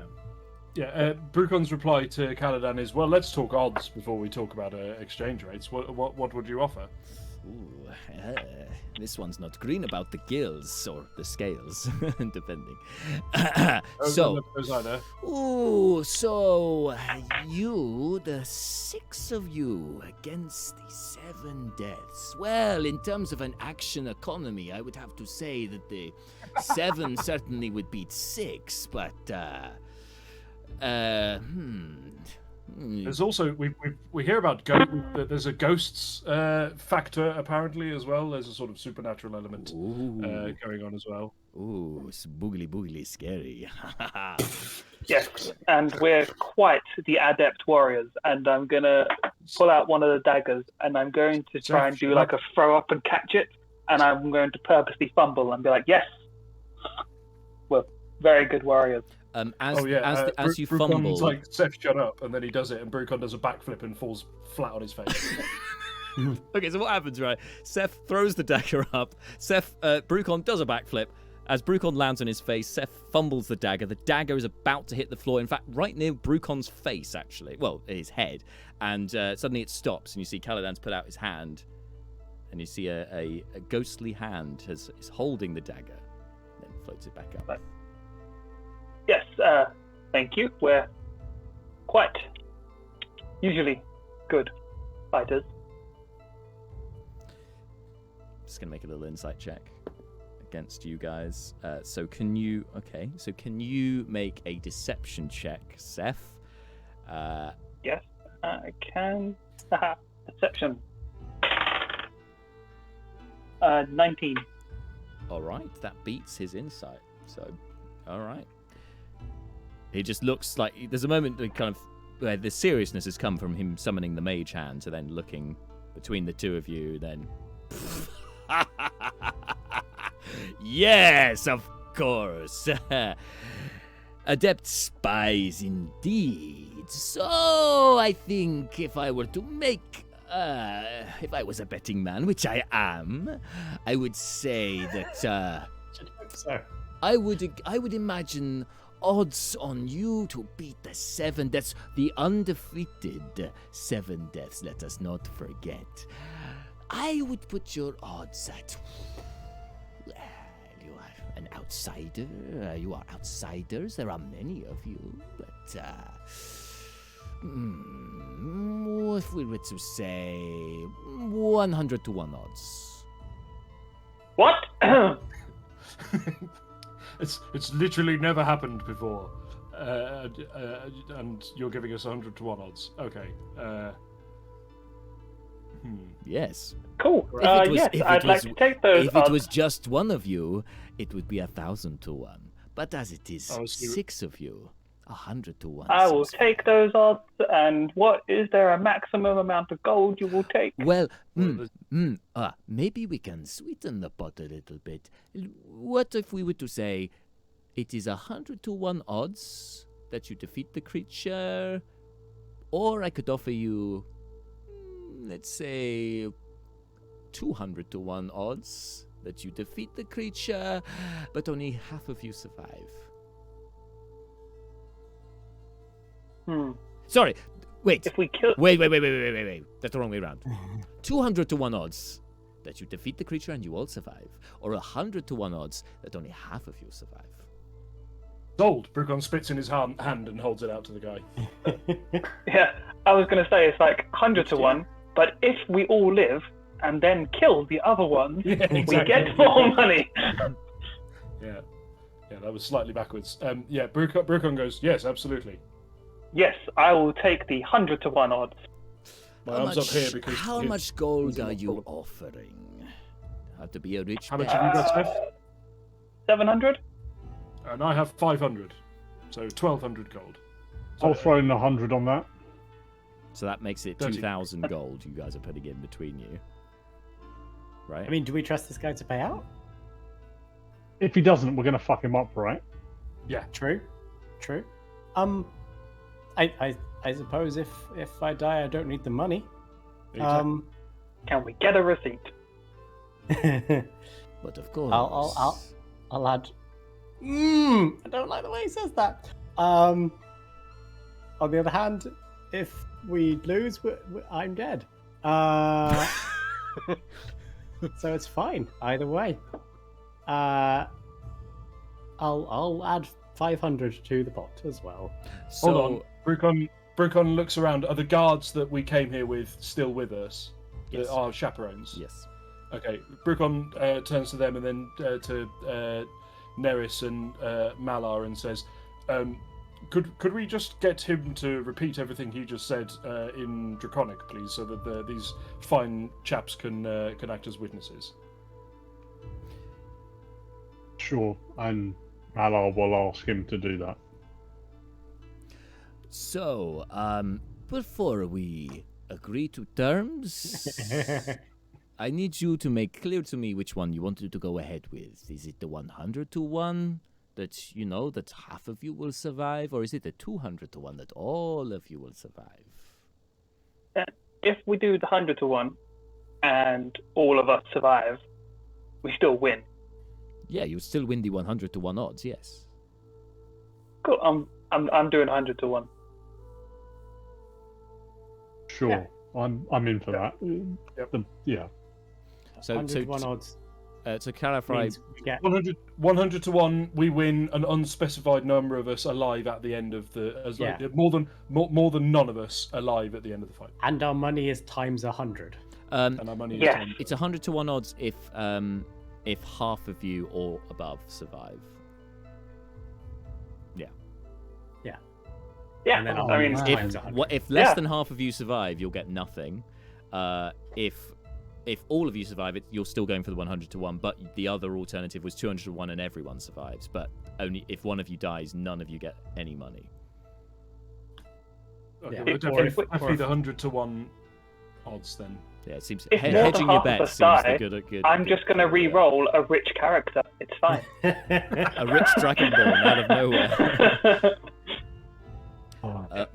Yeah, Brucon's reply to Caladan is, well, let's talk odds before we talk about exchange rates. What would you offer? Ooh, this one's not green about the gills or the scales, depending. So, Those either. ooh, so you, the 6 of you against the 7 deaths. Well, in terms of an action economy, I would have to say that the 7 certainly would beat 6, but There's also we hear about there's a ghosts factor apparently as well. There's a sort of supernatural element going on as well. Ooh, it's boogly scary. Yes, and we're quite the adept warriors. And I'm gonna pull out one of the daggers, and I'm going to try and do like a throw up and catch it. And I'm going to purposely fumble and be like, "Yes, we're very good warriors." As you Brucon's fumble, like, Seth, shut up, and then he does it, and Brucon does a backflip and falls flat on his face. Okay, so what happens, right? Seth throws the dagger up. Brucon does a backflip. As Brucon lands on his face, Seth fumbles the dagger. The dagger is about to hit the floor. In fact, right near Brucon's face, actually. Well, his head. And suddenly it stops, and you see Caladan's put out his hand. And you see a ghostly hand is holding the dagger. Then floats it back up. Yes, thank you. We're quite usually good fighters. Just going to make a little insight check against you guys. So can you make a deception check, Seth? Yes, I can. Deception. 19. All right, that beats his insight. So, all right. He just looks like there's a moment that kind of where the seriousness has come from him summoning the mage hand to then looking between the two of you. Then, yes, of course, adept spies indeed. So I think if I were to make. If I was a betting man, which I am, I would say that So, I would imagine odds on you to beat the 7 deaths, the undefeated 7 deaths. Let us not forget. I would put your odds at. Well, you are an outsider. You are outsiders. There are many of you, but. If we were to say 100 to 1 odds. What? It's literally never happened before, and you're giving us 100 to 1 odds. Okay. Yes. Cool. If it was- Yes, if it I'd like was- to take those If odds. it was just one of you, it would be 1,000 to 1. But as it is Oh, so you- 6 of you, 100 to 1. I will seems take those odds. And what is there a maximum amount of gold you will take? Well, Well, maybe we can sweeten the pot a little bit. What if we were to say It is 100 to 1 odds that you defeat the creature, or I could offer you, let's say, 200 to 1 odds that you defeat the creature, but only half of you survive. Sorry, wait. If we kill, Wait. That's the wrong way around. 200 to 1 odds that you defeat the creature and you all survive, or 100 to 1 odds that only half of you survive. Sold. Brucon spits in his hand and holds it out to the guy. yeah, I was going to say it's like 100 to 1, but if we all live and then kill the other ones, we get more money. Yeah, that was slightly backwards. Brucon goes, yes, absolutely. Yes, I will take the 100 to 1 odds. My arm's up here because how much gold are you offering? Have to be a rich How much man. have you got, Steph? 700? And I have 500, so 1,200 gold. I'll throw in 100 on that. So that makes it 30. 2,000 gold you guys are putting in between you. Right? I mean, do we trust this guy to pay out? If he doesn't, we're gonna fuck him up, right? True. I suppose if I die, I don't need the money. Can we get a receipt? But of course. I'll add. I don't like the way he says that. On the other hand, if we lose, I'm dead. So it's fine either way. I'll add 500 to the pot as well. So, Hold on. Brucon looks around. Are the guards that we came here with still with us? Yes. Our chaperones? Yes. Okay. Brucon turns to them and then to Neris and Malar and says, could we just get him to repeat everything he just said in Draconic, please, so that these fine chaps can act as witnesses? Sure, and Malar will ask him to do that. So, before we agree to terms, I need you to make clear to me which one you wanted to go ahead with. Is it the 100 to 1 that, that half of you will survive, or is it the 200 to 1 that all of you will survive? If we do the 100 to 1 and all of us survive, we still win. Yeah, you still win the 100 to 1 odds, yes. Cool. I'm doing 100 to 1. Sure, Yeah. I'm in for that. Yep. Yeah. So, 101 odds. to clarify, Means we get 100 to 1, we win an unspecified number of us alive at the end of the more than none of us alive at the end of the fight. and our money is times 100. And our money Yes. is it's 100 to 1 odds if half of you or above survive. Yeah, And then I mean, times 100. If less Yeah. than half of you survive, you'll get nothing. If all of you survive, you're still going for the 100 to 1. But the other alternative was 200 to 1, and everyone survives. But only if one of you dies, none of you get any money. okay, Yeah. well, If- definitely the 100 to 1 odds then. Yeah, it seems If more hedging than your half of bets us seems die, the good. I'm good- just going to good, re-roll a rich character. It's fine. a rich Dragonborn out of nowhere.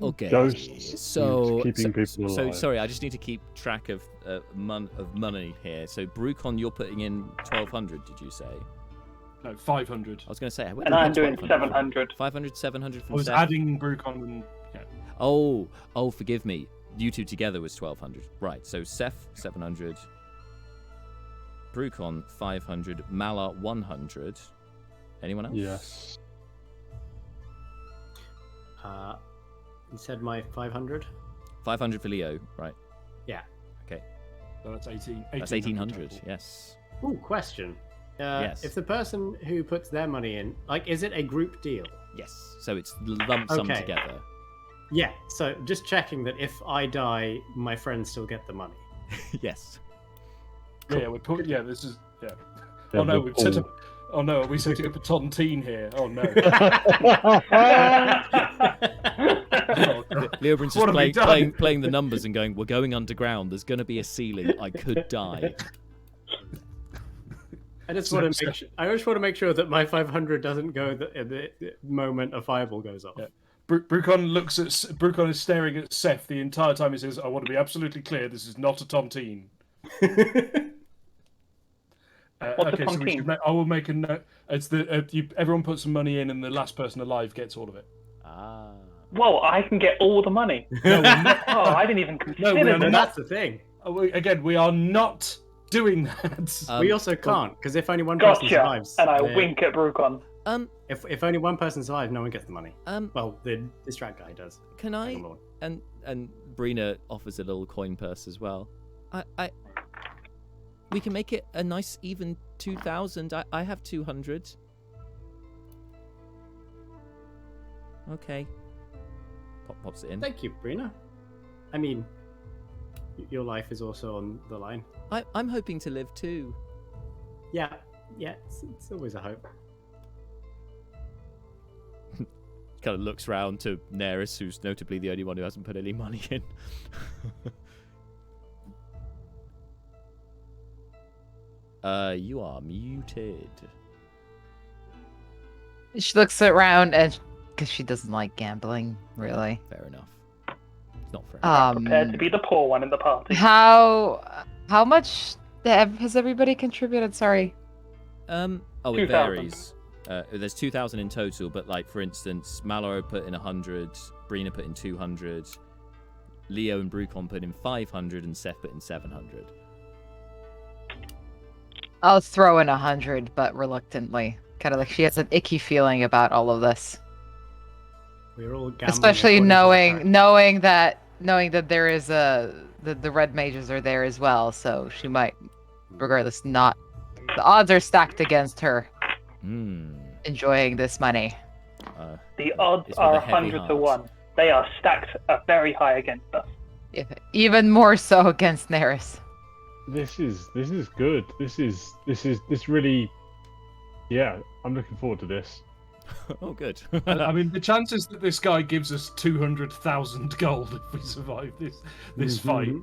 Okay. Ghosts So, keeping people so alive. sorry, I just need to keep track of money here. So, Brucon, you're putting in 1,200. Did you say? No, 500. I was going to say. where And did you I'm get doing 1,200 from? 700. 500, 700 I from was Seth? adding Brucon and Oh, forgive me. You two together was 1,200. Right. So Seth 700, Brucon 500, Malar 100. Anyone else? Yes. You said my 500? 500 for Leo. Right. so that's 18. That's 1,800. total. Yes. Ooh, question. Yes. If the person who puts their money in, is it a group deal? Yes. So it's lump sum Okay. together. Yeah, so just checking that if I die, my friends still get the money. Yes. Yeah, we put. Yeah, this is. Yeah. Yeah, Oh no, the we've set pool. up. Oh no, are we setting up a tontine here? Oh no. Oh, God. Leobrin's What just have we done? playing the numbers and going, we're going underground. There's going to be a ceiling. I could die. I just want to make sure that my 500 doesn't go in the moment a fireball goes off. Yeah. Brucon is staring at Seth the entire time. He says, "I want to be absolutely clear. This is not a tontine." What's a okay, so I will make a note. It's everyone puts some money in, and the last person alive gets all of it. Ah. Well, I can get all the money. No, we're not. Oh, I didn't even consider we are that. That's the thing. Again, we are not doing that. We also can't, because if only one person Gotcha. survives, And I wink at Brucon. if only one person survives, no one gets the money. Um, Well, this drag guy does. Can I? Dragonborn. And Brina offers a little coin purse as well. We can make it a nice even 2,000. I have 200. Okay. Pops it in. Thank you, Brina. I mean, your life is also on the line. I'm hoping to live too. Yeah, it's always a hope. Kind of looks round to Neris, who's notably the only one who hasn't put any money in. You are muted. She looks around and because she doesn't like gambling, really. Fair enough. It's not fair enough. Prepared to be the poor one in the party. How much has everybody contributed? Sorry. It 2,000. varies. There's 2,000 in total, but like for instance, Maloro put in 100, Brina put in 200, Leo and Brucon put in 500, and Seth put in 700. I'll throw in 100, but reluctantly. Kind of like she has an icky feeling about all of this. We're all gambling. Especially according to knowing that there is the red mages are there as well, so she might, regardless, not. The odds are stacked against her. Enjoying this money. The odds it's with are a heavy 100 to heart. 1. They are stacked very high against us. Even more so against Neris. This is good. This really, yeah. I'm looking forward to this. Oh, good. I mean, the chances that this guy gives us 200,000 gold if we survive this fight.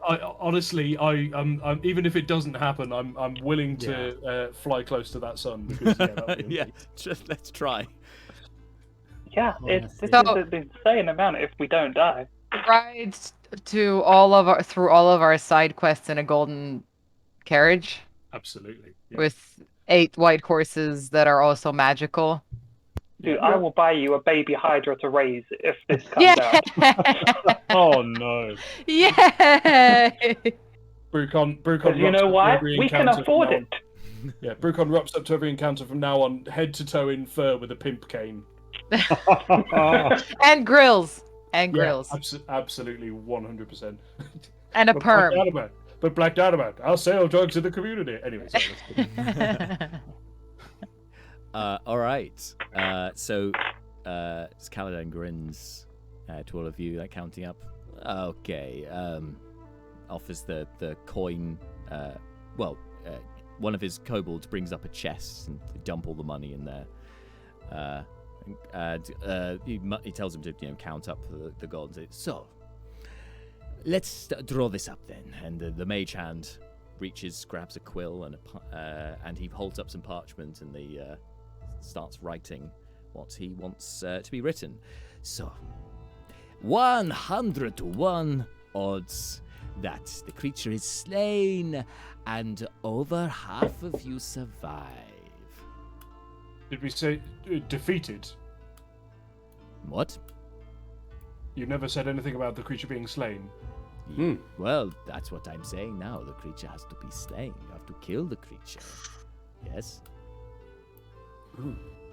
I honestly, I'm even if it doesn't happen, I'm willing to fly close to that sun. Because, Yeah, just let's try. Yeah, this is So- an insane amount if we don't die. Rides to through all of our side quests in a golden carriage Absolutely. Yeah. with 8 white horses that are also magical. Dude, I will buy you a baby Hydra to raise if this comes out. Yeah. Oh no! Yay! Brucon. Because you know why? We can afford it. Yeah, Brucon rocks up to every encounter from now on, head to toe in fur with a pimp cane. And grills. Yeah, absolutely, 100%. And a perm. Blacked out about. I'll sell drugs to the community. Anyway, sorry, All right. So Caladan grins to all of you, like counting up. Okay. Offers the coin. One of his kobolds brings up a chest and they dump all the money in there. He tells him to count up the gold and say, so let's draw this up then. And the mage hand grabs a quill and he holds up some parchment and starts writing what he wants to be written. So 100 to 1 odds that the creature is slain and over half of you survive. Did we say defeated? What? You never said anything about the creature being slain. Well, that's what I'm saying now. The creature has to be slain. You have to kill the creature. Yes?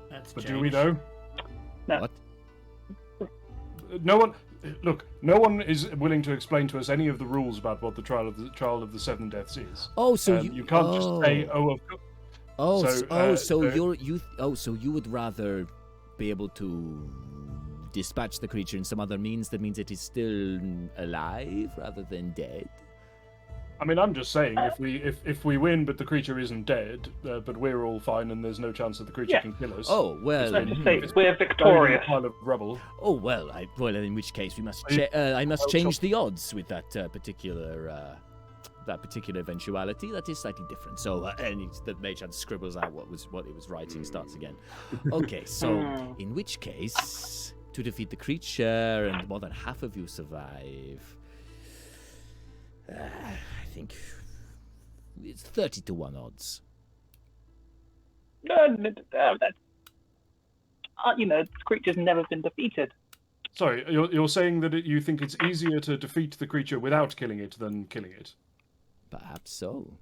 That's But changed. do we know? No. What? No one is willing to explain to us any of the rules about what the trial of the seven deaths is. Oh, so you can't just say, so you would rather be able to dispatch the creature in some other means that means it is still alive rather than dead? I mean, I'm just saying, if we win, but the creature isn't dead, but we're all fine, and there's no chance that the creature can kill us. Oh well. Let's just say we're victorious. A pile of rubble. Oh well. In which case we must. I must change the odds with that particular that particular eventuality, that is slightly different. So, the mage hand scribbles out what he was writing, starts again. Okay, so in which case, to defeat the creature and more than half of you survive, I think it's 30 to 1 odds. No, that's this creature's never been defeated. Sorry, you're saying that you think it's easier to defeat the creature without killing it than killing it? Perhaps so.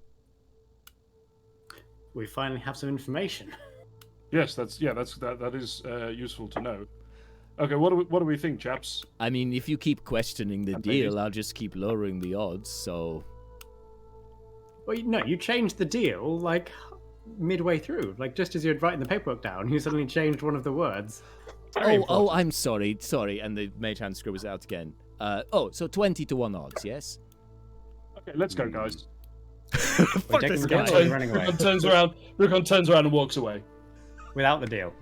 We finally have some information. Yes, that is useful to know. Okay, what do we think, chaps? I mean, if you keep questioning the And deal, ladies. I'll just keep lowering the odds. So, Well, no, you changed the deal like midway through, like just as you had written the paperwork down. You suddenly changed one of the words. Very important. I'm sorry, and the mage hand scribbles out again. So 20 to 1 odds, yes. Okay, let's go, guys. We're taking the guy and running away Rukon turns around and walks away. without the deal.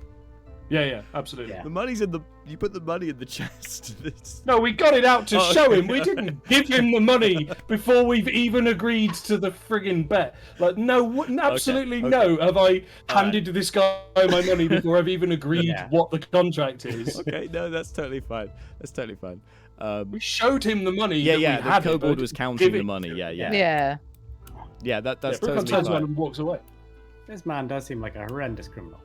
Yeah, absolutely. Yeah. The money's you put the money in the chest. No, we got it out to Oh, show okay. him. We didn't give him the money before we've even agreed to the friggin' bet. Like, no, absolutely no. Have I handed this guy my money before I've even agreed what the contract is? Okay, no, that's totally fine. We showed him the money. Yeah, that yeah. we The had kobold but was counting the giving- money. Yeah. Yeah. Yeah, that's Rukon totally turns around fine. and walks away. This man does seem like a horrendous criminal.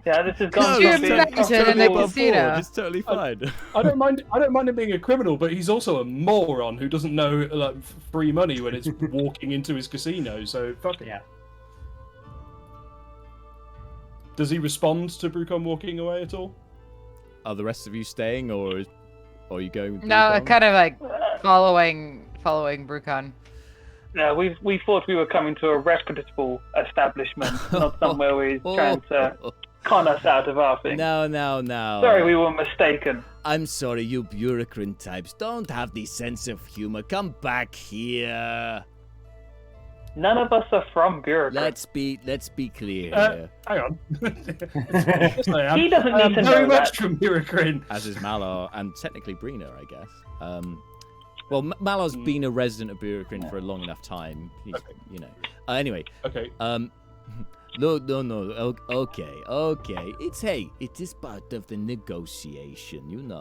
Yeah, this has No, gone You're from being back to it's in totally the above casino. board. It's totally fine. I don't mind him being a criminal, but he's also a moron who doesn't know like free money when it's walking into his casino. So fuck it. Yeah. Does he respond to Brucon walking away at all? Are the rest of you staying, or are you going? with No, Brucon? kind of like following Brucon. Yeah, we thought we were coming to a reputable establishment, not somewhere we're trying to con us out of our thing. No. Sorry, we were mistaken. I'm sorry, you bureaucrat types don't have the sense of humor. Come back here. None of us are from bureaucrats. Let's be clear. Hang on. He doesn't need to very know much that. from Bureaucrat. As is Malar and technically Brina, I guess. Well, Malar's been a resident of Burikrin for a long enough time. He's, Anyway, Okay. no. Okay. It is part of the negotiation,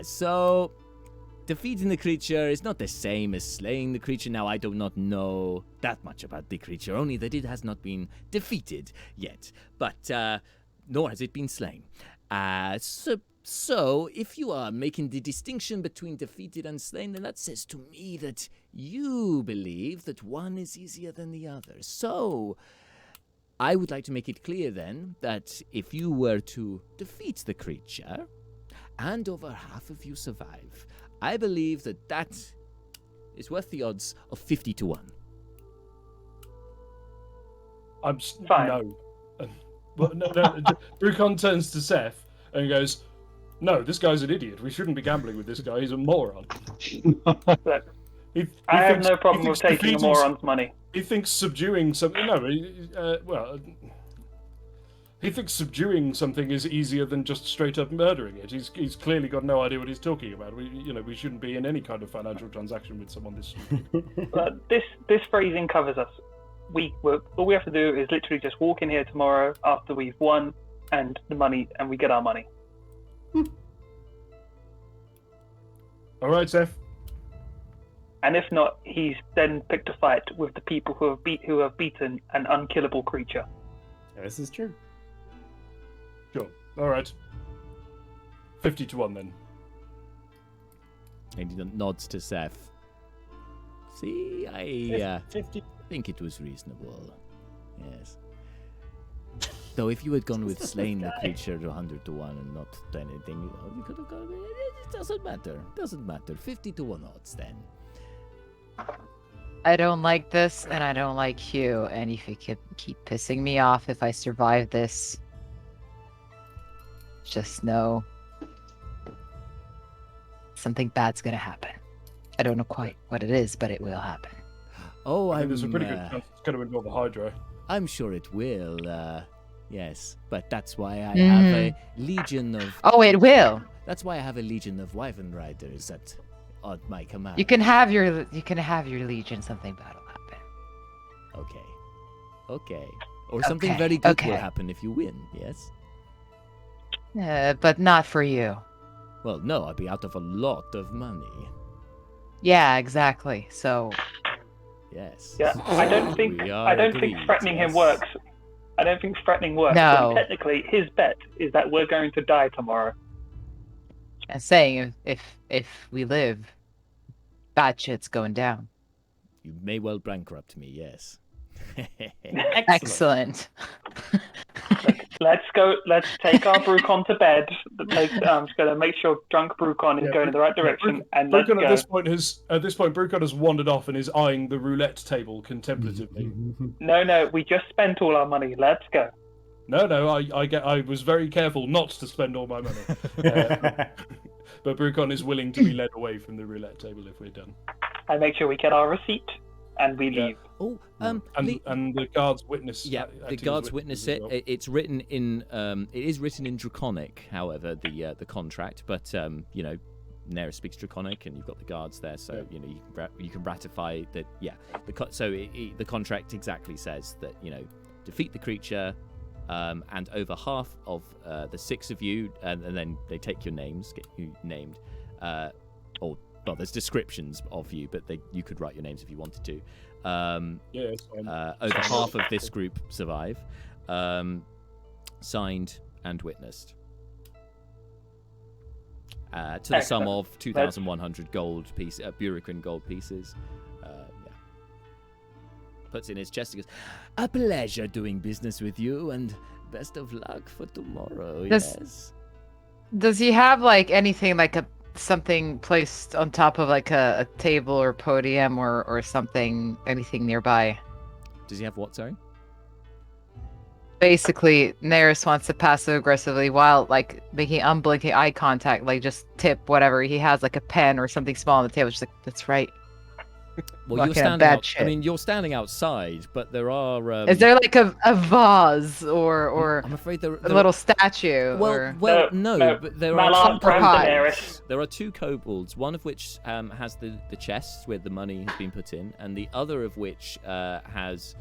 So, defeating the creature is not the same as slaying the creature. Now, I do not know that much about the creature, only that it has not been defeated yet. But, nor has it been slain. So, if you are making the distinction between defeated and slain, then that says to me that you believe that one is easier than the other. So, I would like to make it clear then that if you were to defeat the creature, and over half of you survive, I believe that is worth the odds of 50 to 1. Fine. No. But no. Brucon turns to Seth and goes, "No, this guy's an idiot. We shouldn't be gambling with this guy. He's a moron." Look, He I have thinks- no he problem with thinks taking a defeating- moron's money. He thinks subduing something. No, he thinks subduing something is easier than just straight up murdering it. He's clearly got no idea what he's talking about. We shouldn't be in any kind of financial transaction with someone this stupid. But this phrasing covers us. All we have to do is literally just walk in here tomorrow after we've won and the money, and we get our money. All right, Seth. And if not, he's then picked a fight with the people who have beaten an unkillable creature. This is true. Sure. All right. 50 to 1 then. And he nods to Seth. See, I 50. think it was reasonable. Yes. Though if you had gone with slaying the creature 100 to 1 and not anything, you could have gone. It doesn't matter. 50 to 1 odds then. I don't like this, and I don't like you. And if you keep pissing me off if I survive this, just know something bad's gonna happen. I don't know quite what it is, but it will happen. Oh, I think there's a pretty good chance it's going to involve a Hydra. I'm sure it will. Yes, but that's why I have a legion of. Oh, it will. That's why I have a legion of wyvern riders that I'd make a map. You can have your legion. Something bad will happen. Okay. Or something very good will happen if you win. Yes. But not for you. Well, no, I'd be out of a lot of money. Yeah, exactly. So. Yes. Yeah, I don't think threatening him works. I don't think threatening works. No. When technically, his bet is that we're going to die tomorrow. And saying if we live, bad shit's going down. You may well bankrupt me. Yes. Excellent. Let's go. Let's take our Brucon to bed. I'm just going to make sure drunk Brucon is going in the right direction. And let's Brucon go. at this point, Brucon has wandered off and is eyeing the roulette table contemplatively. No, we just spent all our money. Let's go. No, I was very careful not to spend all my money. But Brucon is willing to be led away from the roulette table if we're done. I make sure we get our receipt and we leave. Oh, and the guards witness. Yeah, the guards witness it. Well. It's written in. It is written in Draconic, however, the contract. But Neris speaks Draconic, and you've got the guards there, so you can ratify that. Yeah, the contract exactly says that defeat the creature, and over half of the 6 of you, and then they take your names, get you named, well, there's descriptions of you, but you could write your names if you wanted to. Over half of this group survive. Signed and witnessed. To the sum of 2,100 gold pieces, Burrican gold pieces. Puts it in his chest and goes, "A pleasure doing business with you, and best of luck for tomorrow." Yes. Does he have like anything like something placed on top of like a table or podium or something, anything nearby? Does he have what, sorry? Basically, Neris wants to passive aggressively while like making unblinking eye contact, like just tip whatever he has, like a pen or something small on the table. Just like, that's right. Well, you're standing you're standing outside, but there are. Is there like a vase or I'm afraid there a little statue? Well, no, but there are There are 2 kobolds, one of which has the chest where the money has been put in, and the other of which has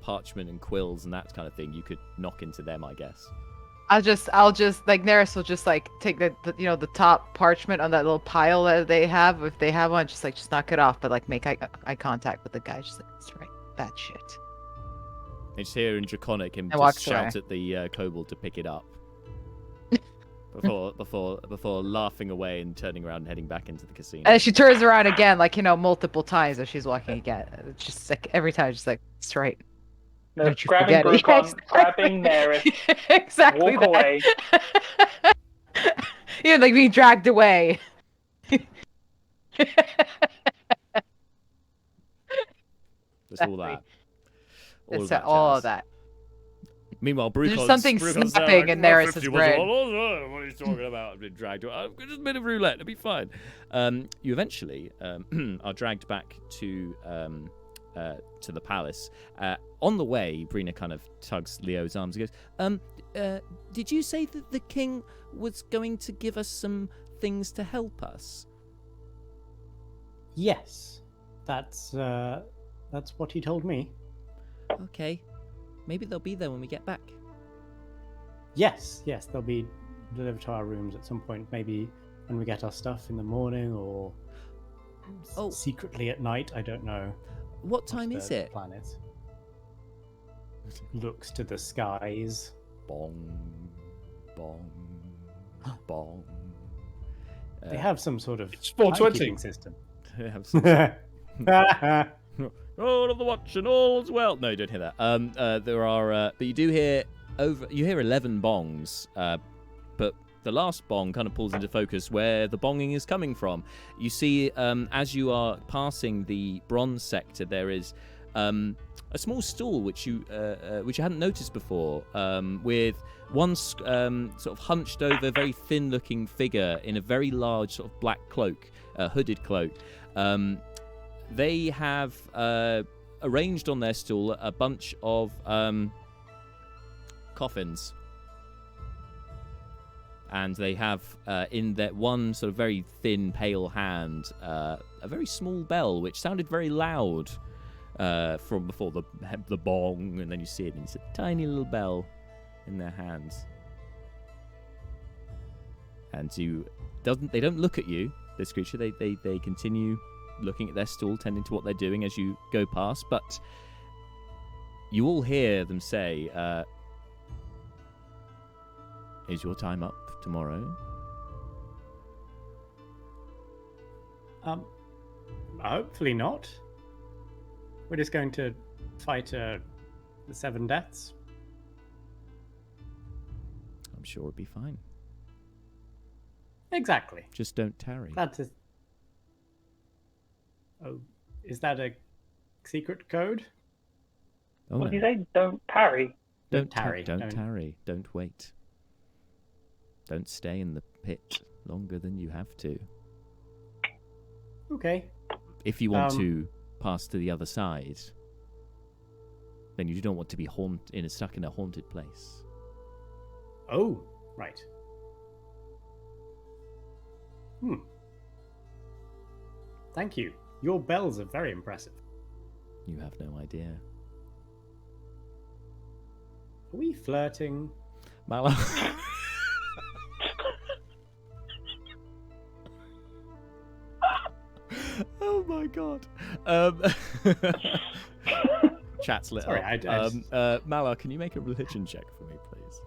parchment and quills and that kind of thing. You could knock into them, I guess. I'll just like Neris will just like take the top parchment on that little pile that they have, if they have one, just knock it off, but like make eye contact with the guy, just like, that's right, bad shit. It's here in Draconic him just shout at the kobold to pick it up before laughing away and turning around and heading back into the casino. And she turns around again, like multiple times as she's walking again. It's just like every time, just like, that's right. No, grabbing Brucon, grabbing Neris, exactly. Walk away. Like being dragged away. There's all that. All of that. Meanwhile, Brucon's There's something snapping in Neris' brain. What are you talking about? I've been dragged. Just a bit of roulette. It'll be fine. You eventually are dragged back to the palace. On the way, Brina kind of tugs Leo's arms and goes, did you say that the king was going to give us some things to help us? Yes. That's what he told me. Okay. Maybe they'll be there when we get back. Yes, they'll be delivered to our rooms at some point. Maybe when we get our stuff in the morning or secretly at night. I don't know. What time is it? Planet looks to the skies. Bong, bong, bong. They have some sort of It's 4:20 timekeeping system. They have some all of the watch and all's well. No, you don't hear that. There are, but you do hear You hear 11 bongs, but the last bong kind of pulls into focus where the bonging is coming from. You see, as you are passing the bronze sector, there is a small stool which you hadn't noticed before, with one sort of hunched over, very thin-looking figure in a very large sort of black cloak, hooded cloak. They have arranged on their stool a bunch of coffins. and they have in their one sort of very thin, pale hand a very small bell, which sounded very loud from before the bong, and then you see it, and it's a tiny little bell in their hands. And they don't look at you, this creature. They continue looking at their stool, tending to what they're doing as you go past, but you all hear them say, is your time up tomorrow? Hopefully not. We're just going to fight the 7 deaths. I'm sure it'll be fine. Exactly. Just don't tarry. That is. Oh, is that a secret code? Oh, What no. do you say? Don't parry. Don't tarry. Don't tarry. Don't wait. Don't stay in the pit longer than you have to. Okay. If you want to pass to the other side, then you don't want to be stuck in a haunted place. Oh, right. Thank you. Your bells are very impressive. You have no idea. Are we flirting? Mala. Oh my god. Chat's lit Sorry, up. Mala, can you make a religion check for me, please?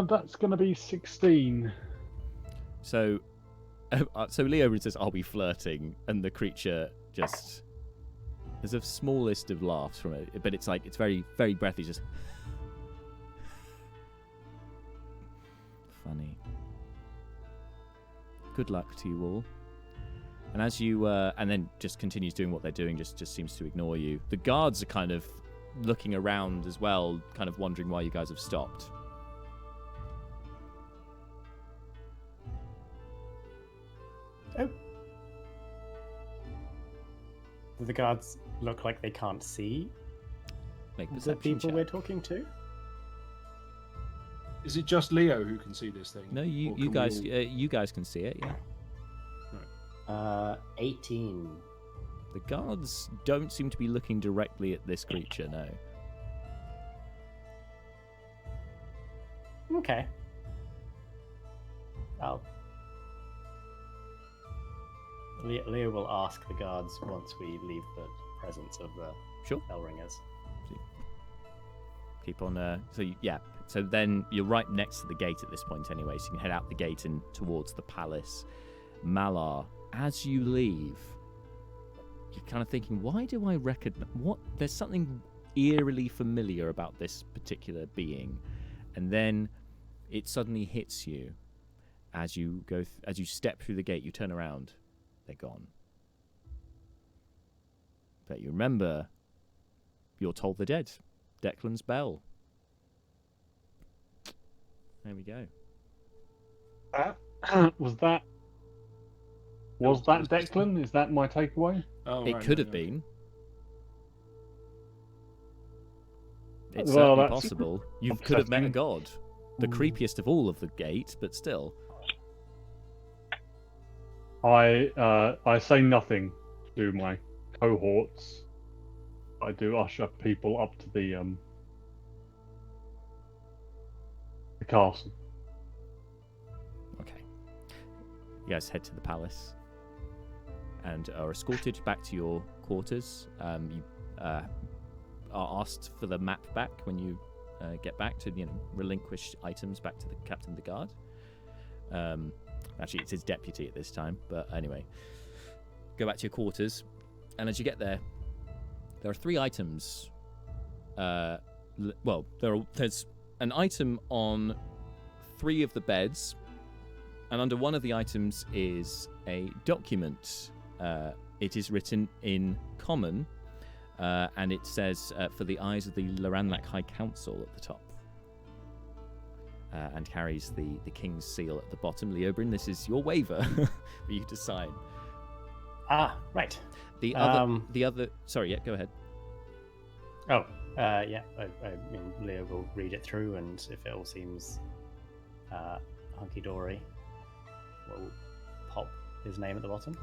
That's going to be 16. So Leo says, "Are we flirting?" And the creature just there's a smallest of laughs from it, but it's very, very breathy, just funny. Good luck to you all. And as you and then just continues doing what they're doing, just seems to ignore you. The guards are kind of looking around as well, kind of wondering why you guys have stopped. Oh. Do the guards look like they can't see Make the perception people check. we're talking to? Is it just Leo who can see this thing? No, Or you can we guys all- you guys can see it, yeah. 18. The guards don't seem to be looking directly at this creature, no. Okay. Leo will ask the guards once we leave the presence of the Sure. bell ringers. Keep on. So then you're right next to the gate at this point, anyway. So you can head out the gate and towards the palace. Malar, as you leave, you're kind of thinking, why do I recognize what? There's something eerily familiar about this particular being, and then it suddenly hits you as you go as you step through the gate. You turn around, they're gone. But you remember, you're told they're dead. Declan's bell. There we go. Was that Declan? Is that my takeaway? Oh, It right, could no, have no. been. It's Well, certainly that's possible. You could have met a upsetting. god. The creepiest of all of the gate, but still. I say nothing to my cohorts. I do usher people up to the castle. Okay. You guys head to the palace and are escorted back to your quarters. You are asked for the map back when you get back to relinquish items back to the captain of the guard. Actually, it's his deputy at this time, but anyway, go back to your quarters, and as you get there are 3 items. There's an item on 3 of the beds, and under one of the items is a document. It is written in common, and it says, for the eyes of the Loranlak High Council at the top. And carries the king's seal at the bottom. Leobrin, this is your waiver for you to sign. Ah, right. The other, sorry, yeah, go ahead. Oh, yeah. I mean, Leo will read it through, and if it all seems hunky dory, we'll pop his name at the bottom.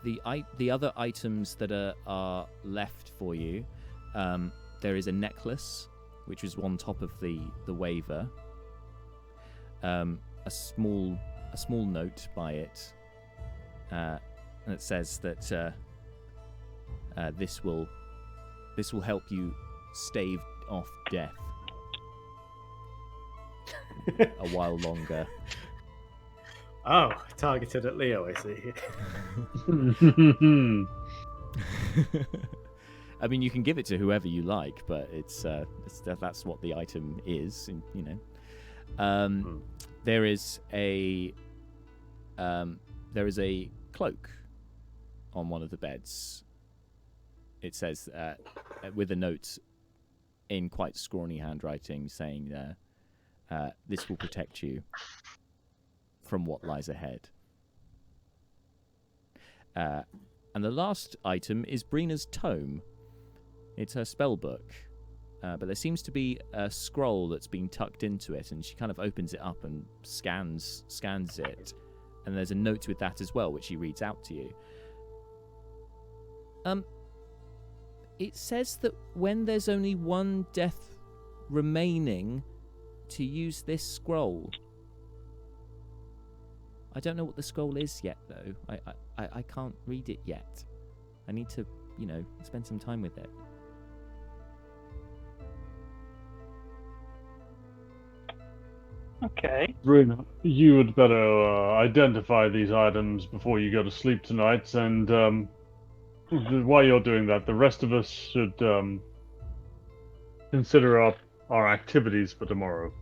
The other items that are left for you, there is a necklace, which is on top of the waiver. A small note by it, and it says that this will help you stave off death a while longer. Oh, targeted at Leo, I see. I mean, you can give it to whoever you like, but that's what the item is, and, you know. There is a cloak on one of the beds. It says with a note in quite scrawny handwriting saying this will protect you from what lies ahead. And the last item is Brina's tome. It's her spell book. But there seems to be a scroll that's been tucked into it, and she kind of opens it up and scans it. And there's a note with that as well, which she reads out to you. It says that when there's only one death remaining, to use this scroll. I don't know what the scroll is yet, though. I can't read it yet. I need to, spend some time with it. Okay. Brina, you would better identify these items before you go to sleep tonight, and while you're doing that, the rest of us should consider our activities for tomorrow.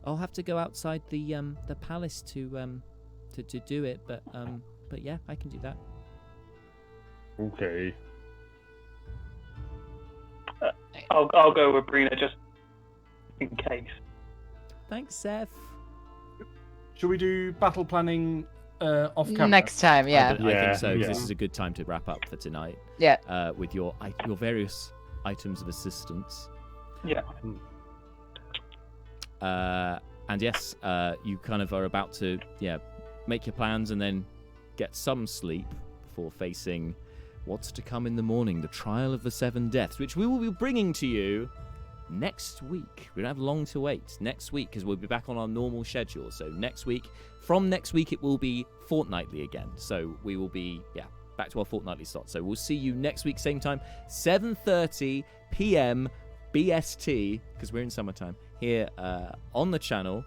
I'll have to go outside the palace to do it, but yeah, I can do that. Okay. I'll go with Brina just in case. Thanks, Seth. Shall we do battle planning off camera? Next time, yeah. I think so. 'Cause Yeah. This is a good time to wrap up for tonight. Yeah. With your various items of assistance. Yeah. And yes, you kind of are about to make your plans and then get some sleep before facing what's to come in the morning, the trial of the 7 deaths, which we will be bringing to you next week. We don't have long to wait. Next week, because we'll be back on our normal schedule. So from next week, it will be fortnightly again. So we will be, back to our fortnightly slot. So we'll see you next week, same time, 7:30 p.m. BST, because we're in summertime, here on the channel.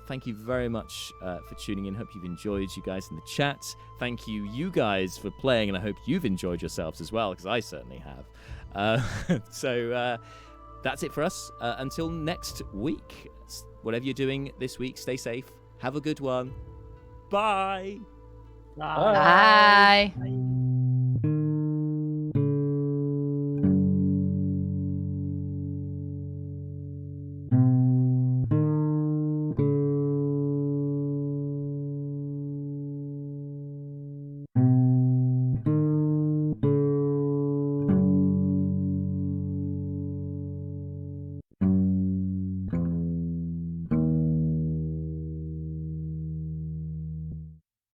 Thank you very much for tuning in. Hope you've enjoyed, you guys in the chat. Thank you guys for playing, and I hope you've enjoyed yourselves as well, because I certainly have. So that's it for us. Until next week. Whatever you're doing this week, stay safe. Have a good one. Bye. Bye.